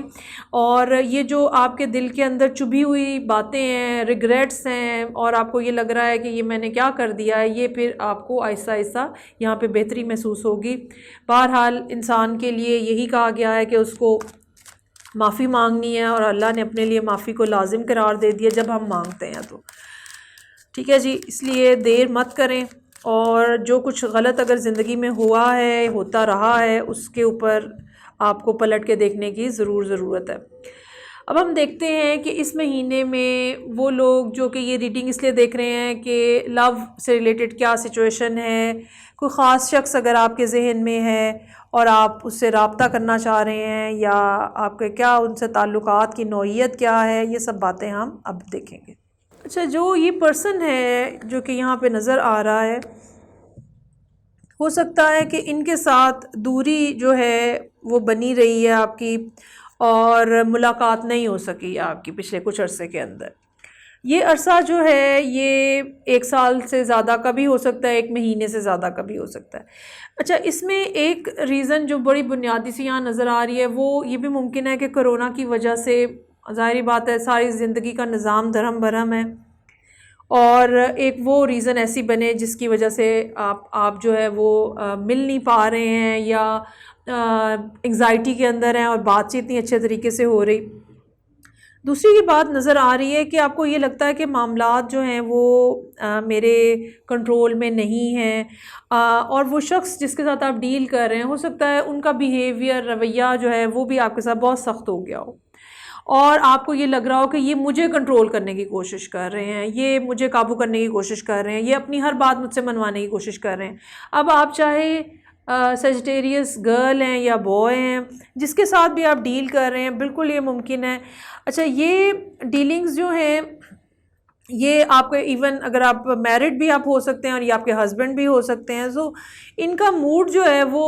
और ये जो आपके दिल के अंदर चुभी हुई बातें हैं, रिग्रेट्स हैं, और आपको ये लग रहा है कि ये मैंने क्या कर दिया है, ये फिर आपको आहिस्ता आहिस्ता यहाँ पे बेहतरी महसूस होगी। बहरहाल इंसान के लिए यही कहा गया है कि उसको माफ़ी मांगनी है, और अल्लाह ने अपने लिए माफ़ी को लाजिम करार दे दिया जब हम मांगते हैं तो। ठीक है जी, इसलिए देर मत करें, और जो कुछ गलत अगर ज़िंदगी में हुआ है, होता रहा है, उसके ऊपर आपको पलट के देखने की ज़रूरत है। अब हम देखते हैं कि इस महीने में वो लोग जो कि ये रीडिंग इसलिए देख रहे हैं कि लव से रिलेटेड क्या सिचुएशन है, कोई ख़ास शख्स अगर आपके जहन में है और आप उससे रब्ता करना चाह रहे हैं, या आपके क्या उनसे ताल्लुकात की नौइयत क्या है, ये सब बातें हम अब देखेंगे। अच्छा, जो ये पर्सन है जो कि यहाँ पे नज़र आ रहा है, हो सकता है कि इनके साथ दूरी जो है वो बनी रही है आपकी, और मुलाकात नहीं हो सकी आपकी पिछले कुछ अरसे के अंदर। ये अरसा जो है ये 1 साल से ज़्यादा का भी हो सकता है, 1 महीने से ज़्यादा का भी हो सकता है। अच्छा, इसमें एक रीज़न जो बड़ी बुनियादी सी यहाँ नज़र आ रही है वो ये भी मुमकिन है कि कोरोना की वजह से, ज़ाहिर बात है, सारी ज़िंदगी का निज़ाम धर्म भरम है, और एक वो रीज़न ऐसी बने जिसकी वजह से आप जो है वो मिल नहीं पा रहे हैं, या एंग्ज़ाइटी के अंदर हैं और बातचीत नहीं अच्छे तरीके से हो रही। दूसरी ये बात नज़र आ रही है कि आपको ये लगता है कि मामलात जो हैं वो मेरे कंट्रोल में नहीं हैं, और वो शख्स जिसके साथ आप डील कर रहे हैं, हो सकता है उनका बिहेवियर, रवैया जो है वो भी आपके साथ बहुत सख्त हो गया हो, और आपको ये लग रहा हो कि ये मुझे कंट्रोल करने की कोशिश कर रहे हैं, ये मुझे काबू करने की कोशिश कर रहे हैं, ये अपनी हर बात मुझसे मनवाने की कोशिश कर रहे हैं। अब आप चाहे सेजिटेरियस गर्ल हैं या बॉय हैं, जिसके साथ भी आप डील कर रहे हैं, बिल्कुल ये मुमकिन है। अच्छा, ये डीलिंग्स जो हैं ये आपके, इवन अगर आप मैरिड भी आप हो सकते हैं और ये आपके हस्बैंड भी हो सकते हैं, सो इनका मूड जो है वो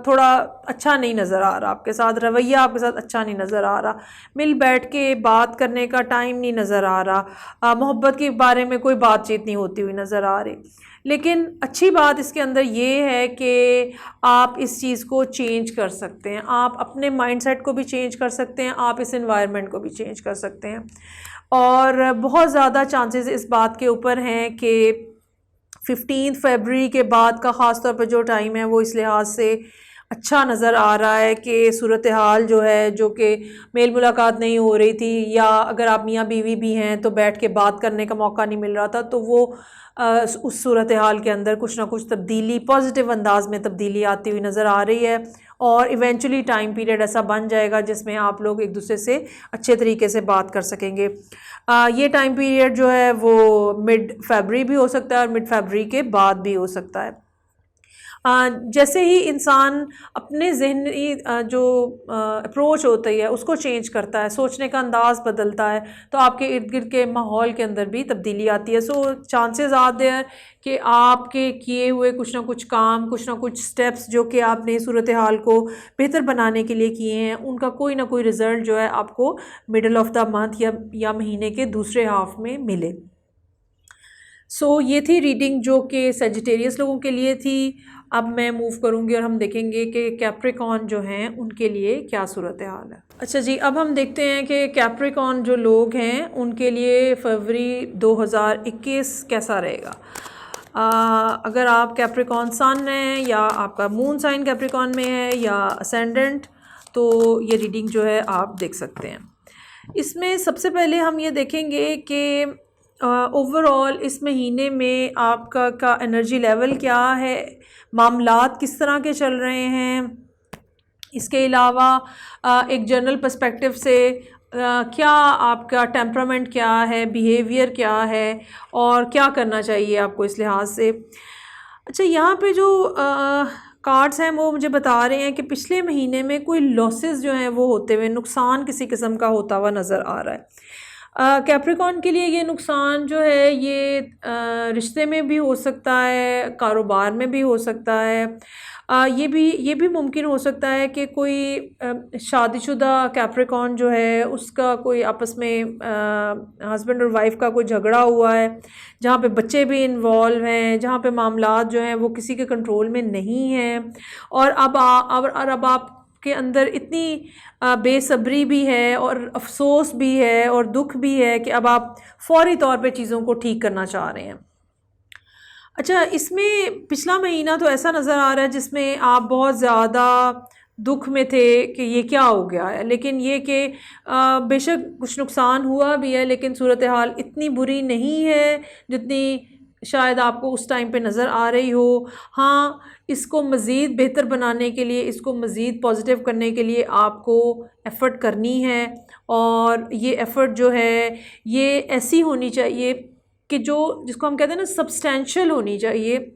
थोड़ा अच्छा नहीं नज़र आ रहा आपके साथ, रवैया आपके साथ अच्छा नहीं नज़र आ रहा, मिल बैठ के बात करने का टाइम नहीं नज़र आ रहा, मोहब्बत के बारे में कोई बातचीत नहीं होती हुई नज़र आ रही। लेकिन अच्छी बात इसके अंदर ये है कि आप इस चीज़ को चेंज कर सकते हैं, आप अपने माइंडसेट को भी चेंज कर सकते हैं, आप इस एनवायरनमेंट को भी चेंज कर सकते हैं, और बहुत ज़्यादा चांसेस इस बात के ऊपर हैं कि 15 फरवरी के बाद का ख़ास तौर पर जो टाइम है वो इस लिहाज से अच्छा नज़र आ रहा है कि सूरत हाल जो है, जो कि मेल मुलाकात नहीं हो रही थी, या अगर आप मियाँ बीवी भी हैं तो बैठ के बात करने का मौका नहीं मिल रहा था, तो वो उस सूरत हाल के अंदर कुछ ना कुछ तब्दीली, पॉजिटिव अंदाज में तब्दीली आती हुई नज़र आ रही है, और इवेंचुअली टाइम पीरियड ऐसा बन जाएगा जिसमें आप लोग एक दूसरे से अच्छे तरीके से बात कर सकेंगे। ये टाइम पीरियड जो है वो मिड फरवरी भी हो सकता है और मिड फरवरी के बाद भी हो सकता है। जैसे ही इंसान अपने ज़हनी जो अप्रोच होती है उसको चेंज करता है, सोचने का अंदाज़ बदलता है, तो आपके इर्द गिर्द के माहौल के अंदर भी तब्दीली आती है। सो चांसेस आर देयर कि आपके किए हुए कुछ ना कुछ काम, कुछ ना कुछ स्टेप्स जो कि आपने सूरत हाल को बेहतर बनाने के लिए किए हैं, उनका कोई ना कोई रिज़ल्ट जो है आपको मिडल ऑफ द मंथ या महीने के दूसरे हाफ में मिले। सो ये थी रीडिंग जो कि सेजिटेरियस लोगों के लिए थी। अब मैं मूव करूंगी और हम देखेंगे कि कैप्रिकॉन जो हैं उनके लिए क्या सूरत हाल है। अच्छा जी, अब हम देखते हैं कि कैप्रिकॉन जो लोग हैं उनके लिए फरवरी 2021 कैसा रहेगा। अगर आप कैप्रिकॉन सन हैं, या आपका मून साइन कैप्रिकॉन में है, या असेंडेंट, तो ये रीडिंग जो है आप देख सकते हैं। इसमें सबसे पहले हम ये देखेंगे कि ओवरऑल इस महीने में आपका का एनर्जी लेवल क्या है, मामलात किस तरह के चल रहे हैं। इसके अलावा एक जनरल पर्सपेक्टिव से क्या आपका टेम्परामेंट क्या है, बिहेवियर क्या है, और क्या करना चाहिए आपको इस लिहाज से। अच्छा, यहाँ पे जो कार्ड्स हैं वो मुझे बता रहे हैं कि पिछले महीने में कोई लॉसेस जो हैं वो होते हुए, नुकसान किसी किस्म का होता हुआ नज़र आ रहा है। कैप्रिकॉन के लिए ये नुकसान जो है ये रिश्ते में भी हो सकता है, कारोबार में भी हो सकता है। ये भी मुमकिन हो सकता है कि कोई शादीशुदा कैप्रिकॉन जो है उसका कोई आपस में हस्बैंड और वाइफ का कोई झगड़ा हुआ है, जहाँ पे बच्चे भी इन्वॉल्व हैं, जहाँ पे मामलात जो हैं वो किसी के कंट्रोल में नहीं हैं, और अब आप के अंदर इतनी बेसब्री भी है और अफसोस भी है और दुख भी है कि अब आप फौरी तौर पे चीज़ों को ठीक करना चाह रहे हैं। अच्छा, इसमें पिछला महीना तो ऐसा नज़र आ रहा है जिसमें आप बहुत ज़्यादा दुख में थे कि ये क्या हो गया है, लेकिन ये कि बेशक कुछ नुकसान हुआ भी है, लेकिन सूरत हाल इतनी बुरी नहीं है जितनी शायद आपको उस टाइम पे नज़र आ रही हो। हाँ, इसको मज़ीद बेहतर बनाने के लिए, इसको मज़ीद पॉजिटिव करने के लिए आपको एफ़र्ट करनी है, और ये एफ़र्ट जो है ये ऐसी होनी चाहिए कि जो जिसको हम कहते हैं ना सब्सटेंशियल होनी चाहिए।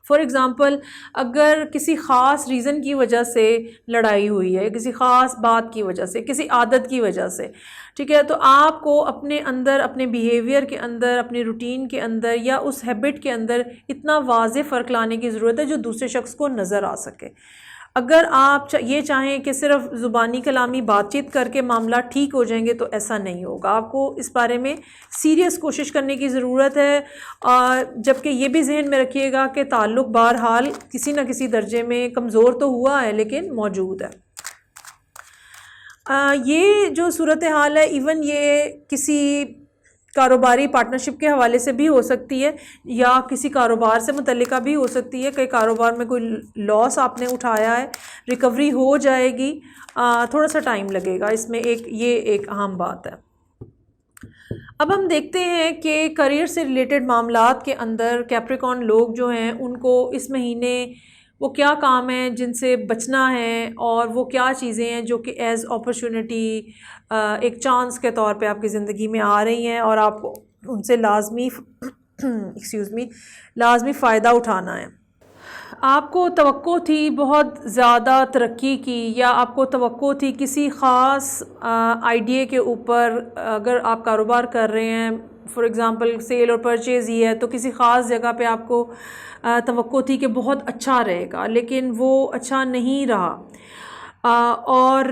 फॉर एग्ज़ाम्पल, अगर किसी ख़ास रीज़न की वजह से लड़ाई हुई है, किसी ख़ास बात की वजह से, किसी आदत की वजह से, ठीक है, तो आपको अपने अंदर, अपने बिहेवियर के अंदर, अपने रूटीन के अंदर या उस हैबिट के अंदर इतना वाज़ेह फ़र्क लाने की ज़रूरत है जो दूसरे शख्स को नज़र आ सके। अगर आप ये चाहें कि सिर्फ ज़ुबानी कलामी बातचीत करके मामला ठीक हो जाएंगे तो ऐसा नहीं होगा। आपको इस बारे में सीरियस कोशिश करने की ज़रूरत है। जबकि ये भी जहन में रखिएगा कि ताल्लुक़ बहरहाल किसी न किसी दर्जे में कमज़ोर तो हुआ है लेकिन मौजूद है। ये जो सूरत हाल है, इवन ये किसी कारोबारी पार्टनरशिप के हवाले से भी हो सकती है या किसी कारोबार से मुतल्लिका भी हो सकती है। कई कारोबार में कोई लॉस आपने उठाया है, रिकवरी हो जाएगी, थोड़ा सा टाइम लगेगा इसमें, ये एक अहम बात है। अब हम देखते हैं कि करियर से रिलेटेड मामलात के अंदर कैप्रिकॉर्न लोग जो हैं उनको इस महीने वो क्या काम है जिनसे बचना है, और वो क्या चीज़ें हैं जो कि एज़ अपॉर्चुनिटी एक चांस के तौर पे आपकी ज़िंदगी में आ रही हैं और आपको उनसे लाजमी लाजमी फ़ायदा उठाना है। आपको तवक्को थी बहुत ज़्यादा तरक्की की, या आपको तवक्को थी किसी ख़ास आइडिया के ऊपर, अगर आप कारोबार कर रहे हैं, फॉर एग्ज़ाम्पल सेल और परचेज़ ही है, तो किसी ख़ास जगह पे आपको तवक्को थी कि बहुत अच्छा रहेगा, लेकिन वो अच्छा नहीं रहा। और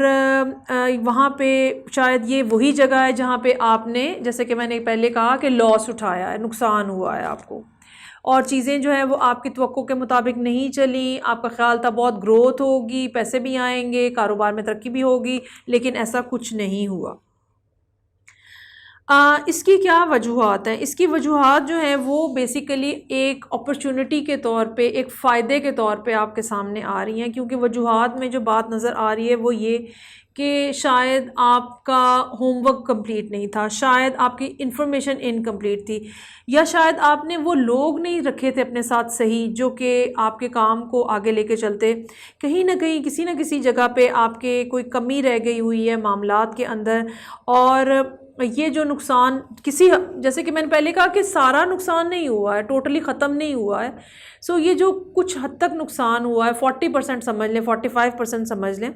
वहाँ पे शायद ये वही जगह है जहाँ पे आपने, जैसे कि मैंने पहले कहा, कि लॉस उठाया है, नुकसान हुआ है आपको, और चीज़ें जो है वो आपकी तवक्को के मुताबिक नहीं चली। आपका ख़्याल था बहुत ग्रोथ होगी, पैसे भी आएंगे, कारोबार में तरक्की भी होगी, लेकिन ऐसा कुछ नहीं हुआ। इसकी क्या वजूहात हैं? इसकी वजूहात जो हैं वो बेसिकली एक अपॉर्चुनिटी के तौर पे, एक फ़ायदे के तौर पे आपके सामने आ रही हैं, क्योंकि वजूहात में जो बात नज़र आ रही है वो ये कि शायद आपका होमवर्क कंप्लीट नहीं था, शायद आपकी इन्फॉर्मेशन इनकम्प्लीट थी, या शायद आपने वो लोग नहीं रखे थे अपने साथ सही जो कि आपके काम को आगे लेके चलते। कहीं ना कहीं किसी न किसी जगह पे आपके कोई कमी रह गई हुई है मामलात के अंदर, और ये जो नुकसान किसी, जैसे कि मैंने पहले कहा कि सारा नुकसान नहीं हुआ है, टोटली ख़त्म नहीं हुआ है। सो ये जो कुछ हद तक नुकसान हुआ है, 40% समझ लें, 45% समझ लें,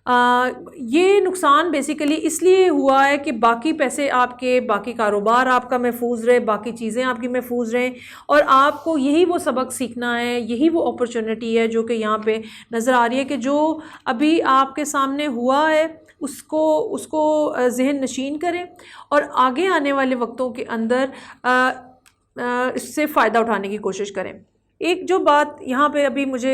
ये नुकसान बेसिकली इसलिए हुआ है कि बाकी पैसे आपके, बाकी कारोबार आपका महफूज रहे, बाकी चीज़ें आपकी महफूज रहें, और आपको यही वो सबक सीखना है, यही वो अपॉर्चुनिटी है जो कि यहाँ पे नज़र आ रही है कि जो अभी आपके सामने हुआ है उसको ज़हन नशीन करें और आगे आने वाले वक्तों के अंदर इससे फ़ायदा उठाने की कोशिश करें। एक जो बात यहाँ पे अभी मुझे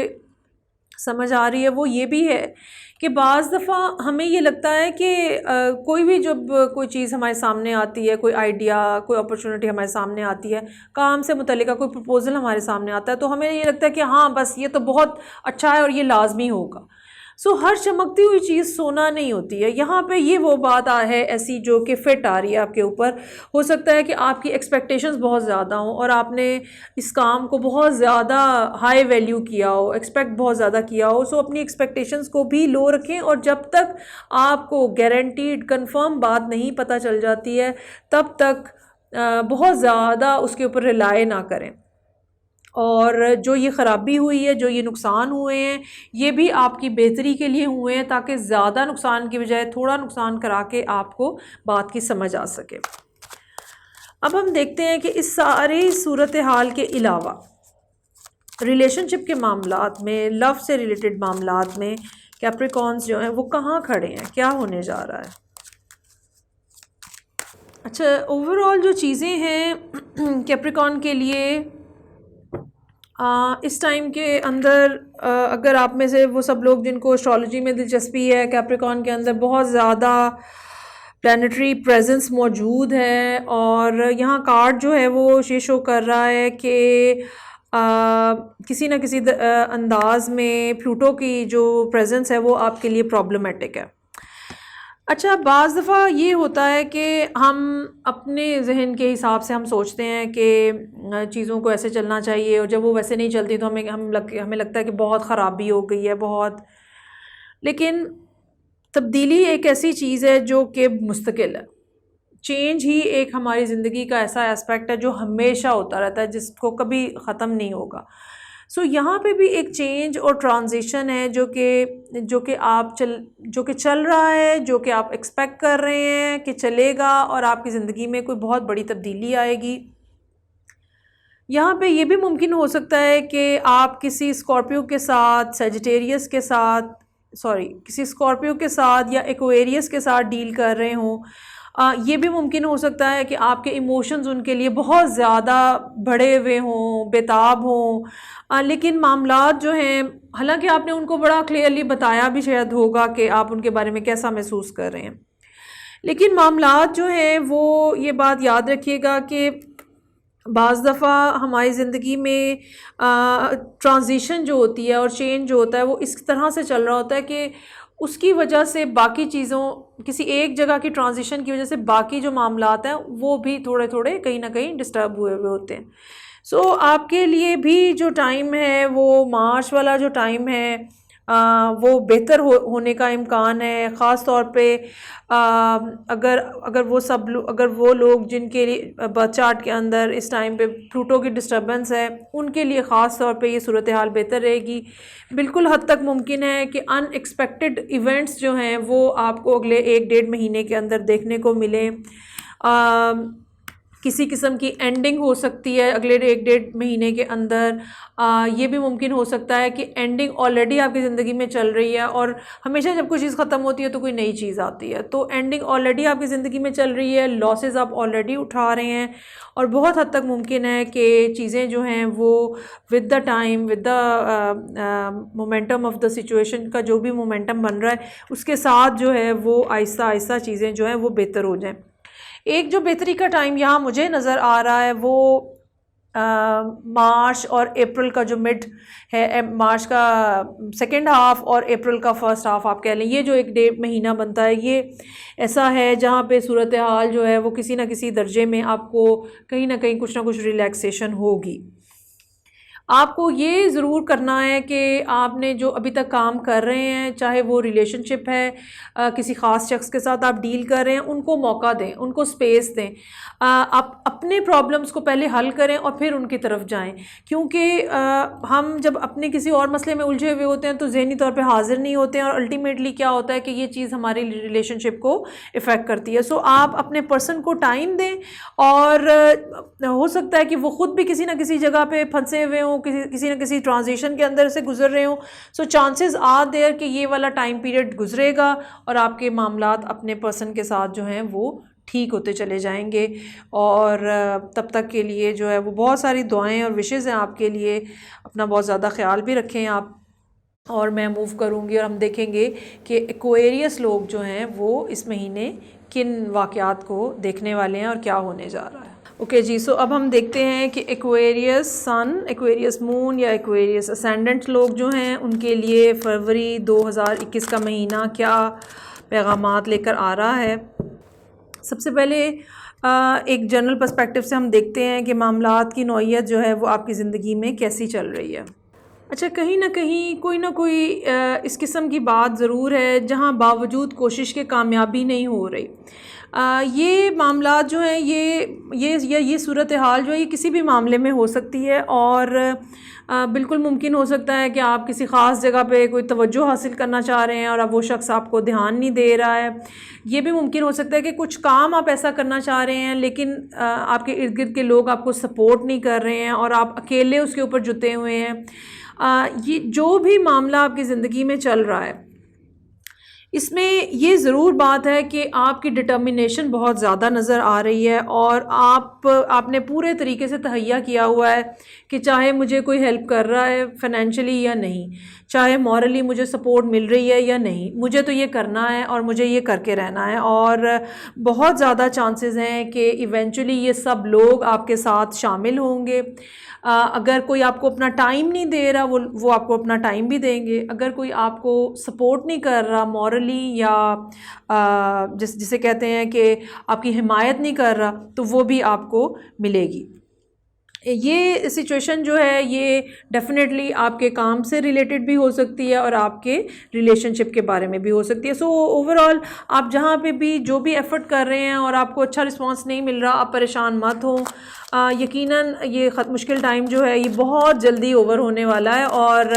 समझ आ रही है वो ये भी है कि बाज़ दफ़ा हमें ये लगता है कि कोई भी जब कोई चीज़ हमारे सामने आती है, कोई आइडिया, कोई अपॉर्चुनिटी हमारे सामने आती है, काम से मुतल्लिका कोई प्रपोज़ल हमारे सामने आता है, तो हमें ये लगता है कि हाँ बस ये तो बहुत अच्छा है और ये लाजमी होगा। सो हर चमकती हुई चीज़ सोना नहीं होती है। यहाँ पे ये वो बात है ऐसी जो कि फिट आ रही है आपके ऊपर। हो सकता है कि आपकी एक्सपेक्टेशंस बहुत ज़्यादा हों और आपने इस काम को बहुत ज़्यादा हाई वैल्यू किया हो, एक्सपेक्ट बहुत ज़्यादा किया हो। सो अपनी एक्सपेक्टेशंस को भी लो रखें, और जब तक आपको गारंटीड कंफर्म बात नहीं पता चल जाती है तब तक बहुत ज़्यादा उसके ऊपर रिलाय ना करें। और जो ये ख़राबी हुई है, जो ये नुकसान हुए हैं, ये भी आपकी बेहतरी के लिए हुए हैं, ताकि ज़्यादा नुकसान की बजाय थोड़ा नुकसान करा के आपको बात की समझ आ सके। अब हम देखते हैं कि इस सारी सूरत हाल के अलावा रिलेशनशिप के मामलात में, लव से रिलेटेड मामलात में कैप्रिकॉर्न्स जो हैं वो कहाँ खड़े हैं, क्या होने जा रहा है। अच्छा, ओवरऑल जो चीज़ें हैं कैप्रिकॉर्न के लिए इस टाइम के अंदर, अगर आप में से वो सब लोग जिनको एस्ट्रोलॉजी में दिलचस्पी है, कैप्रिकॉर्न के अंदर बहुत ज़्यादा प्लैनेटरी प्रेजेंस मौजूद है, और यहाँ कार्ड जो है वो ये शो कर रहा है कि किसी न किसी अंदाज में प्लूटो की जो प्रेजेंस है वो आपके लिए प्रॉब्लमेटिक है। अच्छा, बाज़ दफ़ा ये होता है कि हम अपने ज़हन के हिसाब से हम सोचते हैं कि चीज़ों को ऐसे चलना चाहिए, और जब वो वैसे नहीं चलती तो हमें लगता है कि बहुत ख़राबी हो गई है बहुत। लेकिन तब्दीली एक ऐसी चीज़ है जो कि मुस्तकिल है। चेंज ही एक हमारी ज़िंदगी का ऐसा एस्पेक्ट है जो हमेशा होता रहता है, जिसको कभी ख़त्म नहीं होगा। सो यहाँ पे भी एक चेंज और ट्रांजिशन है जो कि चल रहा है, जो कि आप एक्सपेक्ट कर रहे हैं कि चलेगा और आपकी ज़िंदगी में कोई बहुत बड़ी तब्दीली आएगी। यहाँ पे ये भी मुमकिन हो सकता है कि आप किसी स्कॉर्पियो के साथ, सजिटेरियस के साथ, किसी स्कॉर्पियो के साथ या एक्वेरियस के साथ डील कर रहे हों। ये भी मुमकिन हो सकता है कि आपके इमोशंस उनके लिए बहुत ज़्यादा बढ़े हुए हों, बेताब हों, लेकिन मामलात जो हैं, हालांकि आपने उनको बड़ा क्लियरली बताया भी शायद होगा कि आप उनके बारे में कैसा महसूस कर रहे हैं, लेकिन मामलात जो हैं वो, ये बात याद रखिएगा कि बाज़ दफ़ा हमारी ज़िंदगी में ट्रांज़िशन जो होती है और चेंज जो होता है वो इस तरह से चल रहा होता है कि उसकी वजह से बाकी चीज़ों, किसी एक जगह की ट्रांज़िशन की वजह से बाकी जो मामलात हैं वो भी थोड़े थोड़े कहीं ना कहीं डिस्टर्ब हुए हुए होते हैं। सो आपके लिए भी जो टाइम है वो मार्च वाला जो टाइम है, वो बेहतर होने का इम्कान है। ख़ास तौर पे अगर अगर वो लोग जिनके लिए बर्थ चार्ट के अंदर इस टाइम पे प्लूटो की डिस्टर्बेंस है, उनके लिए ख़ास तौर पे ये सूरत हाल बेहतर रहेगी। बिल्कुल हद तक मुमकिन है कि अनएक्सपेक्टेड इवेंट्स जो हैं वो आपको अगले 1-1.5 महीने के अंदर देखने को मिलें। किसी किस्म की एंडिंग हो सकती है अगले 1-1.5 महीने के अंदर। ये भी मुमकिन हो सकता है कि एंडिंग ऑलरेडी आपकी ज़िंदगी में चल रही है, और हमेशा जब कोई चीज़ ख़त्म होती है तो कोई नई चीज़ आती है, तो एंडिंग ऑलरेडी आपकी ज़िंदगी में चल रही है, लॉसेस आप ऑलरेडी उठा रहे हैं, और बहुत हद तक मुमकिन है कि चीज़ें जो हैं वो with the time, with the momentum of the situation का जो भी मोमेंटम बन रहा है उसके साथ जो है वो आहिस्ता आहिस्ता चीज़ें जो हैं वो बेहतर हो जाएँ। एक जो बेहतरी का टाइम यहाँ मुझे नज़र आ रहा है वो मार्च और अप्रैल का जो मिड है, मार्च का सेकेंड हाफ और अप्रैल का फर्स्ट हाफ आप कह लें, ये जो 1-1.5 महीना बनता है ये ऐसा है जहाँ पे सूरत हाल जो है वो किसी न किसी दर्जे में आपको कहीं ना कहीं कुछ ना कुछ रिलैक्सेशन होगी। आपको ये ज़रूर करना है कि आपने जो अभी तक काम कर रहे हैं, चाहे वो रिलेशनशिप है, किसी ख़ास शख्स के साथ आप डील कर रहे हैं, उनको मौका दें, उनको स्पेस दें। आप अपने प्रॉब्लम्स को पहले हल करें और फिर उनकी तरफ जाएं, क्योंकि हम जब अपने किसी और मसले में उलझे हुए होते हैं तो ज़हनी तौर पे हाजिर नहीं होते हैं, और अल्टीमेटली क्या होता है कि ये चीज़ हमारी रिलेशनशिप को इफ़ेक्ट करती है। सो आप अपने पर्सन को टाइम दें, और हो सकता है कि वो ख़ुद भी किसी न किसी जगह पे फंसे हुए हों, किसी न किसी ट्रांजिशन के अंदर से गुजर रहे हों। सो चांसेस आर देयर कि ये वाला टाइम पीरियड गुजरेगा और आपके मामलात अपने पर्सन के साथ जो हैं वो ठीक होते चले जाएंगे। और तब तक के लिए जो है वो बहुत सारी दुआएं और विशेज़ हैं आपके लिए। अपना बहुत ज़्यादा ख्याल भी रखें आप, और मैं मूव करूँगी और हम देखेंगे कि एक्वेरियस लोग जो हैं वो इस महीने किन वाक़यात को देखने वाले हैं और क्या होने जा रहा है। ओके जी, सो अब हम देखते हैं कि एक्वेरियस सन, एक्वेरियस मून या एक्वेरियस असेंडेंट लोग जो हैं उनके लिए फरवरी 2021 का महीना क्या पैगामात लेकर आ रहा है। सबसे पहले एक जनरल पर्सपेक्टिव से हम देखते हैं कि मामलात की नौइयत जो है वो आपकी ज़िंदगी में कैसी चल रही है। अच्छा, कहीं ना कहीं कोई ना कोई इस किस्म की बात ज़रूर है जहाँ बावजूद कोशिश के कामयाबी नहीं हो रही। ये मामलात जो हैं ये सूरत हाल जो है ये किसी भी मामले में हो सकती है, और बिल्कुल मुमकिन हो सकता है कि आप किसी ख़ास जगह पे कोई तवज्जो हासिल करना चाह रहे हैं और अब वो शख्स आपको ध्यान नहीं दे रहा है। ये भी मुमकिन हो सकता है कि कुछ काम आप ऐसा करना चाह रहे हैं लेकिन आपके इर्द गिर्द के लोग आपको सपोर्ट नहीं कर रहे हैं और आप अकेले उसके ऊपर जुटे हुए हैं। ये जो भी मामला आपकी ज़िंदगी में चल रहा है, इसमें ये ज़रूर बात है कि आपकी डिटर्मिनेशन बहुत ज़्यादा नज़र आ रही है, और आपने पूरे तरीके से तहैया किया हुआ है कि चाहे मुझे कोई हेल्प कर रहा है फाइनेंशियली या नहीं, चाहे मॉरली मुझे सपोर्ट मिल रही है या नहीं, मुझे तो ये करना है और मुझे ये करके रहना है। और बहुत ज़्यादा चांसेस हैं कि इवेंचुअली ये सब लोग आपके साथ शामिल होंगे। अगर कोई आपको अपना टाइम नहीं दे रहा वो आपको अपना टाइम भी देंगे। अगर कोई आपको सपोर्ट नहीं कर रहा, मॉरली मॉरली या जिसे कहते हैं कि आपकी हिमायत नहीं कर रहा, तो वो भी आपको मिलेगी। ये सिचुएशन जो है ये डेफिनेटली आपके काम से रिलेटेड भी हो सकती है और आपके रिलेशनशिप के बारे में भी हो सकती है। सो ओवरऑल आप जहाँ पे भी जो भी एफ़र्ट कर रहे हैं और आपको अच्छा रिस्पांस नहीं मिल रहा, आप परेशान मत हो। यकीनन ये मुश्किल टाइम जो है ये बहुत जल्दी ओवर होने वाला है और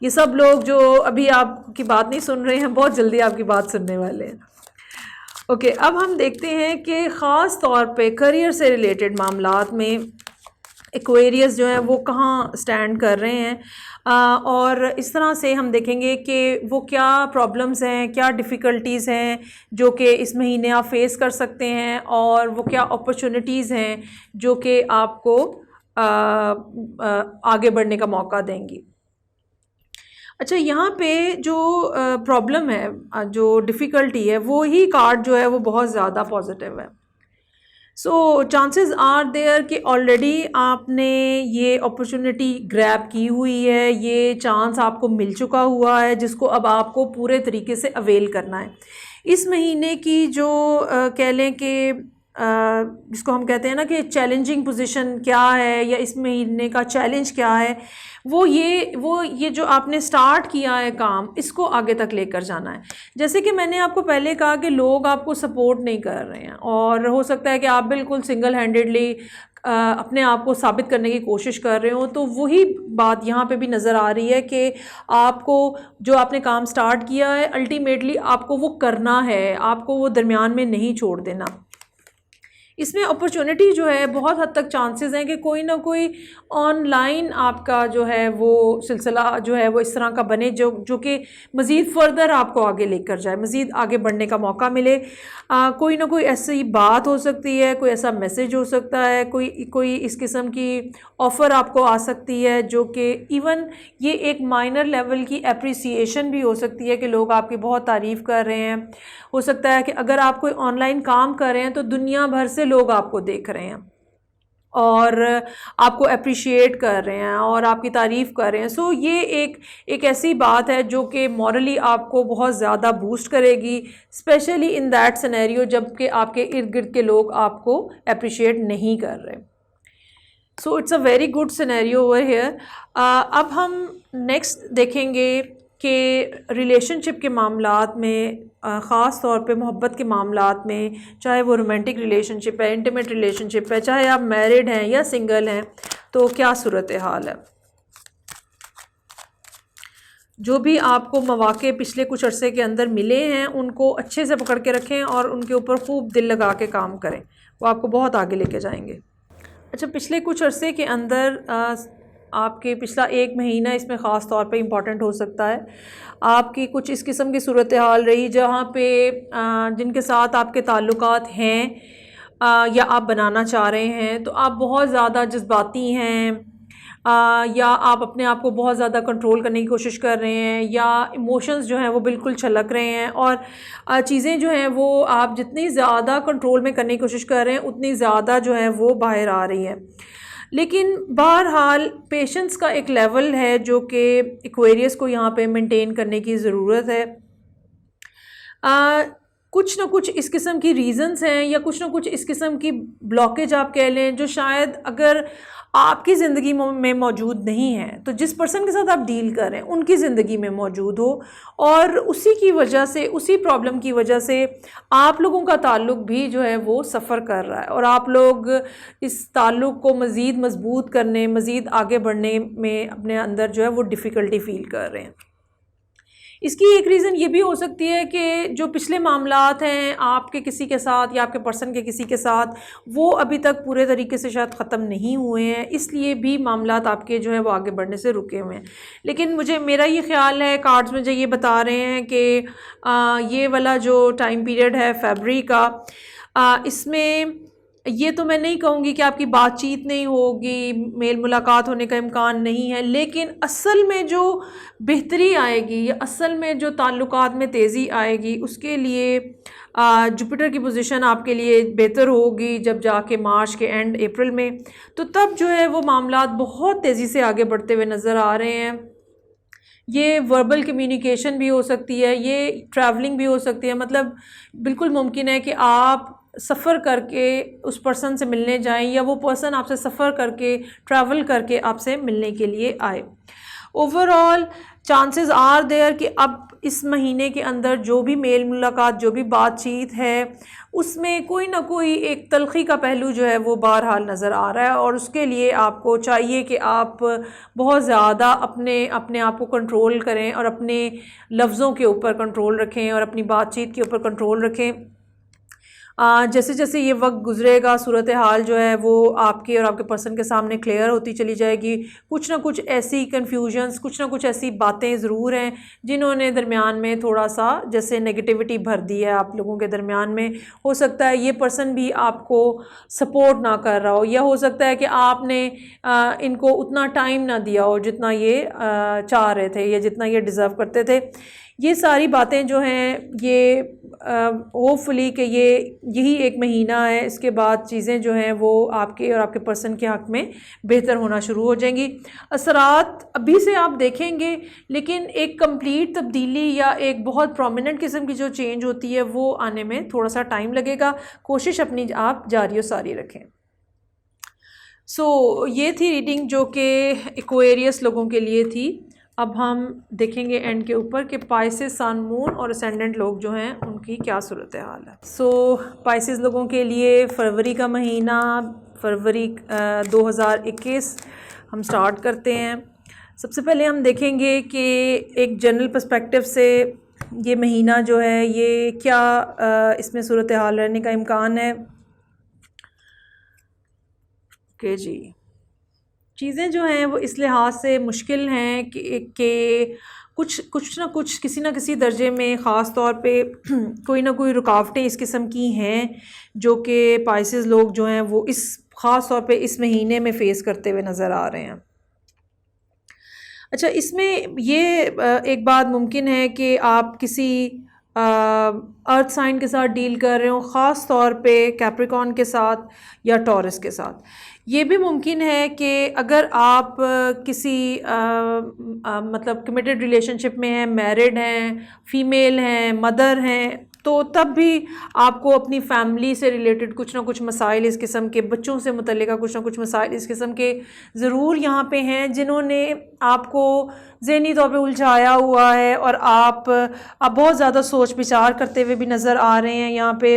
ये सब लोग जो अभी आपकी बात नहीं सुन रहे हैं बहुत जल्दी आपकी बात सुनने वाले हैं। ओके, अब हम देखते हैं कि ख़ास तौर पे करियर से रिलेटेड मामलात में एक्वेरियस जो है वो कहाँ स्टैंड कर रहे हैं और इस तरह से हम देखेंगे कि वो क्या प्रॉब्लम्स हैं, क्या डिफ़िकल्टीज़ हैं जो कि इस महीने आप फेस कर सकते हैं और वो क्या अपॉर्चुनिटीज़ हैं जो कि आपको आगे बढ़ने का मौका देंगी। अच्छा, यहाँ पे जो प्रॉब्लम है, जो डिफ़िकल्टी है, वो ही कार्ड जो है वो बहुत ज़्यादा पॉजिटिव है। सो चांसेस आर देयर कि ऑलरेडी आपने ये अपॉर्चुनिटी ग्रैब की हुई है, ये चांस आपको मिल चुका हुआ है जिसको अब आपको पूरे तरीके से अवेल करना है। इस महीने की जो कह लें कि जिसको हम कहते हैं ना कि चैलेंजिंग पोजीशन क्या है या इस महीने का चैलेंज क्या है, वो ये जो आपने स्टार्ट किया है काम, इसको आगे तक लेकर जाना है। जैसे कि मैंने आपको पहले कहा कि लोग आपको सपोर्ट नहीं कर रहे हैं और हो सकता है कि आप बिल्कुल सिंगल हैंडेडली अपने आप को साबित करने की कोशिश कर रहे हो। तो वही बात यहाँ पे भी नज़र आ रही है कि आपको जो आपने काम स्टार्ट किया है अल्टीमेटली आपको वो करना है, आपको वो दरमियान में नहीं छोड़ देना। इसमें अपॉर्चुनिटी जो है बहुत हद तक चांसेस हैं कि कोई ना कोई ऑनलाइन आपका जो है वो सिलसिला जो है वो इस तरह का बने जो कि मज़ीद फ़र्दर आपको आगे लेकर जाए, मज़ीद आगे बढ़ने का मौका मिले। कोई ना कोई ऐसी बात हो सकती है, कोई ऐसा मैसेज हो सकता है, कोई इस किस्म की ऑफ़र आपको आ सकती है जो कि इवन ये एक माइनर लेवल की एप्रिसिएशन भी हो सकती है कि लोग आपकी बहुत तारीफ़ कर रहे हैं। हो सकता है कि अगर आप कोई ऑनलाइन काम कर रहे हैं तो दुनिया भर से लोग आपको देख रहे हैं और आपको अप्रिशिएट कर रहे हैं और आपकी तारीफ़ कर रहे हैं। सो ये एक ऐसी बात है जो कि मॉरली आपको बहुत ज़्यादा बूस्ट करेगी, स्पेशली इन दैट सिनेरियो जबकि आपके इर्द गिर्द के लोग आपको अप्रिशिएट नहीं कर रहे। So it's a very good scenario over here. अब हम नेक्स्ट देखेंगे कि रिलेशनशिप के मामलात में, ख़ास तौर पे मोहब्बत के मामलात में, चाहे वो रोमांटिक रिलेशनशिप है, इंटीमेट रिलेशनशिप है, चाहे आप मैरिड हैं या सिंगल हैं, तो क्या सूरत हाल है। जो भी आपको मौक़े पिछले कुछ अरसे के अंदर मिले हैं उनको अच्छे से पकड़ के रखें और उनके ऊपर खूब दिल लगा के काम करें, वो आपको बहुत आगे लेके जाएंगे। अच्छा, पिछले कुछ अरसे के अंदर आपके पिछला 1 महीना इसमें ख़ास तौर पे इम्पॉर्टेंट हो सकता है। आपकी कुछ इस किस्म की सूरत हाल रही जहाँ पे जिनके साथ आपके ताल्लुकात हैं या आप बनाना चाह रहे हैं तो आप बहुत ज़्यादा जज्बाती हैं या आप अपने आप को बहुत ज़्यादा कंट्रोल करने की कोशिश कर रहे हैं या इमोशंस जो हैं वो बिल्कुल छलक रहे हैं और चीज़ें जो हैं वो आप जितनी ज़्यादा कंट्रोल में करने की कोशिश कर रहे हैं उतनी ज़्यादा जो है वो बाहर आ रही हैं। लेकिन बहरहाल पेशेंस का एक लेवल है जो कि एक्वेरियस को यहाँ पे मेंटेन करने की ज़रूरत है। कुछ ना कुछ इस किस्म की रीज़न्स हैं या कुछ ना कुछ इस किस्म की ब्लॉकेज आप कह लें जो शायद अगर आपकी ज़िंदगी में मौजूद नहीं है तो जिस पर्सन के साथ आप डील कर रहे हैं उनकी ज़िंदगी में मौजूद हो और उसी की वजह से, उसी प्रॉब्लम की वजह से आप लोगों का ताल्लुक़ भी जो है वो सफ़र कर रहा है और आप लोग इस ताल्लुक़ को मज़ीद मजबूत करने, मज़ीद आगे बढ़ने में अपने अंदर जो है वो डिफ़िकल्टी फ़ील कर रहे हैं। इसकी एक रीज़न ये भी हो सकती है कि जो पिछले मामलात हैं आपके किसी के साथ या आपके पर्सन के किसी के साथ, वो अभी तक पूरे तरीके से शायद ख़त्म नहीं हुए हैं, इसलिए भी मामलात आपके जो है वो आगे बढ़ने से रुके हुए हैं। लेकिन मेरा ये ख़्याल है, कार्ड्स मुझे ये बता रहे हैं कि ये वाला जो टाइम पीरियड है फरवरी का, इसमें ये तो मैं नहीं कहूँगी कि आपकी बातचीत नहीं होगी, मेल मुलाकात होने का इम्कान नहीं है, लेकिन असल में जो बेहतरी आएगी या असल में जो ताल्लुकात में तेज़ी आएगी उसके लिए जुपिटर की पोजीशन आपके लिए बेहतर होगी जब जाके मार्च के एंड अप्रैल में, तो तब जो है वो मामलात बहुत तेज़ी से आगे बढ़ते हुए नज़र आ रहे हैं। ये वर्बल कम्युनिकेशन भी हो सकती है, ये ट्रैवलिंग भी हो सकती है। मतलब बिल्कुल मुमकिन है कि आप सफ़र करके उस पर्सन से मिलने जाएं या वो पर्सन आपसे सफ़र करके ट्रैवल करके आपसे मिलने के लिए आए। ओवरऑल चांसेस आर देयर कि अब इस महीने के अंदर जो भी मेल मुलाकात, जो भी बातचीत है, उसमें कोई ना कोई एक तलखी का पहलू जो है वो बहरहाल नज़र आ रहा है। और उसके लिए आपको चाहिए कि आप बहुत ज़्यादा अपने अपने आप को कंट्रोल करें और अपने लफ्ज़ों के ऊपर कंट्रोल रखें और अपनी बातचीत के ऊपर कंट्रोल रखें। जैसे जैसे ये वक्त गुजरेगा, सूरत हाल जो है वो आपके और आपके पर्सन के सामने क्लियर होती चली जाएगी। कुछ ना कुछ ऐसी कन्फ्यूजन्स, कुछ ना कुछ ऐसी बातें ज़रूर हैं जिन्होंने दरमियान में थोड़ा सा जैसे नेगेटिविटी भर दी है आप लोगों के दरमियान में। हो सकता है ये पर्सन भी आपको सपोर्ट ना कर रहा हो, या हो सकता है कि आपने इनको उतना टाइम ना दिया हो जितना ये चाह रहे थे या जितना ये डिज़र्व करते थे। ये सारी बातें जो हैं ये होपफुली कि ये यही एक महीना है, इसके बाद चीज़ें जो हैं वो आपके और आपके पर्सन के हक़ में बेहतर होना शुरू हो जाएंगी। असरात अभी से आप देखेंगे, लेकिन एक कंप्लीट तब्दीली या एक बहुत प्रोमिनेंट किस्म की जो चेंज होती है वो आने में थोड़ा सा टाइम लगेगा। कोशिश अपनी आप जारी और सारी रखें। ये थी रीडिंग जो कि एक्वेरियस लोगों के लिए थी। अब हम देखेंगे एंड के ऊपर कि पाइसेस, सन, मून और असेंडेंट लोग जो हैं उनकी क्या सूरत हाल है। पाइसेस लोगों के लिए फरवरी का महीना, फरवरी 2021 हम स्टार्ट करते हैं। सबसे पहले हम देखेंगे कि एक जनरल पर्सपेक्टिव से ये महीना जो है ये क्या इसमें सूरत हाल रहने का इम्कान है। ओके जी, चीज़ें जो हैं वो इस लिहाज से मुश्किल हैं कि कुछ ना कुछ किसी न किसी दर्जे में ख़ास तौर पे कोई ना कोई रुकावटें इस किस्म की हैं जो कि पाइसेस लोग जो हैं वो इस ख़ास तौर पे इस महीने में फ़ेस करते हुए नज़र आ रहे हैं। अच्छा, इसमें ये एक बात मुमकिन है कि आप किसी अर्थ साइन के साथ डील कर रहे हो, ख़ास तौर पे कैप्रिकॉर्न के साथ या टॉरस के साथ। ये भी मुमकिन है कि अगर आप किसी मतलब कमिटेड रिलेशनशिप में हैं, मैरिड हैं, फ़ीमेल हैं, मदर हैं, तो तब भी आपको अपनी फैमिली से रिलेटेड कुछ ना कुछ मसाइल इस किस्म के, बच्चों से मुतल्लिका कुछ ना कुछ मसाइल इस किस्म के ज़रूर यहाँ पे हैं जिन्होंने आपको ज़हनी तौर पे उलझाया हुआ है और आप बहुत ज़्यादा सोच विचार करते हुए भी नज़र आ रहे हैं यहाँ पे।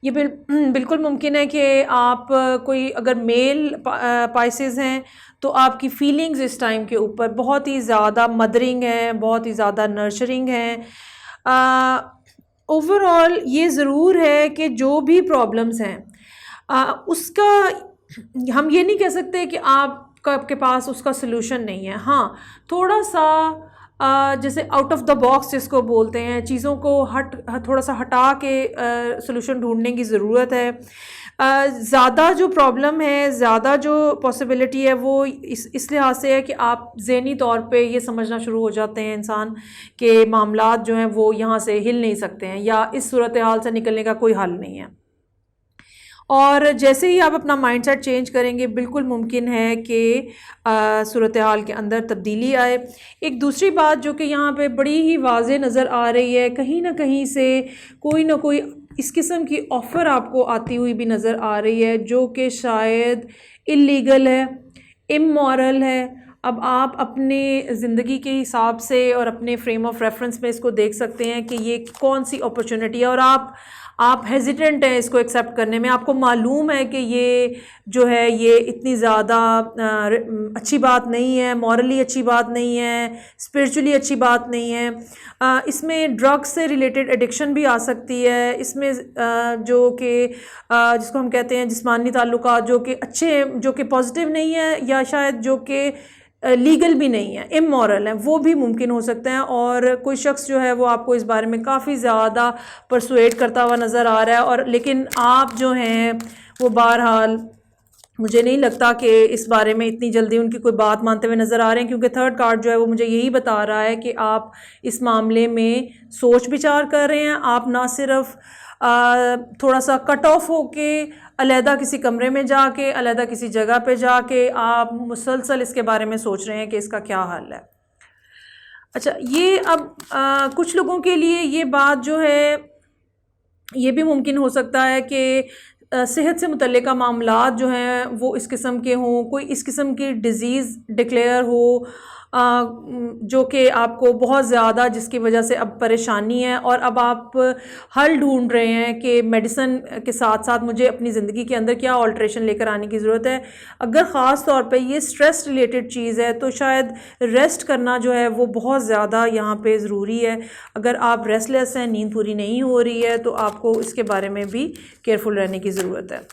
ये बिल्कुल मुमकिन है कि आप कोई अगर मेल पाइसेस हैं तो आपकी फीलिंग्स इस टाइम के ऊपर बहुत ही ज़्यादा मदरिंग है, बहुत ही ज़्यादा नर्चरिंग है। ओवरऑल ये ज़रूर है कि जो भी प्रॉब्लम्स हैं उसका हम ये नहीं कह सकते कि आपके पास उसका सलूशन नहीं है। हाँ, थोड़ा सा जैसे आउट ऑफ द बॉक्स जिसको बोलते हैं, चीज़ों को थोड़ा सा हटा के सलूशन ढूंढने की ज़रूरत है। ज़्यादा जो प्रॉब्लम है, ज़्यादा जो पॉसिबिलिटी है वो इस लिहाज से है कि आप ज़हनी तौर पे ये समझना शुरू हो जाते हैं इंसान के मामलात जो हैं वो यहाँ से हिल नहीं सकते हैं या इस सूरत हाल से निकलने का कोई हल नहीं है। और जैसे ही आप अपना माइंडसेट चेंज करेंगे बिल्कुल मुमकिन है कि सूरत हाल के अंदर तब्दीली आए। एक दूसरी बात जो कि यहाँ पे बड़ी ही वाज़ेह नज़र आ रही है, कहीं ना कहीं से कोई ना कोई इस किस्म की ऑफ़र आपको आती हुई भी नज़र आ रही है जो कि शायद इल्लीगल है, इमोरल है। अब आप अपने ज़िंदगी के हिसाब से और अपने फ्रेम ऑफ रेफरेंस में इसको देख सकते हैं कि ये कौन सी अपॉर्चुनिटी है और आप हेजिटेंट हैं इसको एक्सेप्ट करने में। आपको मालूम है कि ये जो है ये इतनी ज़्यादा अच्छी बात नहीं है, मॉरली अच्छी बात नहीं है, स्पिरिचुअली अच्छी बात नहीं है। इसमें ड्रग्स से रिलेटेड एडिक्शन भी आ सकती है, इसमें जो कि जिसको हम कहते हैं जिस्मानी ताल्लुकात जो कि अच्छे, जो कि पॉजिटिव नहीं है या शायद जो कि लीगल भी नहीं है, इमोरल है, वो भी मुमकिन हो सकते हैं। और कोई शख्स जो है वो आपको इस बारे में काफ़ी ज़्यादा परसुएट करता हुआ नज़र आ रहा है और लेकिन आप जो हैं वो बहरहाल मुझे नहीं लगता कि इस बारे में इतनी जल्दी उनकी कोई बात मानते हुए नज़र आ रहे हैं, क्योंकि थर्ड कार्ड जो है वो मुझे यही बता रहा है कि आप इस मामले में सोच विचार कर रहे हैं। आप ना सिर्फ थोड़ा सा कट ऑफ होके अलहदा किसी कमरे में जाके, अलहदा किसी जगह पे जाके आप मुसलसल इसके बारे में सोच रहे हैं कि इसका क्या हल है। अच्छा, ये अब कुछ लोगों के लिए ये बात जो है ये भी मुमकिन हो सकता है कि सेहत से मुतल्लिका मामलात जो हैं वो इस किस्म के हों, कोई इस किस्म की डिज़ीज़ डिक्लेयर हो जो कि आपको बहुत ज़्यादा, जिसकी वजह से अब परेशानी है और अब आप हल ढूंढ रहे हैं कि मेडिसिन के साथ साथ मुझे अपनी ज़िंदगी के अंदर क्या ऑल्ट्रेशन लेकर आने की ज़रूरत है। अगर ख़ास तौर पे ये स्ट्रेस रिलेटेड चीज़ है तो शायद रेस्ट करना जो है वो बहुत ज़्यादा यहाँ पे ज़रूरी है। अगर आप रेस्टलेस हैं, नींद पूरी नहीं हो रही है, तो आपको इसके बारे में भी केयरफुल रहने की ज़रूरत है।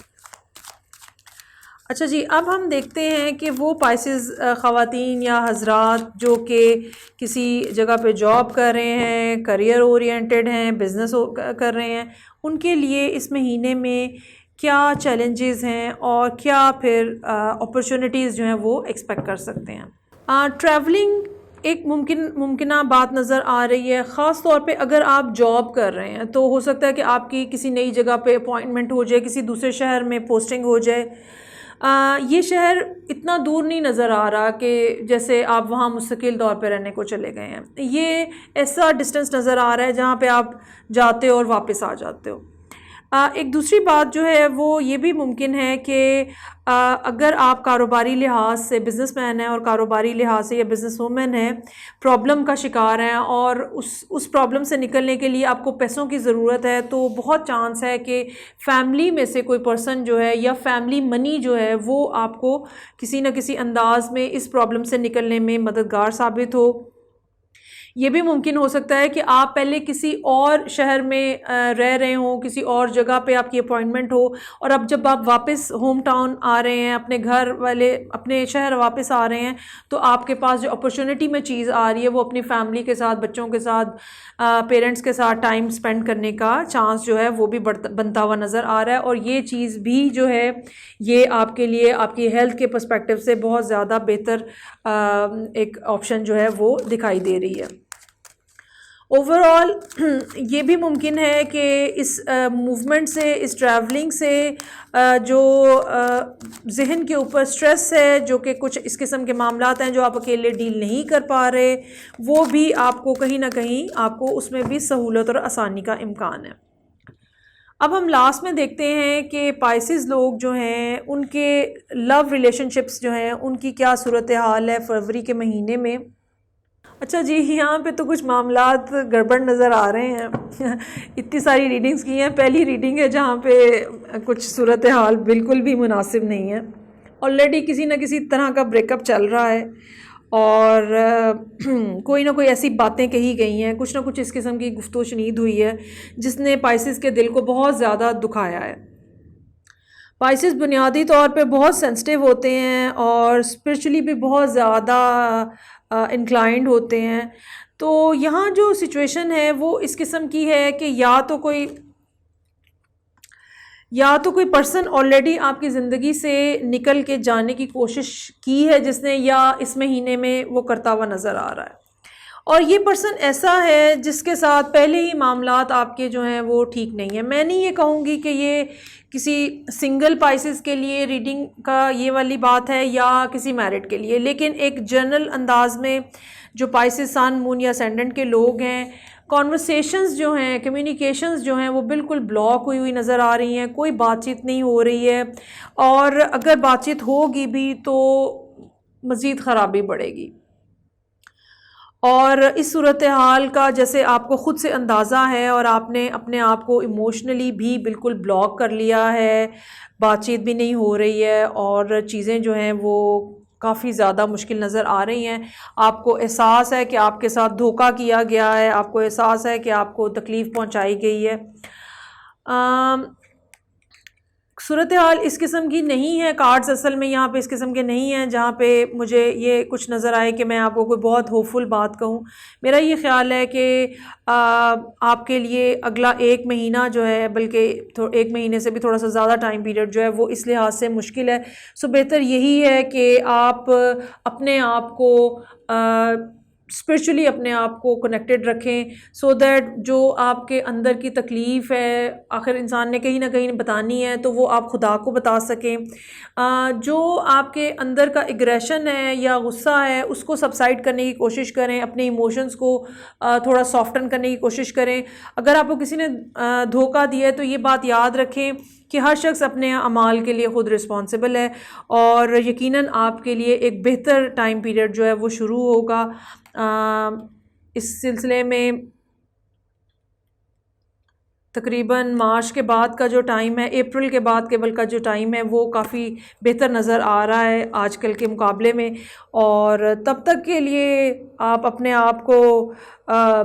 अच्छा जी, अब हम देखते हैं कि वो पाइसेस ख़वातीन या हज़रात जो कि किसी जगह पे जॉब कर रहे हैं, करियर ओरिएंटेड हैं, बिज़नेस कर रहे हैं, उनके लिए इस महीने में क्या चैलेंजेस हैं और क्या फिर अपॉर्चुनिटीज़ जो हैं वो एक्सपेक्ट कर सकते हैं। ट्रैवलिंग एक मुमकिना बात नज़र आ रही है, ख़ास तौर पे अगर आप जॉब कर रहे हैं तो हो सकता है कि आपकी किसी नई जगह पे अपॉइंटमेंट हो जाए, किसी दूसरे शहर में पोस्टिंग हो जाए। ये शहर इतना दूर नहीं नज़र आ रहा कि जैसे आप वहाँ मुस्तकिल तौर पे रहने को चले गए हैं। ये ऐसा डिस्टेंस नज़र आ रहा है जहाँ पे आप जाते हो और वापस आ जाते हो। एक दूसरी बात जो है वो ये भी मुमकिन है कि अगर आप कारोबारी लिहाज से बिज़नेसमैन हैं और कारोबारी लिहाज से या बिज़नेस वूमेन है, प्रॉब्लम का शिकार हैं और उस प्रॉब्लम से निकलने के लिए आपको पैसों की ज़रूरत है, तो बहुत चांस है कि फैमिली में से कोई पर्सन जो है या फैमिली मनी जो है वो आपको किसी न किसी अंदाज में इस प्रॉब्लम से निकलने में मददगार साबित हो। ये भी मुमकिन हो सकता है कि आप पहले किसी और शहर में रह रहे हों, किसी और जगह पे आपकी अपॉइंटमेंट हो और अब जब आप वापस होम टाउन आ रहे हैं, अपने घर वाले अपने शहर वापस आ रहे हैं, तो आपके पास जो अपॉर्चुनिटी में चीज़ आ रही है वो अपनी फैमिली के साथ, बच्चों के साथ, पेरेंट्स के साथ टाइम स्पेंड करने का चांस जो है वो भी बनता हुआ नज़र आ रहा है। और ये चीज़ भी जो है ये आपके लिए आपकी हेल्थ के पर्सपेक्टिव से बहुत ज़्यादा बेहतर एक ऑप्शन जो है वो दिखाई दे रही है। ओवरऑल ये भी मुमकिन है कि इस मूवमेंट से, इस ट्रैवलिंग से जो ज़हन के ऊपर स्ट्रेस है, जो कि कुछ इस किस्म के मामलात हैं जो आप अकेले डील नहीं कर पा रहे, वो भी आपको कहीं ना कहीं आपको उसमें भी सहूलत और आसानी का इम्कान है। अब हम लास्ट में देखते हैं कि पाइसेस लोग जो हैं उनके लव रिलेशनशिप्स जो हैं उनकी क्या सूरत हाल है फरवरी के महीने में। अच्छा जी, यहाँ पे तो कुछ मामलात गड़बड़ नज़र आ रहे हैं। इतनी सारी रीडिंग्स की हैं, पहली रीडिंग है जहाँ पे कुछ सूरत हाल बिल्कुल भी मुनासिब नहीं है। ऑलरेडी किसी न किसी तरह का ब्रेकअप चल रहा है और कोई ना कोई ऐसी बातें कही गई हैं, कुछ ना कुछ इस किस्म की गुफ्तगू शनीद हुई है जिसने पाइसेस के दिल को बहुत ज़्यादा दुखाया है। पाइसेस बुनियादी तौर पे बहुत सेंसिटिव होते हैं और स्पिरिचुअली भी बहुत ज़्यादा इंक्लाइंड होते हैं। तो यहाँ जो सिचुएशन है वो इस किस्म की है कि या तो कोई पर्सन ऑलरेडी आपकी ज़िंदगी से निकल के जाने की कोशिश की है जिसने, या इस महीने में वो करता हुआ नज़र आ रहा है। और ये पर्सन ऐसा है जिसके साथ पहले ही मामलात आपके जो हैं वो ठीक नहीं है। मैं नहीं ये कहूँगी कि ये किसी सिंगल पाइसेस के लिए रीडिंग का ये वाली बात है या किसी मैरिड के लिए, लेकिन एक जनरल अंदाज में जो पाइसेस सन मून या असेंडेंट के लोग हैं, कॉन्वर्सेशंस जो हैं, कम्युनिकेशंस जो हैं वो बिल्कुल ब्लॉक हुई नज़र आ रही हैं, कोई बातचीत नहीं हो रही है और अगर बातचीत होगी भी तो मज़ीद ख़राबी बढ़ेगी। और इस सूरत हाल का जैसे आपको ख़ुद से अंदाज़ा है और आपने अपने आप को इमोशनली भी बिल्कुल ब्लॉक कर लिया है, बातचीत भी नहीं हो रही है और चीज़ें जो हैं वो काफ़ी ज़्यादा मुश्किल नज़र आ रही हैं। आपको एहसास है कि आपके साथ धोखा किया गया है, आपको एहसास है कि आपको तकलीफ़ पहुंचाई गई है। सूरत हाल इस किस्म की नहीं है, कार्ड्स असल में यहाँ पे इस किस्म के नहीं हैं जहाँ पे मुझे ये कुछ नज़र आए कि मैं आपको कोई बहुत होपफुल बात कहूँ। मेरा ये ख़्याल है कि आपके लिए अगला एक महीना जो है, बल्कि एक महीने से भी थोड़ा सा ज़्यादा टाइम पीरियड जो है वो इस लिहाज से मुश्किल है। सो बेहतर यही है कि आप अपने आप को स्पिरिचुअली अपने आप को कनेक्टेड रखें, सो दैट जो आपके अंदर की तकलीफ़ है, आखिर इंसान ने कहीं ना कहीं बतानी है, तो वो आप खुदा को बता सकें। जो आपके अंदर का एग्रेशन है या गुस्सा है, उसको सबसाइड करने की कोशिश करें, अपने इमोशंस को थोड़ा सॉफ्टन करने की कोशिश करें। अगर आपको किसी ने धोखा दिया है तो ये बात याद रखें कि हर शख्स अपने अमाल के लिए ख़ुद रिस्पॉन्सिबल है, और यकीनन आपके लिए एक बेहतर टाइम पीरियड जो है वो शुरू होगा। इस सिलसिले में तकरीबन मार्च के बाद का जो टाइम है, अप्रैल के बाद केवल का जो टाइम है, वो काफ़ी बेहतर नज़र आ रहा है आजकल के मुकाबले में। और तब तक के लिए आप अपने आप को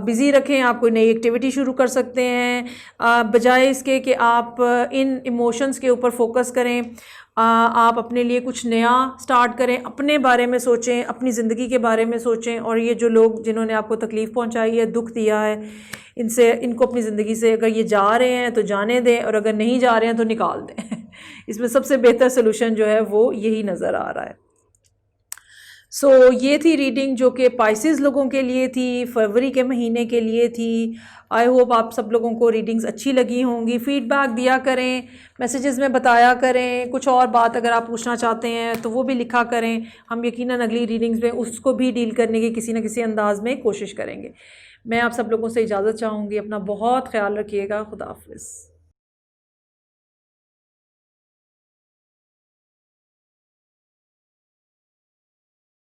बिज़ी रखें। आप कोई नई एक्टिविटी शुरू कर सकते हैं, बजाय इसके कि आप इन इमोशंस के ऊपर फोकस करें। आप अपने लिए कुछ नया स्टार्ट करें, अपने बारे में सोचें, अपनी ज़िंदगी के बारे में सोचें। और ये जो लोग जिन्होंने आपको तकलीफ़ पहुंचाई है, दुख दिया है, इनको अपनी ज़िंदगी से अगर ये जा रहे हैं तो जाने दें, और अगर नहीं जा रहे हैं तो निकाल दें। इसमें सबसे बेहतर सोल्यूशन जो है वो यही नज़र आ रहा है। ये थी रीडिंग जो कि पाइसेस लोगों के लिए थी, फरवरी के महीने के लिए थी। आई होप आप सब लोगों को रीडिंग्स अच्छी लगी होंगी। फ़ीडबैक दिया करें, मैसेजेस में बताया करें। कुछ और बात अगर आप पूछना चाहते हैं तो वो भी लिखा करें। हम यकीनन अगली रीडिंग्स में उसको भी डील करने की किसी न किसी अंदाज में कोशिश करेंगे। मैं आप सब लोगों से इजाज़त चाहूँगी। अपना बहुत ख्याल रखिएगा। खुदा हाफ़िज़।